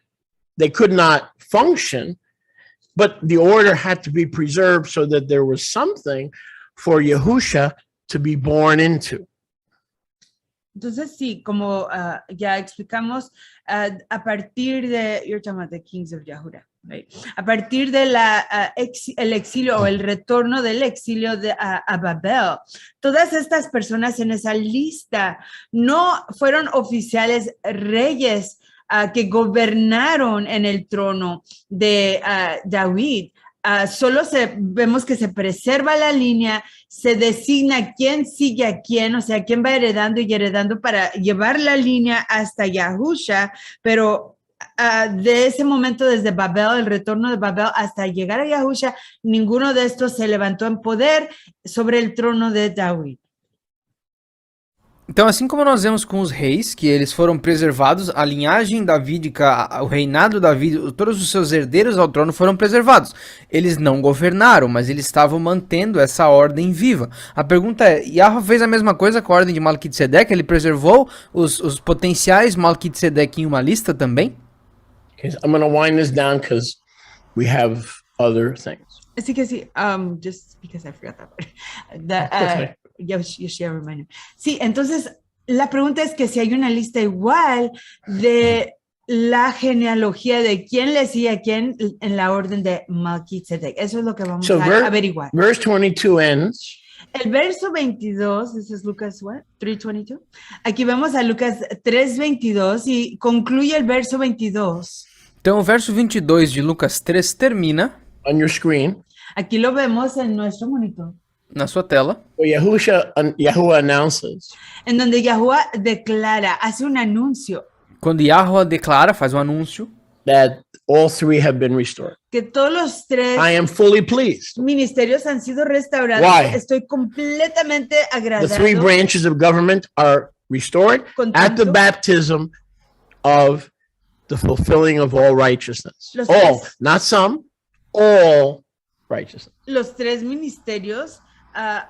They could not function, but the order had to be preserved so that there was something for Yahusha to be born into. Entonces, sí, como ya explicamos, a partir de, you're talking about the kings of Yahuda, right? A partir de el exilio o el retorno del exilio a Babel, todas estas personas en esa lista no fueron oficiales reyes que gobernaron en el trono de David. Solo vemos que se preserva la línea, se designa quién sigue a quién, o sea, quién va heredando y heredando para llevar la línea hasta Yahusha, pero de ese momento desde Babel, el retorno de Babel hasta llegar a Yahusha, ninguno de estos se levantó en poder sobre el trono de David. Então, assim como nós vemos com os reis, que eles foram preservados, a linhagem davídica, o reinado davídico, todos os seus herdeiros ao trono foram preservados. Eles não governaram, mas eles estavam mantendo essa ordem viva. A pergunta é, Yahweh fez a mesma coisa com a ordem de Melquisedeque? Ele preservou os potenciais Melquisedeque em uma lista também? Okay, so I'm going to wind this down because we have other things. Así que sí, just because I forgot that part. Yoshia reminded me. Sí, entonces la pregunta es que si hay una lista igual de la genealogía de quién le sigue a quién en la orden de Melquisedec. Eso es lo que vamos a averiguar. Verse 22 ends. El verso 22, this is Lucas what? 3:22. Aquí vemos a Lucas 3:22 y concluye el verso 22. Então o verso 22 de Lucas 3 termina On your screen. Aquí lo vemos en nuestro monitor. Na sua tela. Where Yahuwah announces. En donde Yahuwah declara, hace un anuncio. Quando Yahweh declara, faz um anúncio. That all three have been restored. Que todos los tres I am fully pleased. ministerios han sido restaurados. Why? Estoy completamente agradado. The three branches of government are restored at the baptism of the fulfilling of all righteousness. All, not some, all righteousness. Los tres ministerios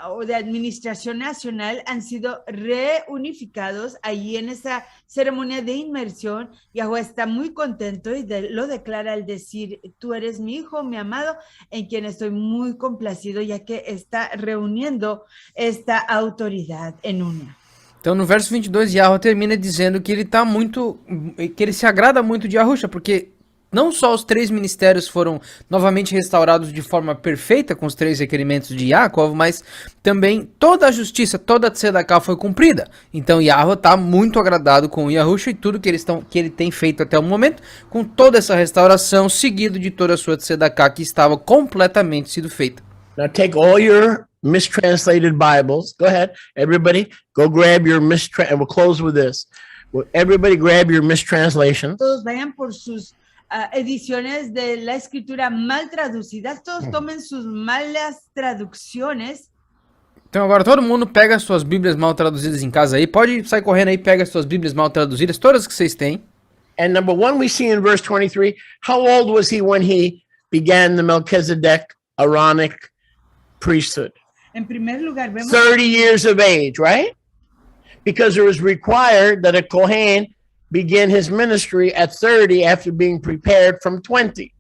o de administración nacional han sido reunificados allí en esa ceremonia de inmersión. Yahweh está muy contento y lo declara al decir, tú eres mi hijo, mi amado, en quien estoy muy complacido, ya que está reuniendo esta autoridad en una. Então no verso 22, Yahweh termina dizendo que ele tá muito, que ele se agrada muito de Yahusha, porque não só os três ministérios foram novamente restaurados de forma perfeita com os três requerimentos de Yaakov, mas também toda a justiça, toda a tzedakah foi cumprida. Então Yahweh está muito agradado com Yahusha e tudo que ele tem feito até o momento, com toda essa restauração, seguido de toda a sua tzedakah que estava completamente sido feita. Now take all your mistranslated Bibles. Go ahead, everybody. Go grab your and we'll close with this. Everybody grab your mistranslations. Todos vayan por sus ediciones de la escritura mal traducidas, todos tomen sus malas traducciones. Então agora todo mundo pega as suas bíblias mal traduzidas em casa aí, pode sair correndo aí, pega as suas bíblias mal traduzidas, todas que vocês têm. And number one, we see in verse 23, how old was he when he began the Melchizedek Aaronic priesthood? En primer lugar, vemos 30 years of age, right? Because it was required that a Kohen began his ministry at 30 after being prepared from 20.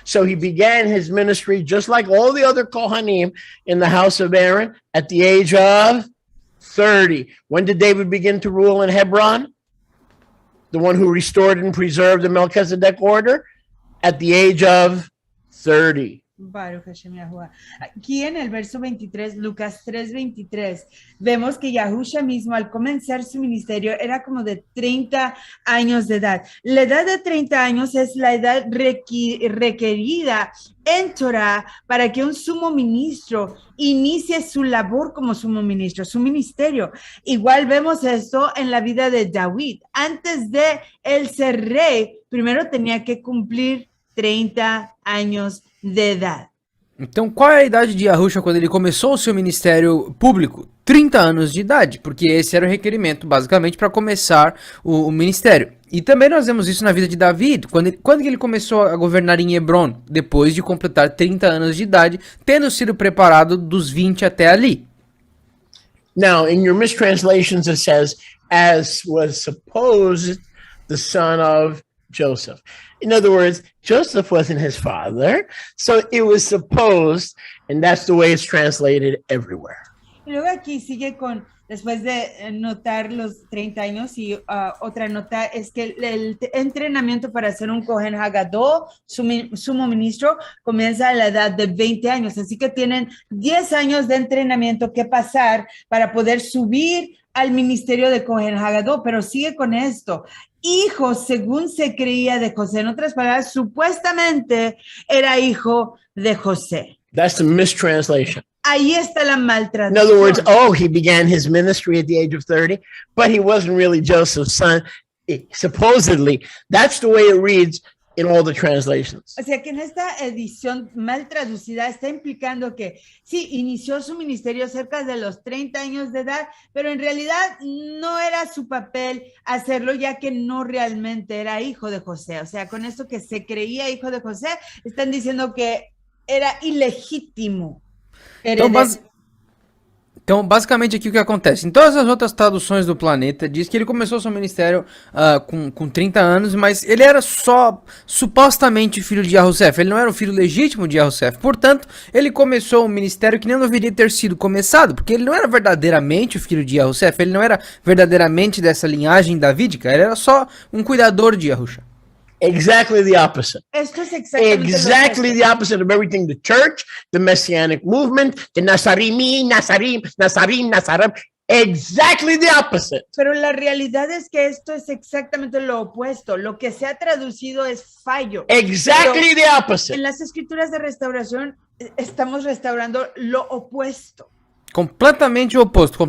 So he began his ministry just like all the other Kohanim in the house of Aaron at the age of 30. When did David begin to rule in Hebron? The one who restored and preserved the Melchizedek order? At the age of 30. Aquí en el verso 23, Lucas 3:23, vemos que Yahusha mismo al comenzar su ministerio era como de 30 años de edad. La edad de 30 años es la edad requerida en Torah para que un sumo ministro inicie su labor como sumo ministro, su ministerio. Igual vemos esto en la vida de David. Antes de él ser rey, primero tenía que cumplir 30 años de edad. Então, qual é a idade de Yahusha quando ele começou o seu ministério público? 30 anos de idade, porque esse era o requerimento, basicamente, para começar o ministério. E também nós vemos isso na vida de David, quando ele começou a governar em Hebron, depois de completar 30 anos de idade, tendo sido preparado dos 20 até ali. Now, in your mistranslations, it says, as was supposed the son of Joseph. In other words, Joseph wasn't his father, so it was supposed, and that's the way it's translated everywhere. Y luego aquí sigue con, después de notar los 30 años, y otra nota es que el entrenamiento para ser un Kohen Hagadol, sumo ministro, comienza a la edad de 20 años, así que tienen 10 años de entrenamiento que pasar para poder subir al ministerio de Kohen Hagadol, pero sigue con esto. Hijo, según se creía de José. En otras palabras, supuestamente era hijo de José. That's the mistranslation. Ahí está la maltraducción. In other words, he began his ministry at the age of 30, but he wasn't really Joseph's son. Supposedly, that's the way it reads in all the translations. O sea que en esta edición mal traducida está implicando que sí, inició su ministerio cerca de los 30 años de edad, pero en realidad no era su papel hacerlo, ya que no realmente era hijo de José. O sea, con esto que se creía hijo de José, están diciendo que era ilegítimo. Então, basicamente, aqui o que acontece? Em todas as outras traduções do planeta, diz que ele começou seu ministério com 30 anos, mas ele era só supostamente filho de Yahushua. Ele não era o filho legítimo de Yahushua. Portanto, ele começou um ministério que nem deveria ter sido começado, porque ele não era verdadeiramente o filho de Yahushua. Ele não era verdadeiramente dessa linhagem davídica. Ele era só um cuidador de Yahushua. Exactly the opposite. Esto es exactamente the opposite of everything the church, the Messianic movement, the Nazarim. Exactly the opposite. Pero la realidad es que esto es exactamente lo opuesto. Lo que se ha traducido es fallo. Exactly the opposite. En las escrituras de restauración estamos restaurando lo opuesto. Completamente oposto do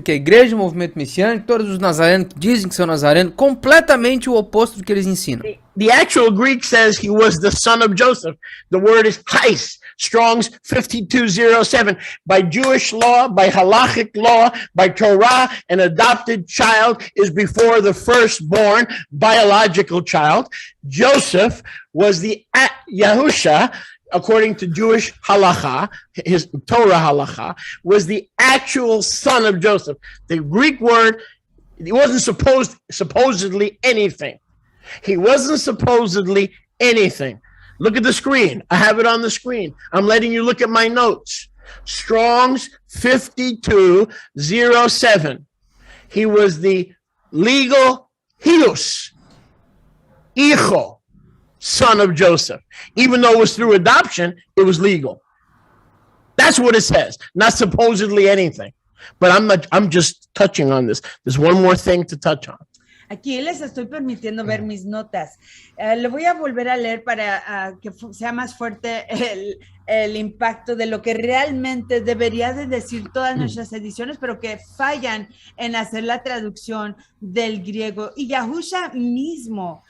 que a igreja, o movimento messiânico, todos os nazarenos que dizem que são nazarenos, completamente o oposto do que eles ensinam. The actual Greek says he was the son of Joseph. The word is Hais, Strong's 5207. By Jewish law, by halachic law, by Torah, an adopted child is before the firstborn biological child. Joseph was the Yahusha, according to Jewish halacha, his Torah halacha, was the actual son of Joseph. The Greek word, he wasn't supposedly anything. He wasn't supposedly anything. Look at the screen. I have it on the screen. I'm letting you look at my notes. Strong's 5207. He was the legal hius, hijo, son of Joseph. Even though it was through adoption, it was legal. That's what it says, not supposedly anything. But I'm just touching on this. There's one more thing to touch on. Aquí les estoy permitiendo ver mis notas. Lo voy a volver a leer para que sea más fuerte el impacto de lo que realmente debería de decir todas nuestras ediciones, pero que fallan en hacer la traducción del griego. Y Yahushua mismo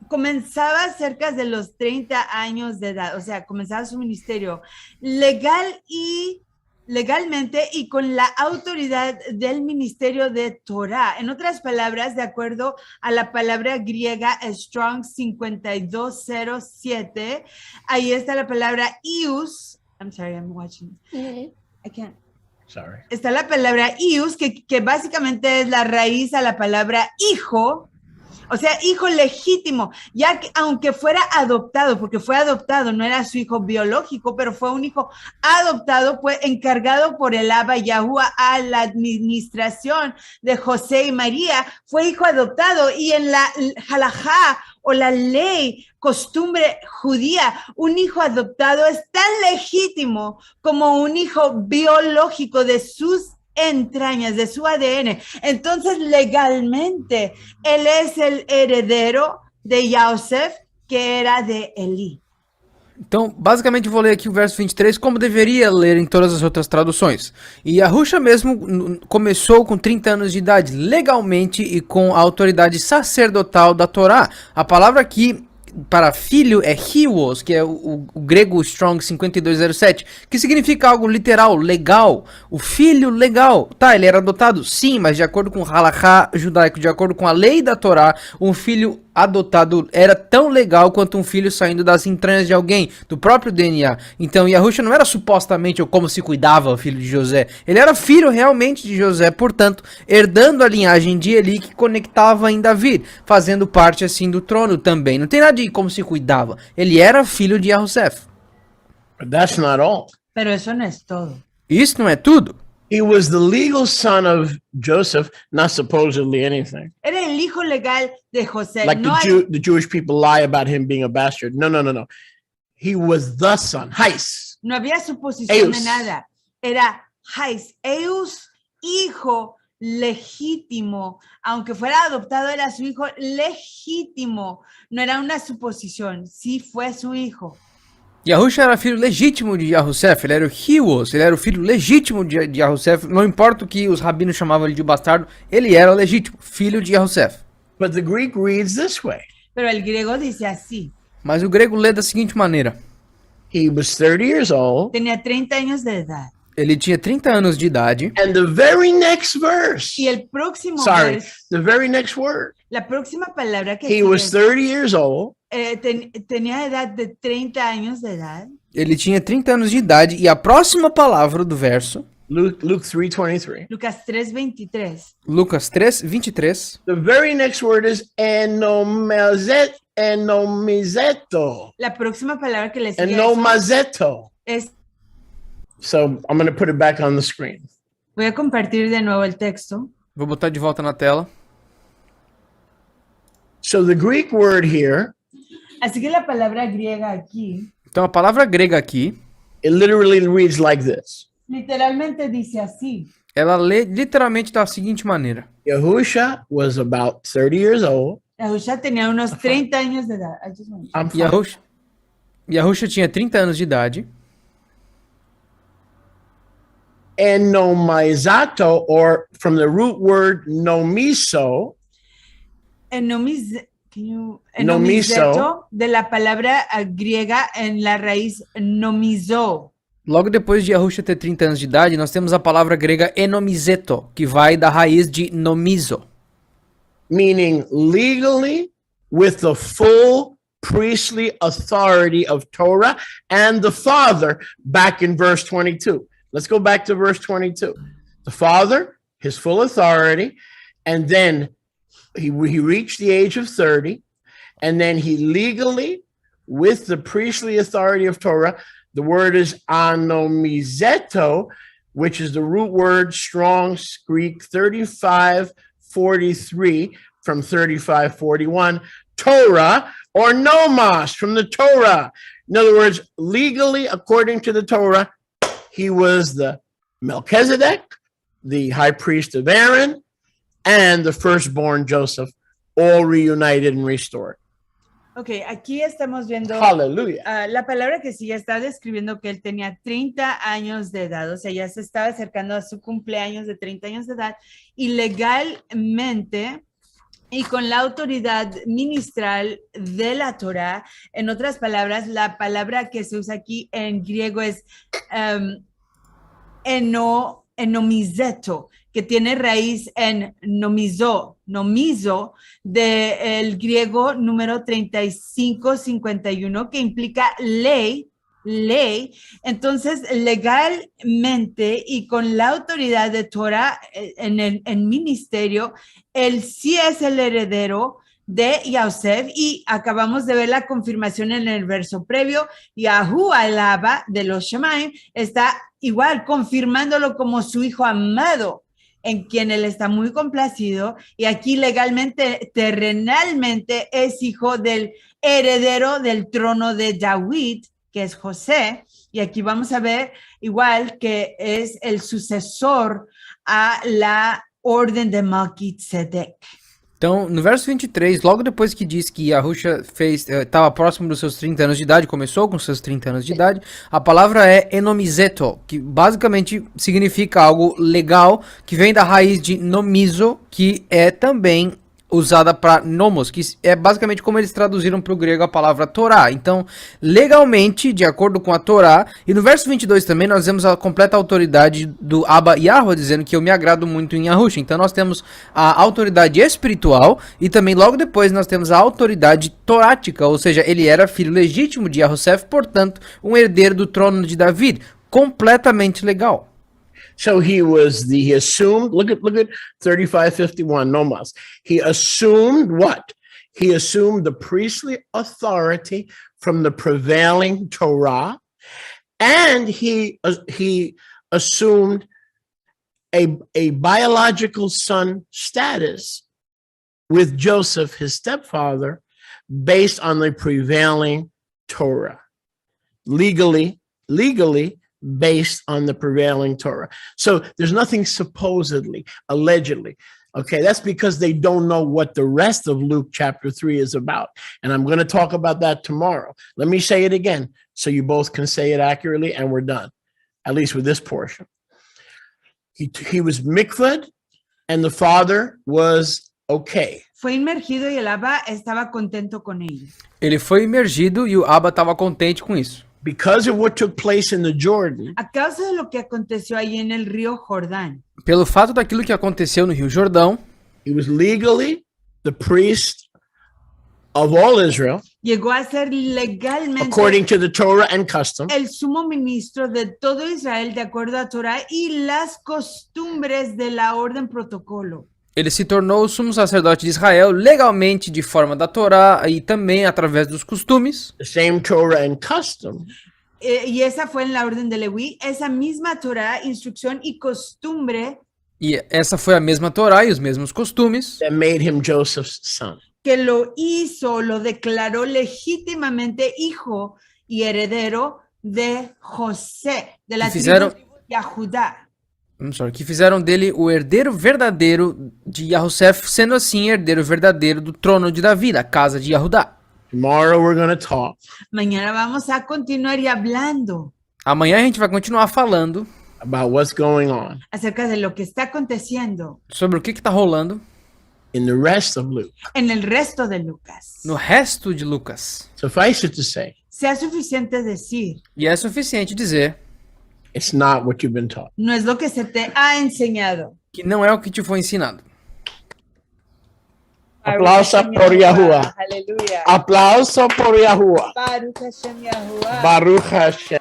comenzaba cerca de los 30 años de edad, o sea, comenzaba su ministerio legalmente y con la autoridad del ministerio de Torah. En otras palabras, de acuerdo a la palabra griega Strong 5207, ahí está la palabra ius. I'm sorry, I'm watching. I can't. Sorry. Está la palabra ius, que básicamente es la raíz a la palabra hijo. O sea, hijo legítimo, ya que aunque fuera adoptado, porque fue adoptado, no era su hijo biológico, pero fue un hijo adoptado, fue encargado por el Abba Yahuwah a la administración de José y María, fue hijo adoptado, y en la halajá o la ley, costumbre judía, un hijo adoptado es tan legítimo como un hijo biológico de sus entrañas, de su ADN. Entonces, legalmente, él es el heredero de Yosef, que era de Eli. Então, basicamente, eu vou ler aqui o verso 23, como deveria ler em todas as outras traduções. E Yahushua mesmo começou com 30 anos de idade, legalmente e com a autoridade sacerdotal da Torá. A palavra aqui para filho é hios, que é o grego Strong 5207, que significa algo literal, legal. O filho legal. Tá, ele era adotado? Sim, mas de acordo com o halachá judaico, de acordo com a lei da Torá, um filho adotado era tão legal quanto um filho saindo das entranhas de alguém, do próprio DNA. Então Yahushua não era supostamente ou como se cuidava o filho de José, ele era filho realmente de José, portanto herdando a linhagem de Eli que conectava em Davi, fazendo parte assim do trono também. Não tem nada de como se cuidava, ele era filho de Yahushua. But that's not all. Pero eso no es todo. Isso não é tudo. He was the legal son of Joseph, not supposedly anything. Era el hijo legal de José. Like No the Jewish people lie about him being a bastard. No. He was the son. Hais. No había suposición de Eus. nada. Era Hais, Eus, hijo legítimo. Aunque fuera adoptado, era su hijo legítimo. No era una suposición, sí fue su hijo. Yahushua era filho legítimo de Yahushua, ele era o hios, ele era o filho legítimo de Yahushua, não importa o que os rabinos chamavam ele de bastardo, ele era legítimo, filho de Yahushua. But the Greek reads this way. Pero el griego dice así. Mas o grego lê da seguinte maneira. He was 30 years old. Tenía 30 años de edad. Ele tinha 30 anos de idade. And the very next verse. Y el próximo Sorry, verso, the very next word. la próxima palabra que He was sigue, 30 years old. tenía edad de 30 años de edad. Ele tinha 30 anos de idade e a próxima palavra do verso, Luke 3:23. Lucas 3:23. Lucas 3:23, The very next word is enomizeto. La próxima palabra que le sigue Enomazeto. es, So I'm going to put it back on the screen. voy a compartir de nuevo el texto. vou botar de volta na tela. So the Greek word here, Así que la palabra griega aquí Então a palavra grega aqui, it literally reads like this. literalmente dice así. ela lê literalmente da seguinte maneira. Yahusha was about 30 years old. Yahusha tenía unos 30 años de edad. I just want- I'm fine. Yahusha tinha 30 anos de idade. Enomizato, or from the root word nomiso, Enomizeto, de la palabra griega en la raíz nomizo. Logo depois de Yahusha ter 30 anos de idade, nós temos a palavra grega enomizeto, que vai da raiz de nomizo, meaning legally with the full priestly authority of Torah and the Father, back in verse 22. Let's go back to verse 22. The Father, his full authority, and then he reached the age of 30, and then he legally, with the priestly authority of Torah, the word is anomizeto, which is the root word Strong's Greek 3543 from 3541, Torah, or nomos, from the Torah. In other words, legally, according to the Torah, he was the Melchizedek, the high priest of Aaron, and the firstborn Joseph, all reunited and restored. Ok, aquí estamos viendo Hallelujah. la palabra que sigue está describiendo que él tenía 30 años de edad, o sea, ya se estaba acercando a su cumpleaños de 30 años de edad y legalmente y con la autoridad ministral de la Torah. En otras palabras, la palabra que se usa aquí en griego es enomizeto, que tiene raíz en nomizo del griego número 3551, que implica ley. Entonces, legalmente y con la autoridad de Torah en ministerio, él sí es el heredero de Yosef, y acabamos de ver la confirmación en el verso previo. Yahu alaba de los Shemaim está igual confirmándolo como su hijo amado, en quien él está muy complacido, y aquí legalmente, terrenalmente, es hijo del heredero del trono de David, que es José, y aquí vamos a ver igual que es el sucesor a la orden de Melquisedec. Então, no verso 23, logo depois que diz que Yahusha estava próximo dos seus 30 anos de idade, começou com seus 30 anos de idade, a palavra é enomizeto, que basicamente significa algo legal, que vem da raiz de nomizo, que é também usada para nomos, que é basicamente como eles traduziram para o grego a palavra Torá. Então, legalmente, de acordo com a Torá, e no verso 22 também nós vemos a completa autoridade do Abba Yahweh, dizendo que eu me agrado muito em Yahusha. Então nós temos a autoridade espiritual e também logo depois nós temos a autoridade torática, ou seja, ele era filho legítimo de Yahosef, portanto, um herdeiro do trono de David, completamente legal. So he assumed, look at 3551, nomos. He assumed what? He assumed the priestly authority from the prevailing Torah, and he assumed a biological son status with Joseph, his stepfather, based on the prevailing Torah. Legally, based on the prevailing Torah. So there's nothing supposedly, allegedly. Okay, that's because they don't know what the rest of Luke chapter 3 is about. And I'm going to talk about that tomorrow. Let me say it again so you both can say it accurately and we're done, at least with this portion. He was mikvahd, and the father was okay. Fue inmergido y el Abba estaba contento con ello. Ele foi imergido e o Abba estava contente com isso. Because of what took place in the Jordan, A causa de lo que aconteció ahí en el río Jordán, Pelo fato daquilo que aconteceu no Rio Jordão, he was legally the priest of all Israel, llegó a ser legalmente according to the Torah and custom. el sumo ministro de todo Israel de acuerdo a Torah y las costumbres de la orden protocolo. ele se tornou o sumo sacerdote de Israel legalmente de forma da Torá e também através dos costumes. The same Torah and custom Y esa fue en la orden de Leví, esa misma Torah, instrucción y costumbre E essa foi a mesma Torá e os mesmos costumes that made him Joseph's son. que lo hizo, lo declaró legítimamente hijo y heredero de José, de la tribu de Judá. que fizeram dele o herdeiro verdadeiro de Yahusef, sendo assim herdeiro verdadeiro do trono de Davi, da casa de Yahudá. Tomorrow we're going to talk Mañana vamos a continuar y hablando Amanhã a gente vai continuar falando about what's going on acerca de lo que está aconteciendo sobre o que está rolando in the rest of Luke. en el resto de Lucas. no resto de Lucas. Suffice it to say, Sea suficiente decir, E é suficiente dizer it's not what you've been taught. no es lo que se te ha enseñado. que não é o que te foi ensinado. Aplauso por Yahuwah. Aleluya. Aplauso por Yahuwah. Baruch Hashem Yahuwah. Baruch Hashem.